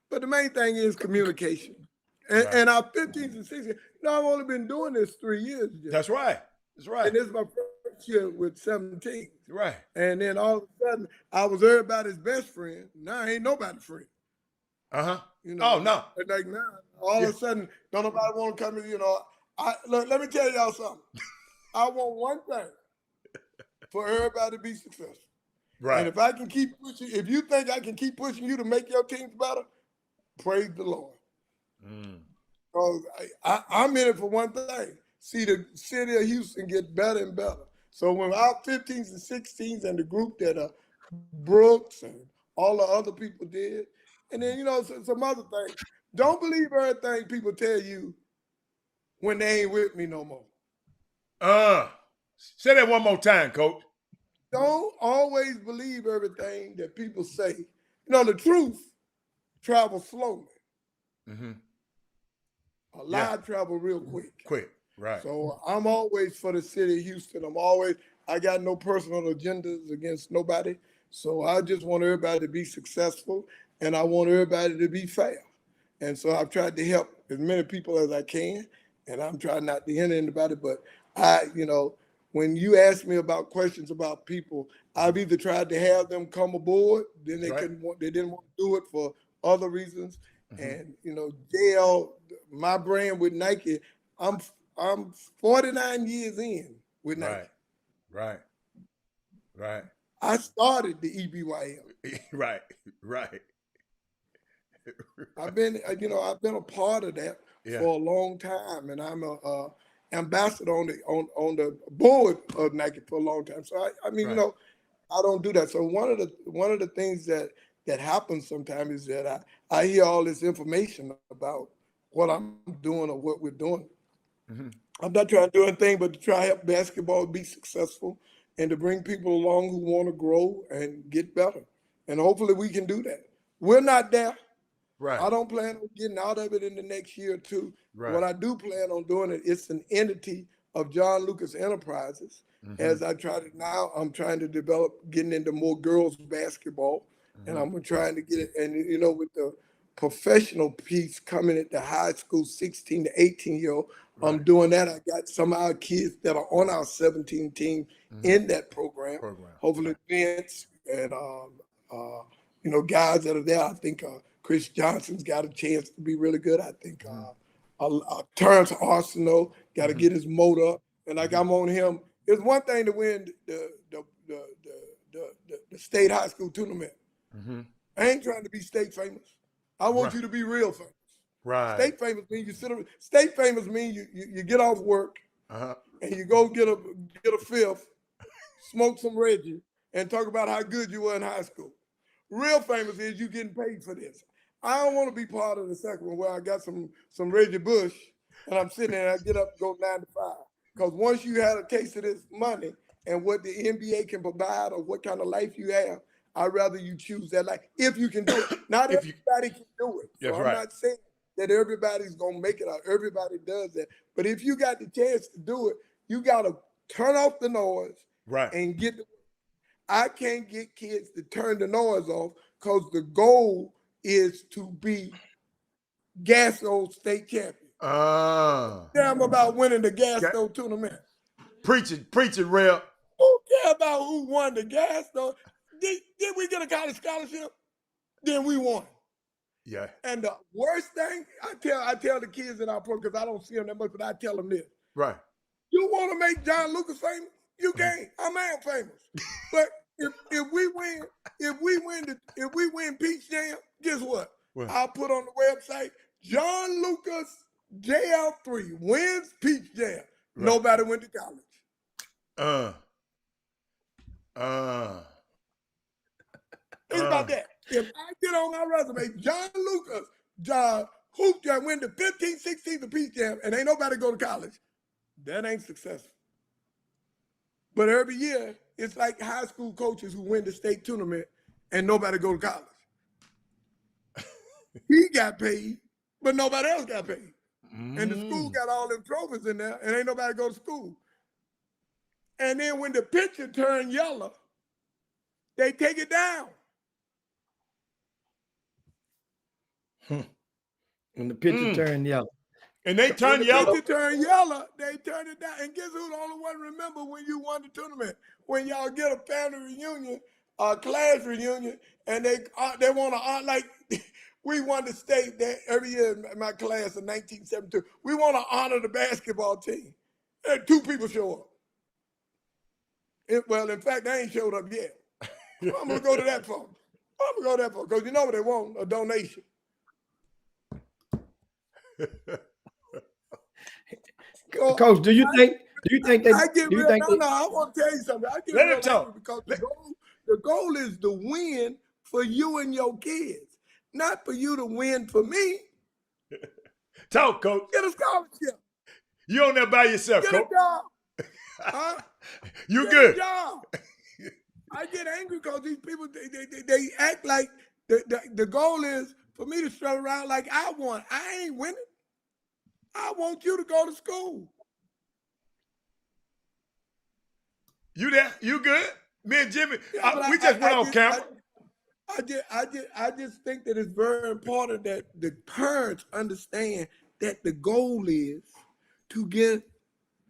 But the main thing is communication. And our 15s and 16s, I've only been doing this 3 years. That's right. That's right. And this is my first year with 17. Right. And then all of a sudden, I was everybody's best friend. Now I ain't nobody's friend. Oh, no. Like now, all of a sudden, don't nobody want to come in, Look, let me tell y'all something. I want one thing, for everybody to be successful. Right. And if I can keep pushing, if you think I can keep pushing you to make your teams better, praise the Lord. Because I'm in it for one thing. See the city of Houston get better and better. So when our 15s and 16s and the group that Brooks and all the other people did, and then, some other things. Don't believe everything people tell you when they ain't with me no more. Say that one more time, Coach. don't always believe everything that people say. You know, the truth travels slowly. Mm-hmm. A lie travel real quick. Quick, right. So I'm always for the city of Houston. I got no personal agendas against nobody. So I just want everybody to be successful, and I want everybody to be fair. And so I've tried to help as many people as I can, and I'm trying not to hinder anybody. But when you ask me about questions about people, I've either tried to have them come aboard, then they didn't want to do it for other reasons. And JL, my brand with Nike, I'm 49 years in with Nike. Right. I started the EBYM. Right. I've been a part of that for a long time, and I'm a ambassador on the board of Nike for a long time. So I don't do that. So one of the things that happens sometimes is that I hear all this information about what I'm doing or what we're doing. Mm-hmm. I'm not trying to do anything but to try to help basketball be successful and to bring people along who want to grow and get better. And hopefully we can do that. We're not there. Right. I don't plan on getting out of it in the next year or two. Right. What I do plan on doing it's an entity of John Lucas Enterprises. Mm-hmm. As I try to now, I'm trying to develop getting into more girls basketball. Mm-hmm. And I'm trying to get it. And, with the professional piece coming at the high school, 16 to 18-year-old, I'm doing that. I got some of our kids that are on our 17 team in that program. Hopefully Vince and, guys that are there. I think Chris Johnson's got a chance to be really good. I think Terrence Arsenault got to get his motor up. And like I'm on him. It's one thing to win the state high school tournament. Mm-hmm. I ain't trying to be state famous. I want you to be real famous. Right. State famous means you get off work and you go get a fifth, smoke some Reggie, and talk about how good you were in high school. Real famous is you getting paid for this. I don't want to be part of the second one where I got some Reggie Bush and I'm sitting there and I get up and go 9 to 5. Because once you had a taste of this money and what the NBA can provide or what kind of life you have, I'd rather you choose that life if you can do it. Not everybody can do it. So I'm not saying that everybody's going to make it or everybody does that. But if you got the chance to do it, you got to turn off the noise and get the work. I can't get kids to turn the noise off because the goal is to be Gasto state champion. Damn about winning the Gasto tournament. Preach it, Rel. Who care about who won the Gasto? Did we get a college scholarship? Then we won. Yeah. And the worst thing, I tell the kids in our program, because I don't see them that much, but I tell them this. Right. You want to make John Lucas famous? You can't. I'm famous. But if we win Peach Jam, guess what? I'll put on the website, John Lucas JL3 wins Peach Jam. Right. Nobody went to college. Think about that. If I get on my resume, John Lucas, hoop jam, win the 15, 16 to Peach Jam, and ain't nobody go to college, that ain't successful. But every year, it's like high school coaches who win the state tournament and nobody go to college. He got paid, but nobody else got paid. And the school got all them trophies in there and ain't nobody go to school. And then when the picture turn yellow, they take it down. When the picture turned yellow. And they turn yellow. When the picture turn yellow, they turn it down. And guess who's the only one remember when you won the tournament? When y'all get a family reunion, a class reunion, and they want to like we won the state that every year in my class in 1972. We want to honor the basketball team. And 2 people show up. Well, in fact, they ain't showed up yet. I'm gonna go to that for. Because you know what they want? A donation. Coach, do you think they? I want to tell you something. I get Let him talk. Because the goal is to win for you and your kids, not for you to win for me. Talk, Coach. Get a scholarship. You on there by yourself, Get Coach. a job. You good. A job. I get angry because these people they act like the goal is for me to strut around like I won. I ain't winning. I want you to go to school. You there? You good? Me and Jimmy, Yeah, we just went off camera. I just think that it's very important that the parents understand that the goal is to get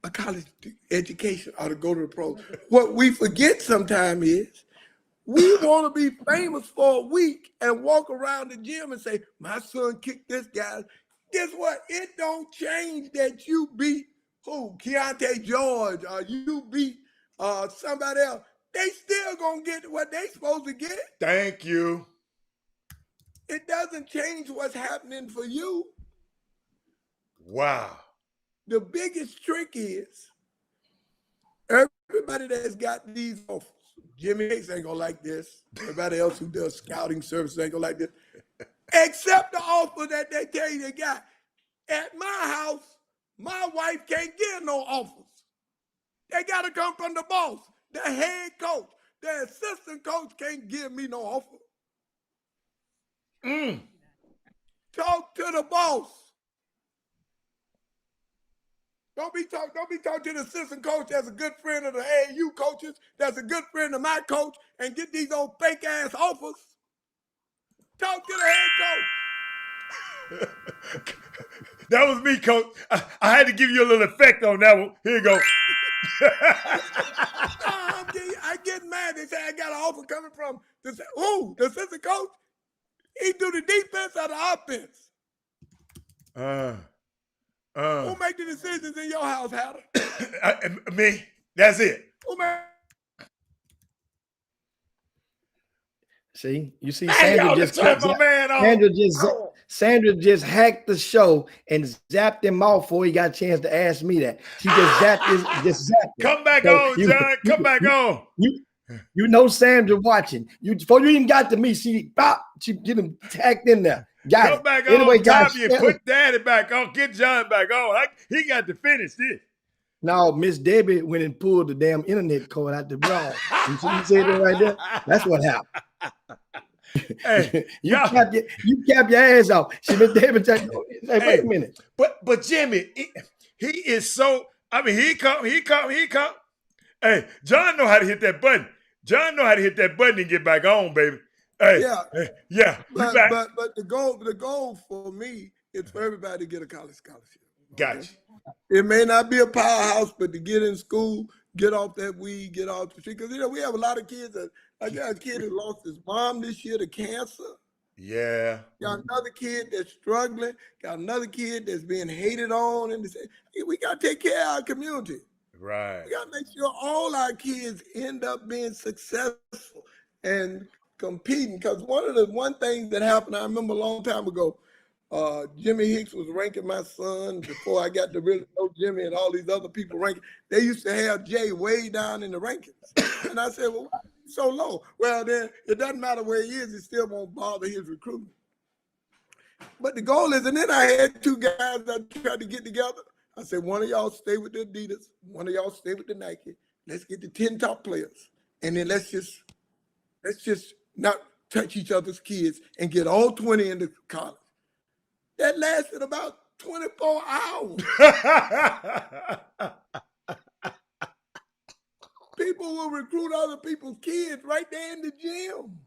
a college education or to go to the pros. What we forget sometimes is we want to be famous for a week and walk around the gym and say, my son kicked this guy. Guess what? It don't change that you beat who? Keontae George, or you beat somebody else. They still gonna get what they supposed to get. Thank you. It doesn't change what's happening for you. Wow. The biggest trick is everybody that's got these offers. Jimmy Hicks ain't gonna like this. Everybody else who does scouting services ain't gonna like this. Except the offer that they tell you they got. At my house, my wife can't get no offers. They gotta come from the boss. The head coach, the assistant coach can't give me no offer. Talk to the boss. Don't be talking to the assistant coach that's a good friend of the AAU coaches, that's a good friend of my coach, and get these old fake ass offers. Talk to the head coach. That was me, Coach. I had to give you a little effect on that one. Here you go. I get mad. They say I got an offer coming from the assistant coach. He do the defense or the offense. Who make the decisions in your house, Hatter? Me. That's it. Who make? See, you see, Hey, Sandra just hacked the show and zapped him off before he got a chance to ask me that. She just zapped him. Come back on, John. Come back on. You know Sandra watching. Before you even got to me, she get him tagged in there. Come back on, Tommy, and put Daddy back on. Get John back on. He got to finish this. No, Miss Debbie went and pulled the damn internet cord out the wall. You said that right there? That's what happened. Hey, you cap your ass off. She Miss Debbie said, wait a minute. But Jimmy, he is so. I mean, he come. Hey, John know how to hit that button. John know how to hit that button and get back on, baby. Hey, yeah. But the goal for me is for everybody to get a college scholarship. Okay? Gotcha. It may not be a powerhouse, but to get in school, get off that weed, get off the street. Because we have a lot of kids I got a kid who lost his mom this year to cancer. Yeah. Got another kid that's struggling. Got another kid that's being hated on. And we got to take care of our community. Right. We got to make sure all our kids end up being successful and competing. Because one thing that happened, I remember a long time ago, Jimmy Hicks was ranking my son before I got to really know Jimmy and all these other people ranking. They used to have Jay way down in the rankings. And I said, well, why is he so low? Well, then it doesn't matter where he is. It still won't bother his recruitment. But the goal is, and then I had two guys that tried to get together. I said, one of y'all stay with the Adidas. One of y'all stay with the Nike. Let's get the 10 top players. And then let's just not touch each other's kids and get all 20 into college. That lasted about 24 hours. People will recruit other people's kids right there in the gym.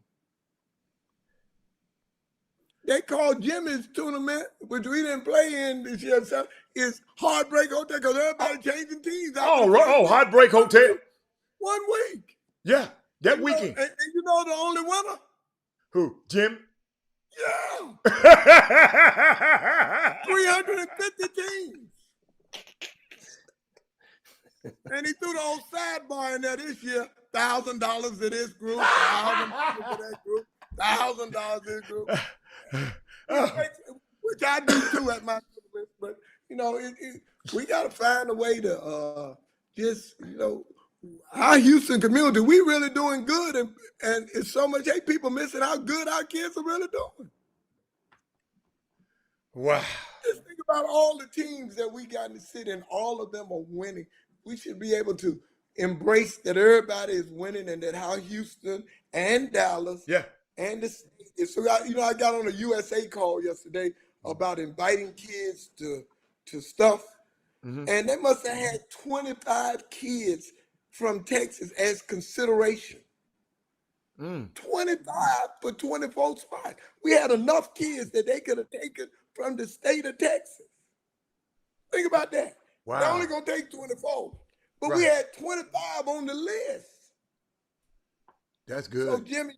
They called Jimmy's tournament, which we didn't play in this year, so it's Heartbreak Hotel because everybody changing teams. Heartbreak Hotel. 1 week. Yeah, that weekend. And you know the only winner? Who? Jim? Yeah. 350 teams. And he threw the old sidebar in there this year. $1,000 to this group, $1,000 to that group, $1,000 to this group. Which I do too at my tournament. But, we got to find a way to our Houston community, we really doing good. And it's so much people missing how good our kids are really doing. Wow. Just think about all the teams that we got in the city and all of them are winning. We should be able to embrace that everybody is winning and that how Houston and Dallas Yeah. and the state. So I got on a USA call yesterday about inviting kids to stuff, and they must have had 25 kids from Texas as consideration. 25 for 24 spots. We had enough kids that they could have taken from the state of Texas. Think about that. Wow. They're only gonna take 24, but we had 25 on the list. That's So good. Jimmy,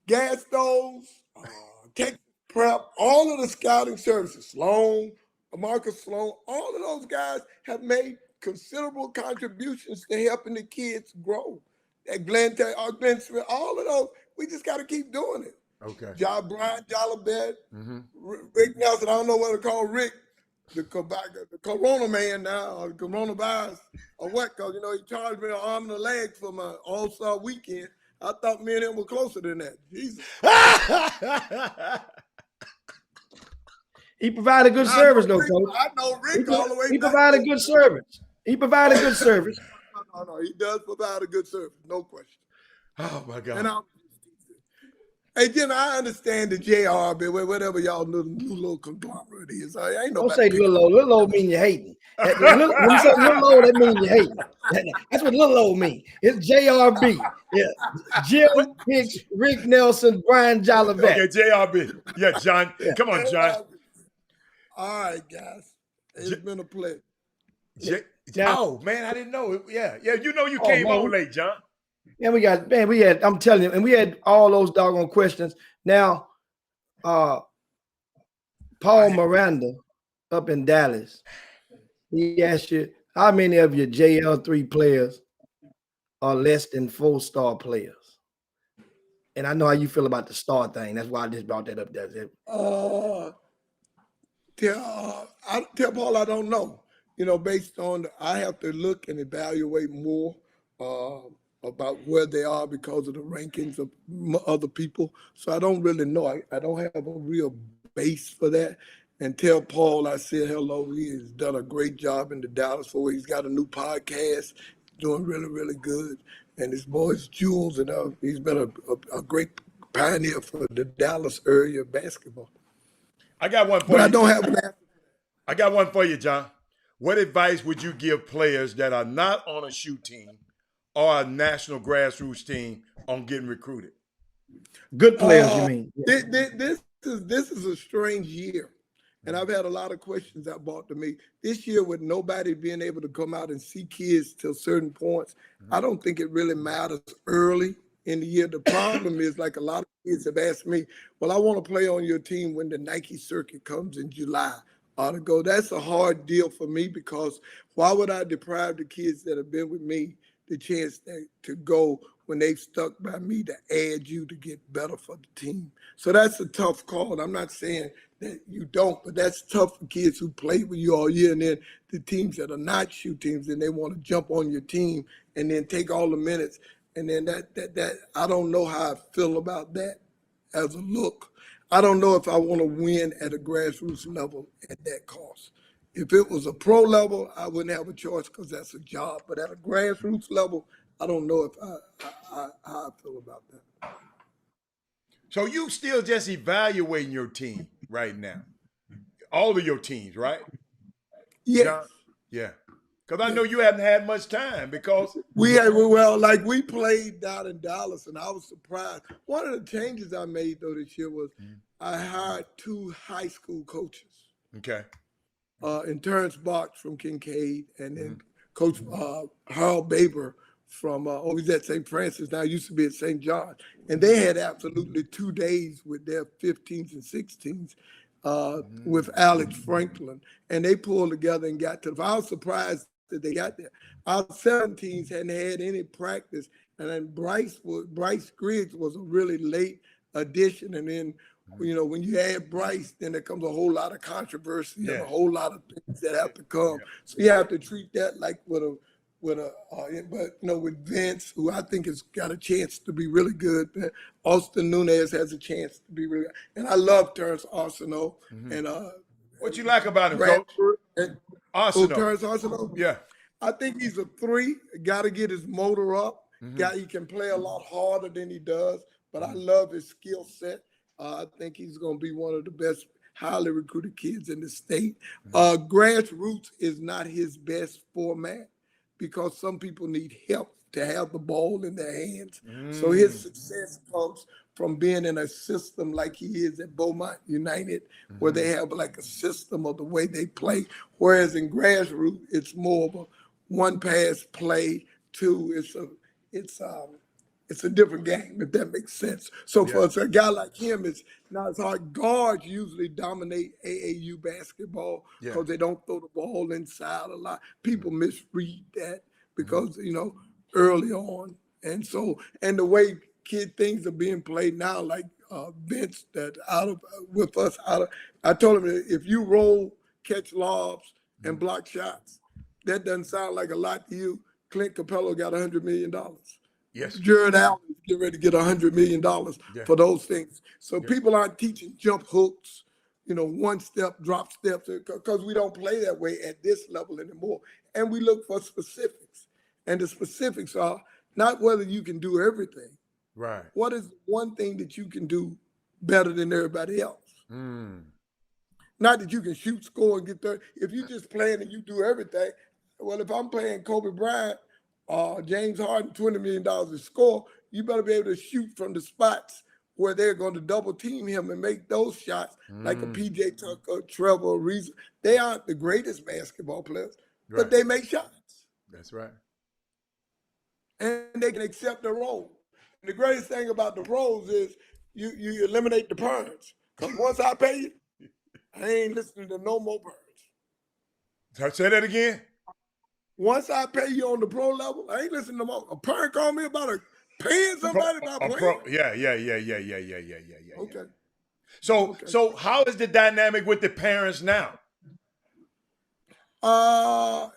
gas stoves, Texas Prep, all of the scouting services, Sloan, Marcus Sloan, all of those guys have made considerable contributions to helping the kids grow. At Glenn Smith, all of those, we just got to keep doing it. Okay. John Brian Jalabet, Rick Nelson, I don't know what to call Rick, the Corona man now, or the coronavirus, or what, because, he charged me an arm and a leg for my All-Star weekend. I thought me and him were closer than that. Jesus. He provided good service, though, Coach. I know Rick all the way He back provided then. good service. He provided good service. No, he does provide a good service, no question. Oh my God. And hey, Jim, I understand the JRB, whatever y'all new little conglomerate is. I ain't Don't nobody say little old. Little old mean you hating. When you say little old, that means you hating. That's what little old mean. It's JRB. Yeah. Jim Hicks, Rick Nelson, Brian Jolivet. Okay, JRB. Yeah, John. Come on, John. All right, guys. It's been a pleasure. Oh man, I didn't know. Yeah. You came on late, John. And we had, I'm telling you, and we had all those doggone questions. Now, Paul Miranda up in Dallas, he asked you, how many of your JL3 players are less than 4-star players? And I know how you feel about the star thing. That's why I just brought that up there. Tell Paul I don't know. Based on, I have to look and evaluate more about where they are because of the rankings of other people. So I don't really know. I don't have a real base for that. And tell Paul I said hello. He has done a great job in the Dallas Fort Worth. He's got a new podcast, doing really, really good. And his boys, Jules, and he's been a great pioneer for the Dallas area basketball. I got one for But you. I don't have an answer. I got one for you, John. What advice would you give players that are not on a shoe team or a national grassroots team on getting recruited? Good players, you mean? This is a strange year. And I've had a lot of questions that brought to me. This year, with nobody being able to come out and see kids till certain points, I don't think it really matters early in the year. The problem is, like a lot of kids have asked me, well, I want to play on your team when the Nike circuit comes in July. To go. That's a hard deal for me, because why would I deprive the kids that have been with me the chance to go when they've stuck by me to add you to get better for the team? So that's a tough call. I'm not saying that you don't, but that's tough for kids who played with you all year, and then the teams that are not shoe teams and they want to jump on your team and then take all the minutes. And then that I don't know how I feel about that as a look. I don't know if I want to win at a grassroots level at that cost. If it was a pro level, I wouldn't have a choice because that's a job. But at a grassroots level, I don't know if how I feel about that. So you still just evaluating your team right now? All of your teams, right? Yeah. John? Yeah. Because I know you haven't had much time because we played down in Dallas, and I was surprised. One of the changes I made though this year was I hired 2 high school coaches. Okay. And Terrence Box from Kincaid, and then Coach Harold Baber from he's at St. Francis now, used to be at St. John, and they had absolutely 2 days with their 15s and 16s. With Alex Franklin, and they pulled together and got to. I was surprised that they got there. Our 17s hadn't had any practice, and then Bryce Griggs was a really late addition. And then, when you add Bryce, then there comes a whole lot of controversy and a whole lot of things that have to come. So you have to treat that like with Vince, who I think has got a chance to be really good. Austin Nunez has a chance to be really good. And I love Terrence Arsenault. And what you like about him, Coach? And, Arsenal. Terrence Arsenal. Yeah. I think he's a 3. Got to get his motor up. Mm-hmm. He can play a lot harder than he does, but I love his skill set. I think he's going to be one of the best highly recruited kids in the state. Grassroots is not his best format because some people need help to have the ball in their hands. So his success comes from being in a system like he is at Beaumont United, where they have like a system of the way they play. Whereas in grassroots, it's more of a one pass play. 2, it's a different game, if that makes sense. So for a guy like him, it's not as hard. Guards usually dominate AAU basketball because they don't throw the ball inside a lot. People misread that because, early on. And the way things are being played now, like Vince, I told him if you roll, catch lobs, and block shots, that doesn't sound like a lot to you. Clint Capello got $100 million. Yes. Jared Allen is getting ready to get $100 million for those things. So people aren't teaching jump hooks, one step, drop steps, because we don't play that way at this level anymore. And we look for specifics. And the specifics are not whether you can do everything. Right. What is one thing that you can do better than everybody else? Not that you can shoot, score, and get there. If you just playing and you do everything, well, if I'm playing Kobe Bryant, James Harden, $20 million to score, you better be able to shoot from the spots where they're going to double team him and make those shots like a PJ Tucker, Trevor, Reason. They aren't the greatest basketball players, but they make shots. That's right. And they can accept the role. And the greatest thing about the roles is you eliminate the perms. Because once I pay you, I ain't listening to no more perms. Say that again. Once I pay you on the pro level, I ain't listening to more. A parent call me about paying somebody about playing. Yeah. Okay. So how is the dynamic with the parents now? I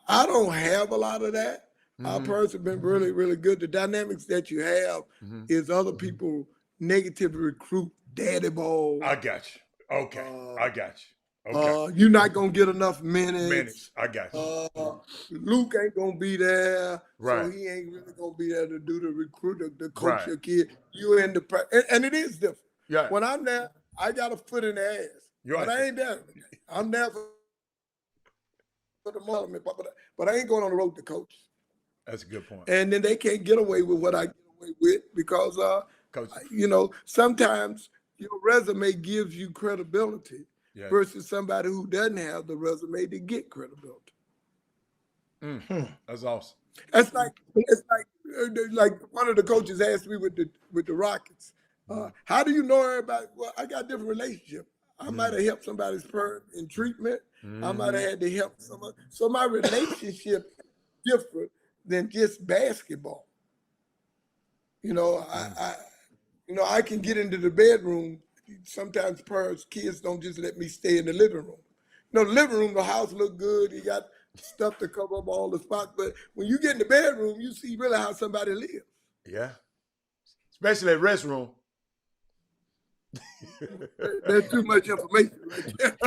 don't have a lot of that. Our parents have been really, really good. The dynamics that you have is other people negatively recruit daddy ball. I got you. Okay. I got you. Okay. You're not gonna get enough minutes. I got you. Luke ain't gonna be there, right? So he ain't really gonna be there to do the recruit, to coach your kid. You in the and it is different. Yeah. When I'm there, I got a foot in the ass, but I ain't there. I'm there for the moment, but I ain't going on the road to coach. That's a good point. And then they can't get away with what I get away with because, sometimes your resume gives you credibility. Yeah. Versus somebody who doesn't have the resume to get credibility. That's awesome. It's like one of the coaches asked me with the Rockets, how do you know everybody? Well, I got a different relationship. I might have helped somebody's parent in treatment. I might have had to help someone. So my relationship is different than just basketball. I can get into the bedroom. Sometimes kids don't just let me stay in the living room. The living room, the house look good. You got stuff to cover up all the spots. But when you get in the bedroom, you see really how somebody lives. Yeah. Especially at restroom. There's too much information right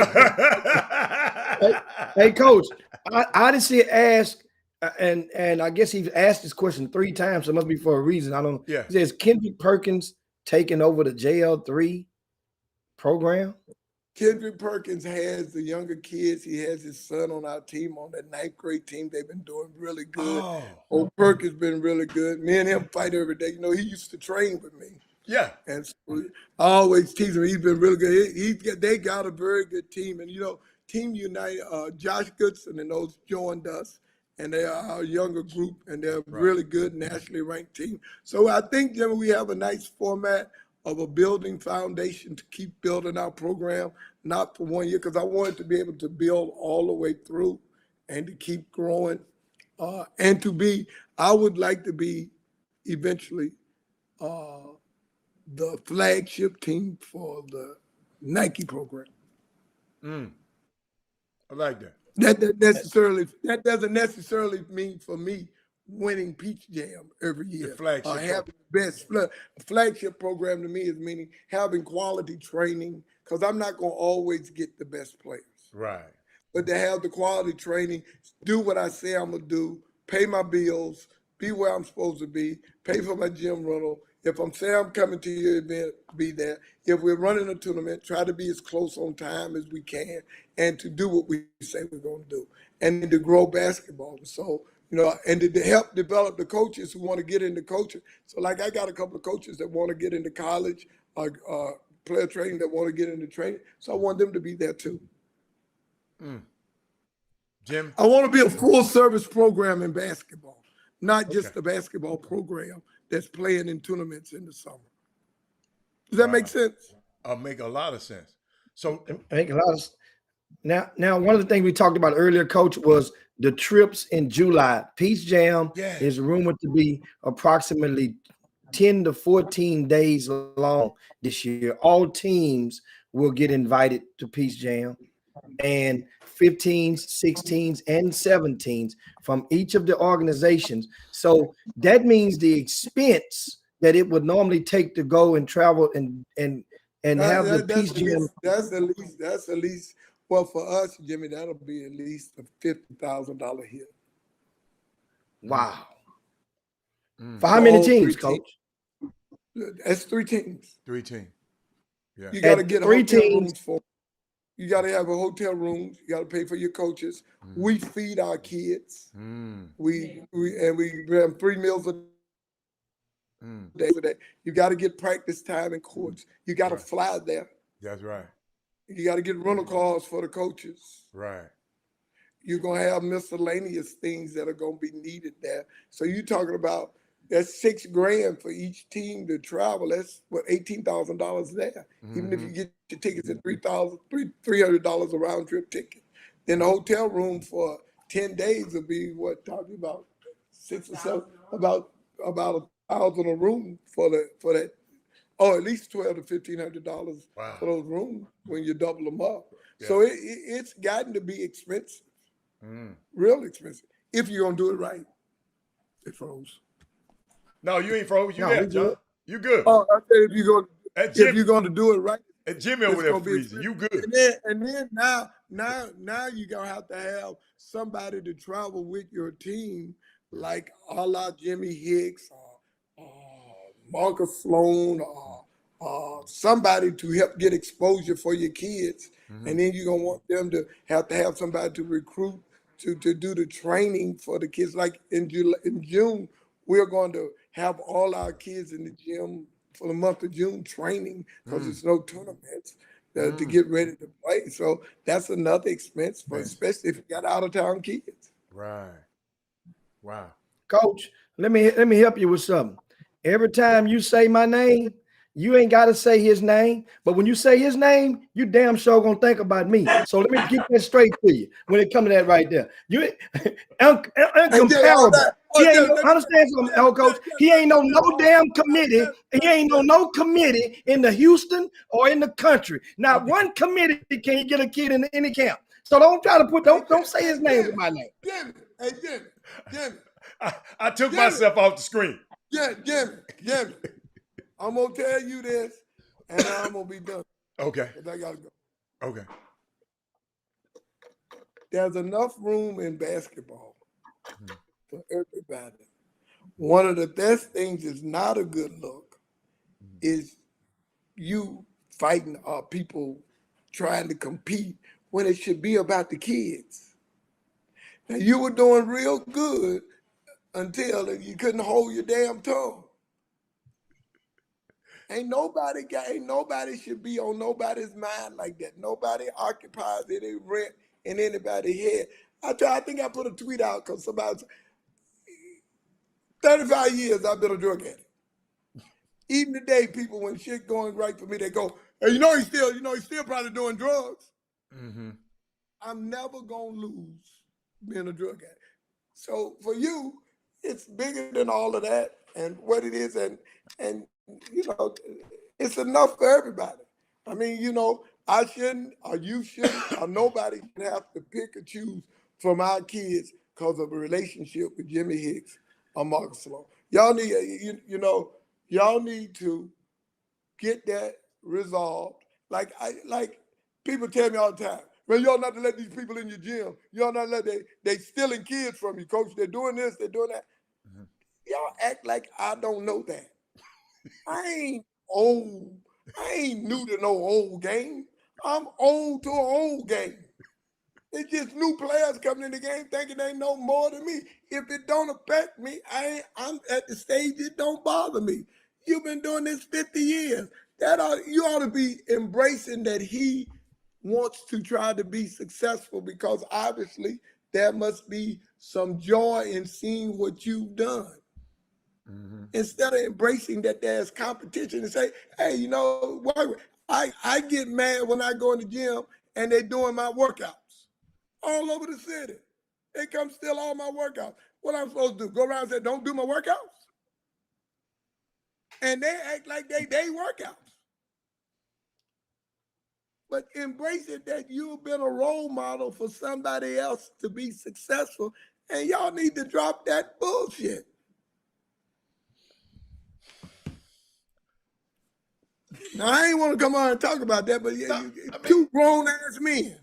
there. Hey, Coach, I didn't see it asked, and I guess he's asked this question 3 times. So it must be for a reason. I don't know. Yeah. It says Kendrick Perkins taking over the JL3 program? Kendrick Perkins has the younger kids. He has his son on our team, on that 9th grade team. They've been doing really good. Old Perkins been really good. Me and him fight every day. He used to train with me. Yeah. And so I always tease him. He's been really good. They got a very good team. And, Team United, Josh Goodson and those joined us. And they are our younger group. And they're a really good nationally ranked team. So I think, Jimmy, we have a nice format of a building foundation to keep building our program, not for 1 year, because I wanted to be able to build all the way through and to keep growing. I would like to be eventually the flagship team for the Nike program. I like that. That doesn't necessarily mean for me winning Peach Jam every year. The flagship. Having the best flagship program to me is meaning having quality training, because I'm not going to always get the best players. Right. but to have the quality training, do what I say I'm gonna do, pay my bills, be where I'm supposed to be, pay for my gym rental. If I'm saying I'm coming to your event, be there. If we're running a tournament, try to be as close on time as we can and to do what we say we're going to do and to grow basketball. So, and to help develop the coaches who want to get into coaching. So like I got a couple of coaches that want to get into college, player training that want to get into training. So I want them to be there too. Jim? I want to be a full service program in basketball, not just a basketball program that's playing in tournaments in the summer. Does that make sense? Make a lot of sense. So make a lot of now one of the things we talked about earlier, Coach, was the trips in July. Peace Jam is rumored to be approximately 10 to 14 days long this year. All teams will get invited to Peace Jam, and 15s, 16s, and 17s from each of the organizations. So that means the expense that it would normally take to go and travel and have the Peace Jam. That's the least. Well, for us, Jimmy, that'll be at least a $50,000 hit. Wow. For how many teams, Coach? That's 3 teams. 3 teams. Yeah. You got to get 3 teams for. You got to have a hotel room. You got to pay for your coaches. We feed our kids. We have 3 meals a day. You got to get practice time in courts. You got to fly there. That's right. You got to get rental cars for the coaches. Right. You're going to have miscellaneous things that are going to be needed there. So you're talking about that's $6,000 for each team to travel. That's what, $18,000 there. Even if you get your tickets at $300 a round trip ticket, then the hotel room for 10 days will be what, talking about 6 or 7, about $1,000 a room for that. Oh, at least $1,200 to $1,500 for those rooms when you double them up. Yeah. So it's gotten to be expensive, real expensive. If you're gonna do it right, it froze. No, you ain't froze. You there, John? You good? Oh, I said if you're gonna do it right. And Jimmy over there freezing. You good? And then now you're gonna have to have somebody to travel with your team, like a la Jimmy Hicks or Marcus Sloan or somebody to help get exposure for your kids. And then you're gonna want them to have somebody to recruit to do the training for the kids. Like in June, we're going to have all our kids in the gym for the month of June training because there's no tournaments to get ready to play. So that's another expense, especially if you got out of town kids. Right. Wow. Coach, let me help you with something. Every time you say my name, you ain't got to say his name. But when you say his name, you damn sure going to think about me. So let me get that straight to you when it comes to that right there. You incomparable. He ain't understand something, Coach. He ain't no damn committee. He ain't no committee in the Houston or in the country. Not one committee can get a kid in any camp. So don't try to don't say his name with my name. Jimmy. I took myself off the screen. Yeah, Jimmy. I'm gonna tell you this, and I'm gonna be done. Okay. I gotta go. Okay. There's enough room in basketball for everybody. One of the best things is not a good look is you fighting people trying to compete when it should be about the kids. Now you were doing real good until you couldn't hold your damn tongue. Ain't nobody should be on nobody's mind like that. Nobody occupies any rent in anybody's head. I think I put a tweet out because somebody said, 35 years I've been a drug addict. Even today, people, when shit going right for me, they go, hey, he's still probably doing drugs. I'm never gonna lose being a drug addict. So for you, it's bigger than all of that and what it is, and it's enough for everybody. I mean, I shouldn't, or you shouldn't, or nobody should have to pick or choose from our kids because of a relationship with Jimmy Hicks or Marcus Sloan. Y'all need, y'all need to get that resolved. Like people tell me all the time, Man, you ought not to let these people in your gym. You ought not to let they stealing kids from you, coach. They're doing this, they're doing that. Y'all act like I don't know that. I ain't old. I ain't new to no old game. I'm old to an old game. It's just new players coming in the game thinking they know more than me. If it don't affect me, I'm at the stage it don't bother me. You've been doing this 50 years. You ought to be embracing that he wants to try to be successful, because obviously there must be some joy in seeing what you've done. Instead of embracing that there's competition and say, hey, you know, I get mad when I go in the gym and they're doing my workouts all over the city. They come steal all my workouts. What I'm supposed to do? Go around and say, don't do my workouts? And they act like they workouts. But embrace it that you've been a role model for somebody else to be successful, and y'all need to drop that bullshit. Now, I ain't want to come on and talk about that, but two grown-ass men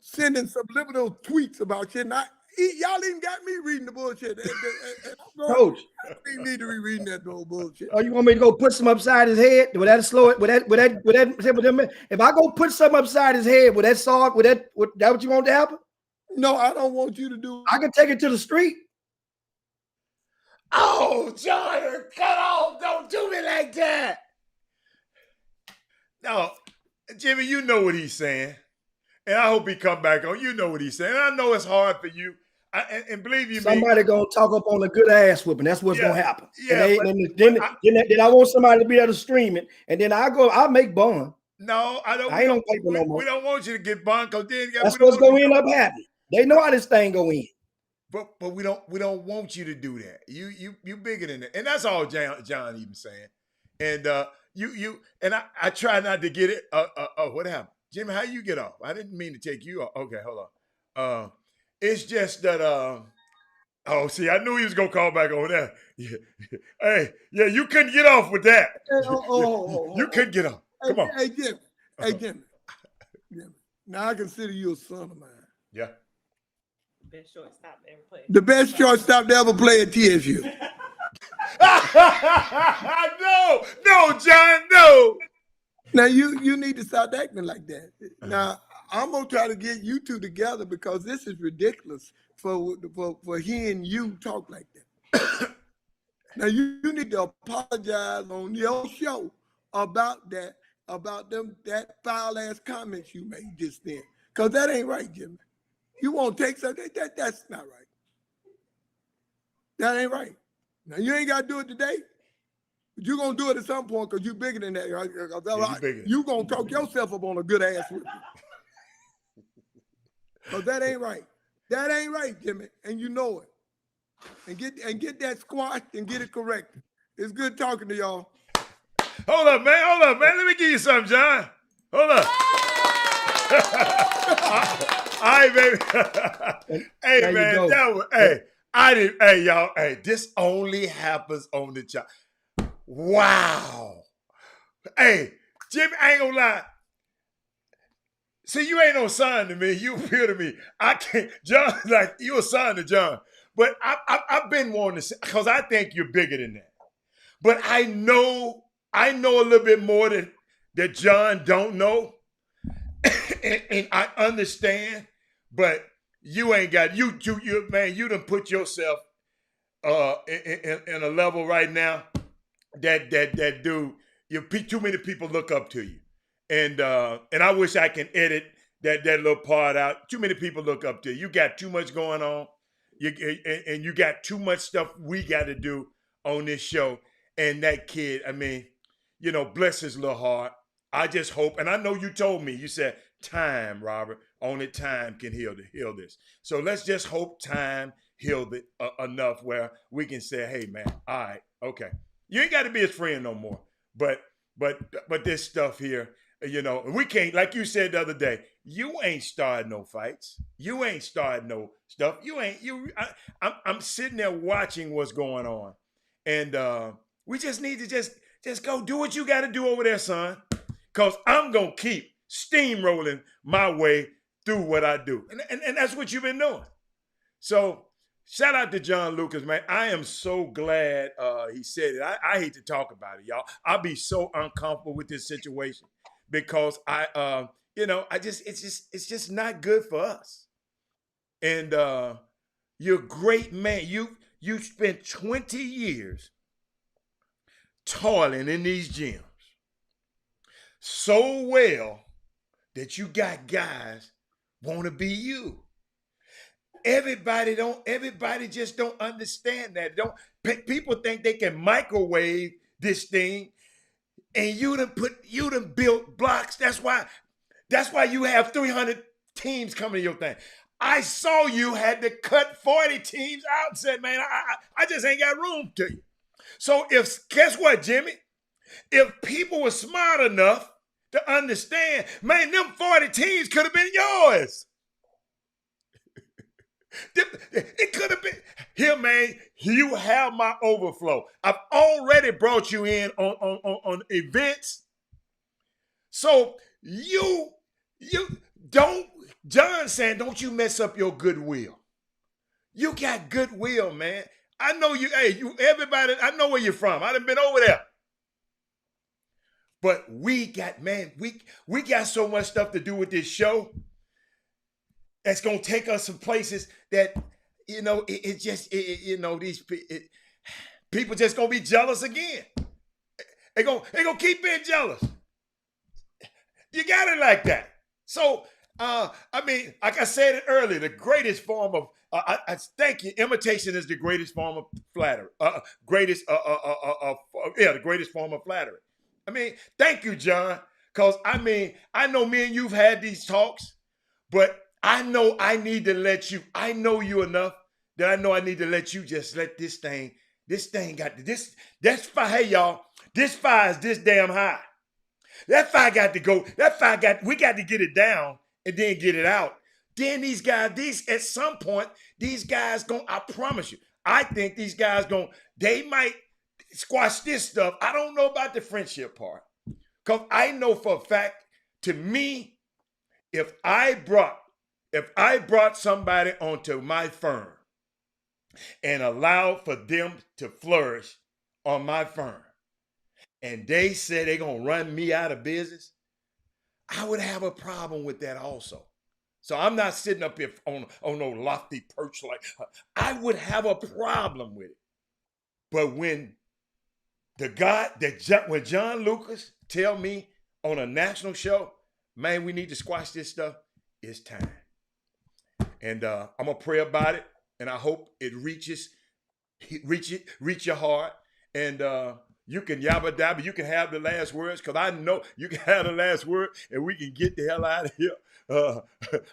sending subliminal tweets about shit. Y'all even got me reading the bullshit. Coach, you need to be reading that old bullshit. Oh, you want me to go put some upside his head? Would that slow it? Would that if I go put some upside his head, would that solve? Would that what you want to happen? No, I don't want you to do. I can take it to the street. Oh, John, cut off. Don't do me like that. No, Jimmy, you know what he's saying. And I hope he come back on. You know what he's saying. I know it's hard for you. And believe you somebody me, gonna talk up on a good ass whipping. That's what's gonna happen. Yeah, then I want somebody to be able to stream it, and then I'll make bond. No, I don't. I ain't on paper no more. We don't want you to get bond, because then that's what's gonna end up happening. They know how this thing go in. But we don't want you to do that. You bigger than that, and that's all John even saying. And I try not to get it. What happened, Jimmy? How you get off? I didn't mean to take you off. Okay, hold on. It's just that. Oh, see, I knew he was gonna call back over there. Yeah. Hey, yeah, you couldn't get off with that. You couldn't get off. Come on. Hey, Jimmy. Hey, Jimmy. Now I consider you a son of mine. Yeah. Best shortstop to ever play. The best shortstop to ever play at TSU. No, John, no. Now you need to start acting like that. Now I'm gonna try to get you two together, because this is ridiculous for hearing you talk like that. Now you need to apologize on your show about that foul ass comments you made just then, because that ain't right, Jimmy. You won't take something that's not right. That ain't right. Now you ain't got to do it today, but you're gonna do it at some point, because you're bigger than that. Right? You gonna talk yourself up on a good ass whipping. Because that ain't right. That ain't right, Jimmy, and you know it. And get that squashed and get it corrected. It's good talking to y'all. Hold up, man. Let me give you something, John. Hold up. All right, baby. Hey, man, hey, y'all. Hey, this only happens on the job. Wow. Hey, Jimmy, I ain't gonna lie. See, you ain't no son to me. You appeal to me. I can't. John, like, you a son to John. But I've been wanting to say, because I think you're bigger than that. But I know a little bit more that John don't know. and I understand, but you ain't got you man. You done put yourself in a level right now that dude. Too many people look up to you, and I wish I can edit that little part out. Too many people look up to you. You got too much going on, and you got too much stuff we got to do on this show. And that kid, I mean, bless his little heart. I just hope, and I know you told me, you said, time, Robert, only time can heal this. So let's just hope time healed it enough where we can say, hey, man, all right, okay. You ain't got to be his friend no more. But this stuff here, we can't, like you said the other day, you ain't started no fights. You ain't started no stuff. I'm sitting there watching what's going on. And we just need to just go do what you got to do over there, son. Because I'm going to keep steamrolling my way through what I do. And that's what you've been doing. So shout out to John Lucas, man. I am so glad he said it. I hate to talk about it, y'all. I'll be so uncomfortable with this situation because it's just not good for us. And you're a great man. You spent 20 years toiling in these gyms so well that you got guys want to be you. Everybody just don't understand that. People think they can microwave this thing, and you done built blocks. That's why you have 300 teams coming to your thing. I saw you had to cut 40 teams out and said, man, I just ain't got room to you. So guess what, Jimmy? If people were smart enough to understand, man, them 40 teams could have been yours. It could have been. Here, man, you have my overflow. I've already brought you in on events. So you don't, John saying, don't you mess up your goodwill. You got goodwill, man. I know everybody, I know where you're from. I done been over there. But we got so much stuff to do with this show that's going to take us some places that, these people just going to be jealous again. They're going to keep being jealous. You got it like that. So, like I said it earlier, the greatest form of, I thank you, imitation is the greatest form of flattery. The greatest form of flattery. Thank you, John, because, I know me and you've had these talks, but I know I need to let you, I know you enough that I know I need to let you just let this thing got this, that's fire, hey, y'all, this fire is this damn high. That fire got to go, we got to get it down and then get it out. Then at some point, these guys I promise you, I think these guys they might squash this stuff. I don't know about the friendship part. Because I know for a fact, to me, if I brought somebody onto my firm and allowed for them to flourish on my firm, and they said they're going to run me out of business, I would have a problem with that also. So I'm not sitting up here on no lofty perch like I would have a problem with it. But when when John Lucas tell me on a national show, man, we need to squash this stuff, it's time. And I'm gonna pray about it, and I hope it reach your heart. And you can yabba dabba, you can have the last words, because I know you can have the last word, and we can get the hell out of here.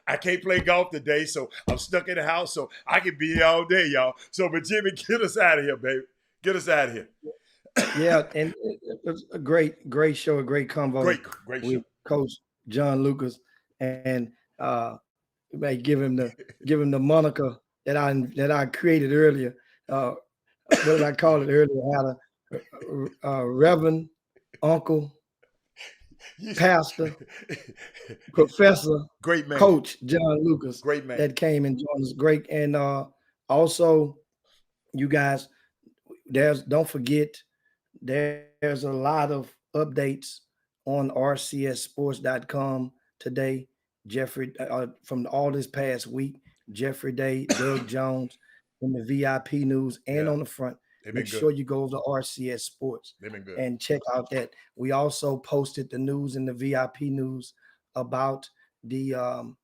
I can't play golf today, so I'm stuck in the house, so I can be here all day, y'all. So, but Jimmy, get us out of here, baby. Get us out of here. Yeah, and it was a great show, a great convo. Great with show. Coach John Lucas, and you may give him the moniker that I created earlier. What did I call it earlier? Reverend, Uncle, Pastor, Professor, great man, Coach John Lucas, great man that came and joined us. Great, and also, you guys, don't forget. There's a lot of updates on rcsports.com today. Jeffrey, from all this past week, Jeffrey Day, Doug Jones in the VIP news and on the front. Make sure you go to RCS Sports and check out that. We also posted the news in the VIP news about the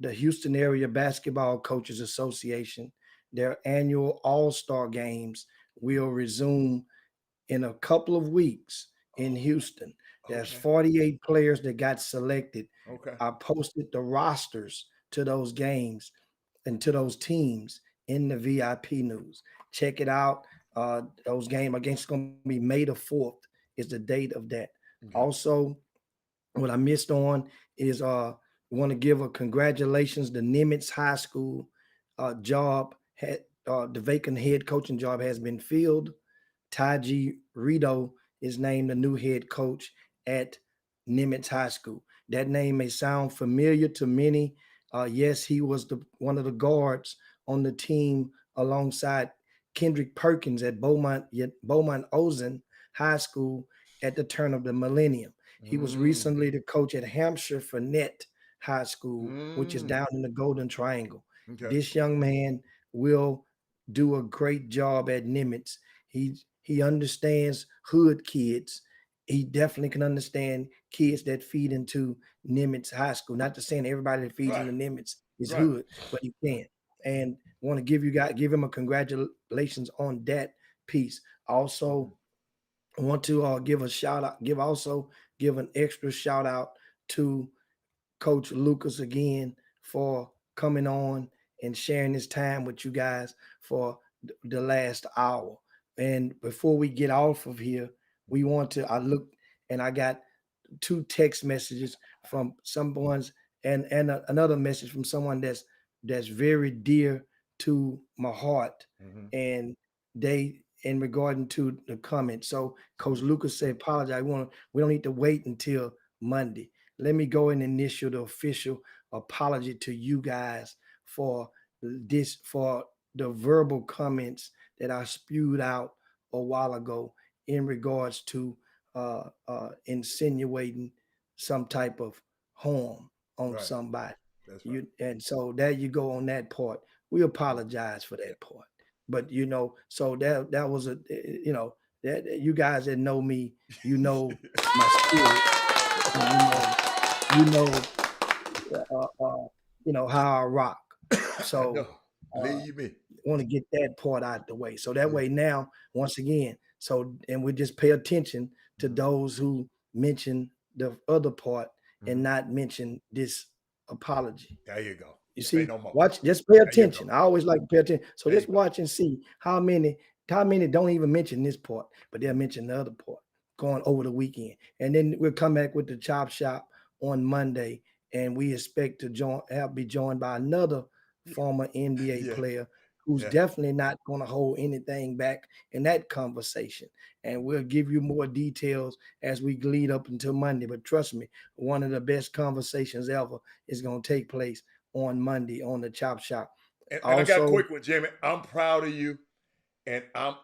Houston Area Basketball Coaches Association. Their annual All-Star Games will resume in a couple of weeks in Houston. There's 48 players that got selected. Okay. I posted the rosters to those games and to those teams in the VIP news. Check it out. Those games against going to be May the 4th is the date of that. Okay. Also, what I missed on is we want to give a congratulations. The Nimitz High School job had the vacant head coaching job has been filled. Taji Rito is named the new head coach at Nimitz High School. That name may sound familiar to many. Yes, he was one of the guards on the team alongside Kendrick Perkins at Beaumont Ozen High School at the turn of the millennium. He was recently the coach at Hampshire Fournette High School, which is down in the Golden Triangle. Okay. This young man will do a great job at Nimitz. He understands hood kids. He definitely can understand kids that feed into Nimitz High School. Not to saying everybody that feeds into Nimitz is hood, but he can. And want to give him a congratulations on that piece. Also, I want to give an extra shout out to Coach Lucas again for coming on and sharing his time with you guys for the last hour. And before we get off of here, I looked and I got 2 text messages from someone's and another message from someone that's very dear to my heart. And they in regarding to the comment. So Coach Lucas said, apologize. We don't need to wait until Monday. Let me go and initial the official apology to you guys for the verbal comments that I spewed out a while ago in regards to insinuating some type of harm on somebody. That's right. And so there you go on that part. We apologize for that part. But so that was that you guys that know me, my spirit, how I rock. So believe me. Want to get that part out the way. So that way now, once again, and we just pay attention to those who mention the other part and not mention this apology. There you go. You see, just pay attention. I always like to pay attention. So just watch and see how many don't even mention this part, but they'll mention the other part going over the weekend. And then we'll come back with the Chop Shop on Monday, and we expect to be joined by another former NBA player who's definitely not going to hold anything back in that conversation. And we'll give you more details as we lead up until Monday. But trust me, one of the best conversations ever is going to take place on Monday on the Chop Shop. And I got a quick one, Jimmy. I'm proud of you, and I'm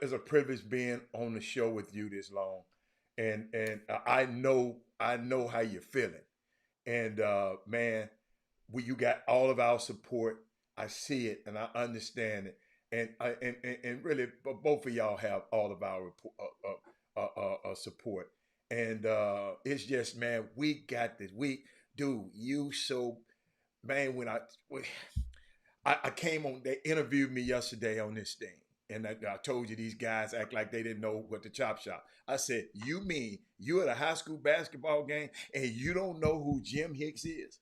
it's a privilege being on the show with you this long, and I know how you're feeling, and man, you got all of our support. I see it and I understand it, and really, both of y'all have all of our support, and it's just, man, we got this. Man, when I came on, they interviewed me yesterday on this thing, and I told you these guys act like they didn't know what the Chop Shop. I said, you mean you at a high school basketball game and you don't know who Jim Hicks is?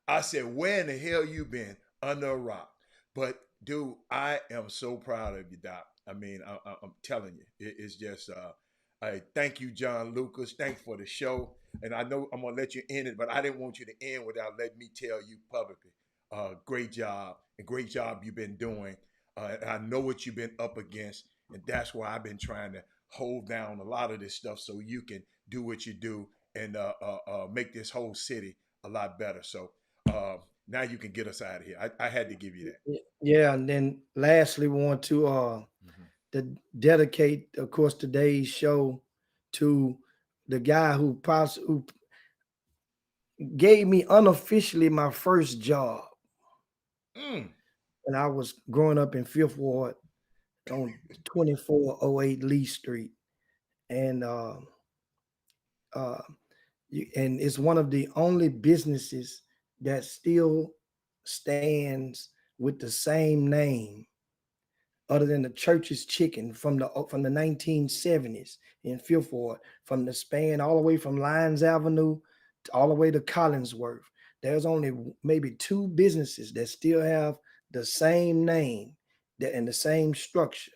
I said, where in the hell you been? Under a rock. But dude, I am so proud of you, Doc. I mean, I'm telling you, it's just thank you, John Lucas. Thanks for the show. And I know I'm gonna let you end it, but I didn't want you to end without letting me tell you publicly, great job you've been doing. I know what you've been up against, and that's why I've been trying to hold down a lot of this stuff so you can do what you do and make this whole city a lot better. So now you can get us out of here. I had to give you that. Yeah, and then lastly, we want to dedicate, of course, today's show to the guy who gave me unofficially my first job. And I was growing up in Fifth Ward on 2408 Lee Street. And it's one of the only businesses that still stands with the same name other than the Church's Chicken from the 1970s in Fifth Ward, from the span all the way from Lyons Avenue to all the way to Collinsworth. There's only maybe 2 businesses that still have the same name and the same structure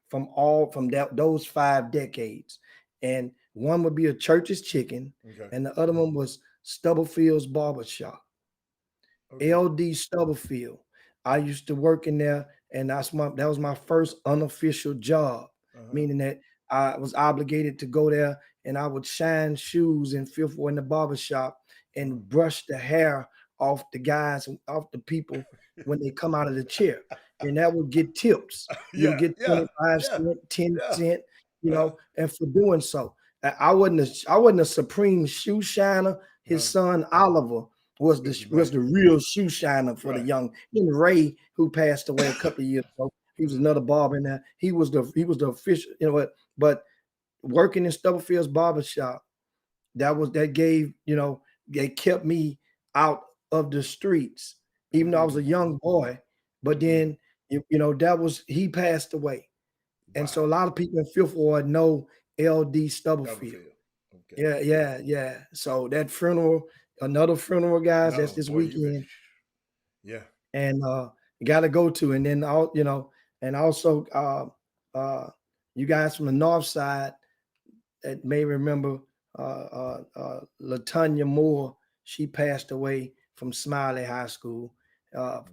from those 5 decades. And one would be a Church's Chicken, and the other one was Stubblefield's Barbershop. LD Stubblefield. I used to work in there, and that was my first unofficial job, meaning that I was obligated to go there and I would shine shoes in Fifth Ward in the barbershop and brush the hair off the guys, off the people when they come out of the chair. And that would get tips. You'll get 25 cents, 10 cents, you know, and for doing so. I wasn't a supreme shoe shiner. His son Oliver was the real shoe shiner for the young. And Ray, who passed away a couple of years ago, he was another barber in there. He was the official, you know what? But working in Stubblefield's barbershop, that gave, you know, they kept me out of the streets, even though I was a young boy. But then, you know, he passed away. And so a lot of people in Fifth Ward know LD Stubblefield. Okay. Yeah. So that funeral, another funeral, guys, that's this weekend. Yeah. And you got to go to, and then you know, and also you guys from the north side that may remember LaTonya Moore. She passed away from Smiley High School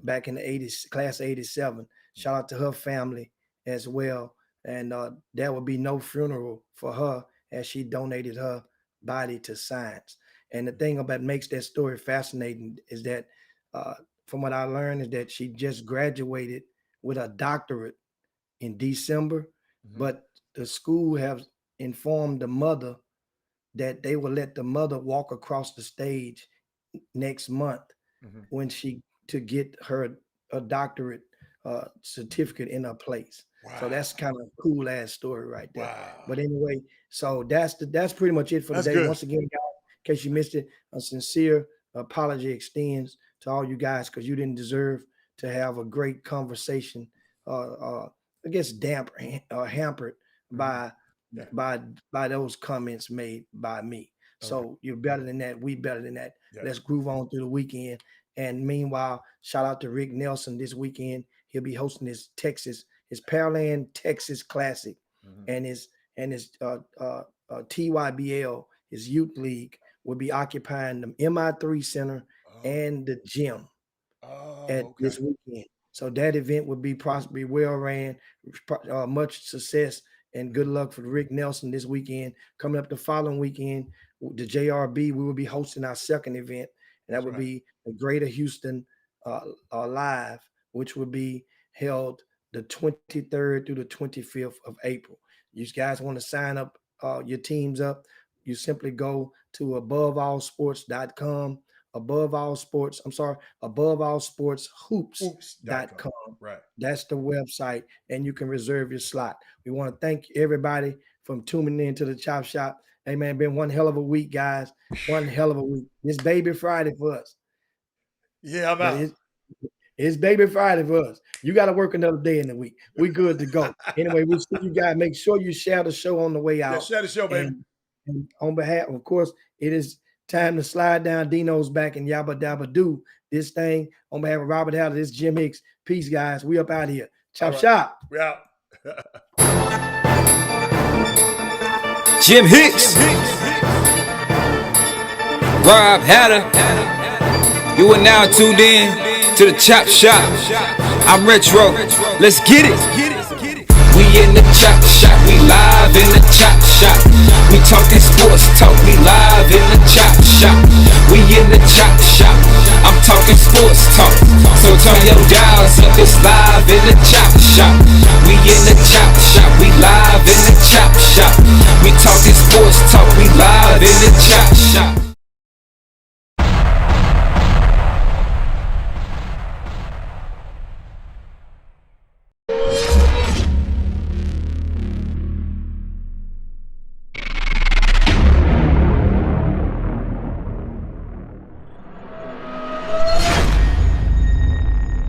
back in the 80s, class of 87. Shout out to her family as well. And there would be no funeral for her as she donated her body to science. And the thing about makes that story fascinating is that from what I learned is that she just graduated with a doctorate in December, but the school have informed the mother that they will let the mother walk across the stage next month when to get a doctorate certificate in her place. Wow. So that's kind of a cool ass story right there. Wow. But anyway, so that's pretty much it for today. Good. Once again, guys, in case you missed it, a sincere apology extends to all you guys because you didn't deserve to have a great conversation. I guess hampered by those comments made by me. Okay. So you're better than that. We better than that. Yeah. Let's groove on through the weekend. And meanwhile, shout out to Rick Nelson this weekend. He'll be hosting his Pearland Texas Classic, and his TYBL, his youth league, will be occupying the MI3 Center and the gym this weekend. So that event would be possibly well ran, much success and good luck for Rick Nelson this weekend. Coming up the following weekend, the JRB, we will be hosting our second event, and that would be the Greater Houston Live, which would be held the 23rd through the 25th of April. You guys want to sign up your teams up, you simply go to aboveallsports.com, aboveallsportshoops.com. Right. That's the website, and you can reserve your slot. We want to thank everybody from tuning in to the Chop Shop. Hey, man, been one hell of a week, guys. One hell of a week. It's Baby Friday for us. Yeah, I'm out. It's Baby Friday for us. You got to work another day in the week. We good to go. Anyway, we'll see you guys. Make sure you share the show on the way out. Yeah, share the show, baby. And on behalf, of course, it is time to slide down Dino's back and yabba dabba do this thing. On behalf of Robert Haller, this is Jim Hicks. Peace, guys. We up out here. Chop shop. We out. Jim Hicks. Rob Hatter. You are now tuned in to the Chop Shop. I'm Retro. Let's get it. We in the Chop Shop. We live in the Chop Shop. We talking sports talk. We live in the Chop Shop. We in the Chop Shop. I'm talking sports talk. So turn your dials up. It's live in the Chop Shop. We in the Chop Shop. We live in the Chop Shop. We talking sports talk. We live in the Chop Shop.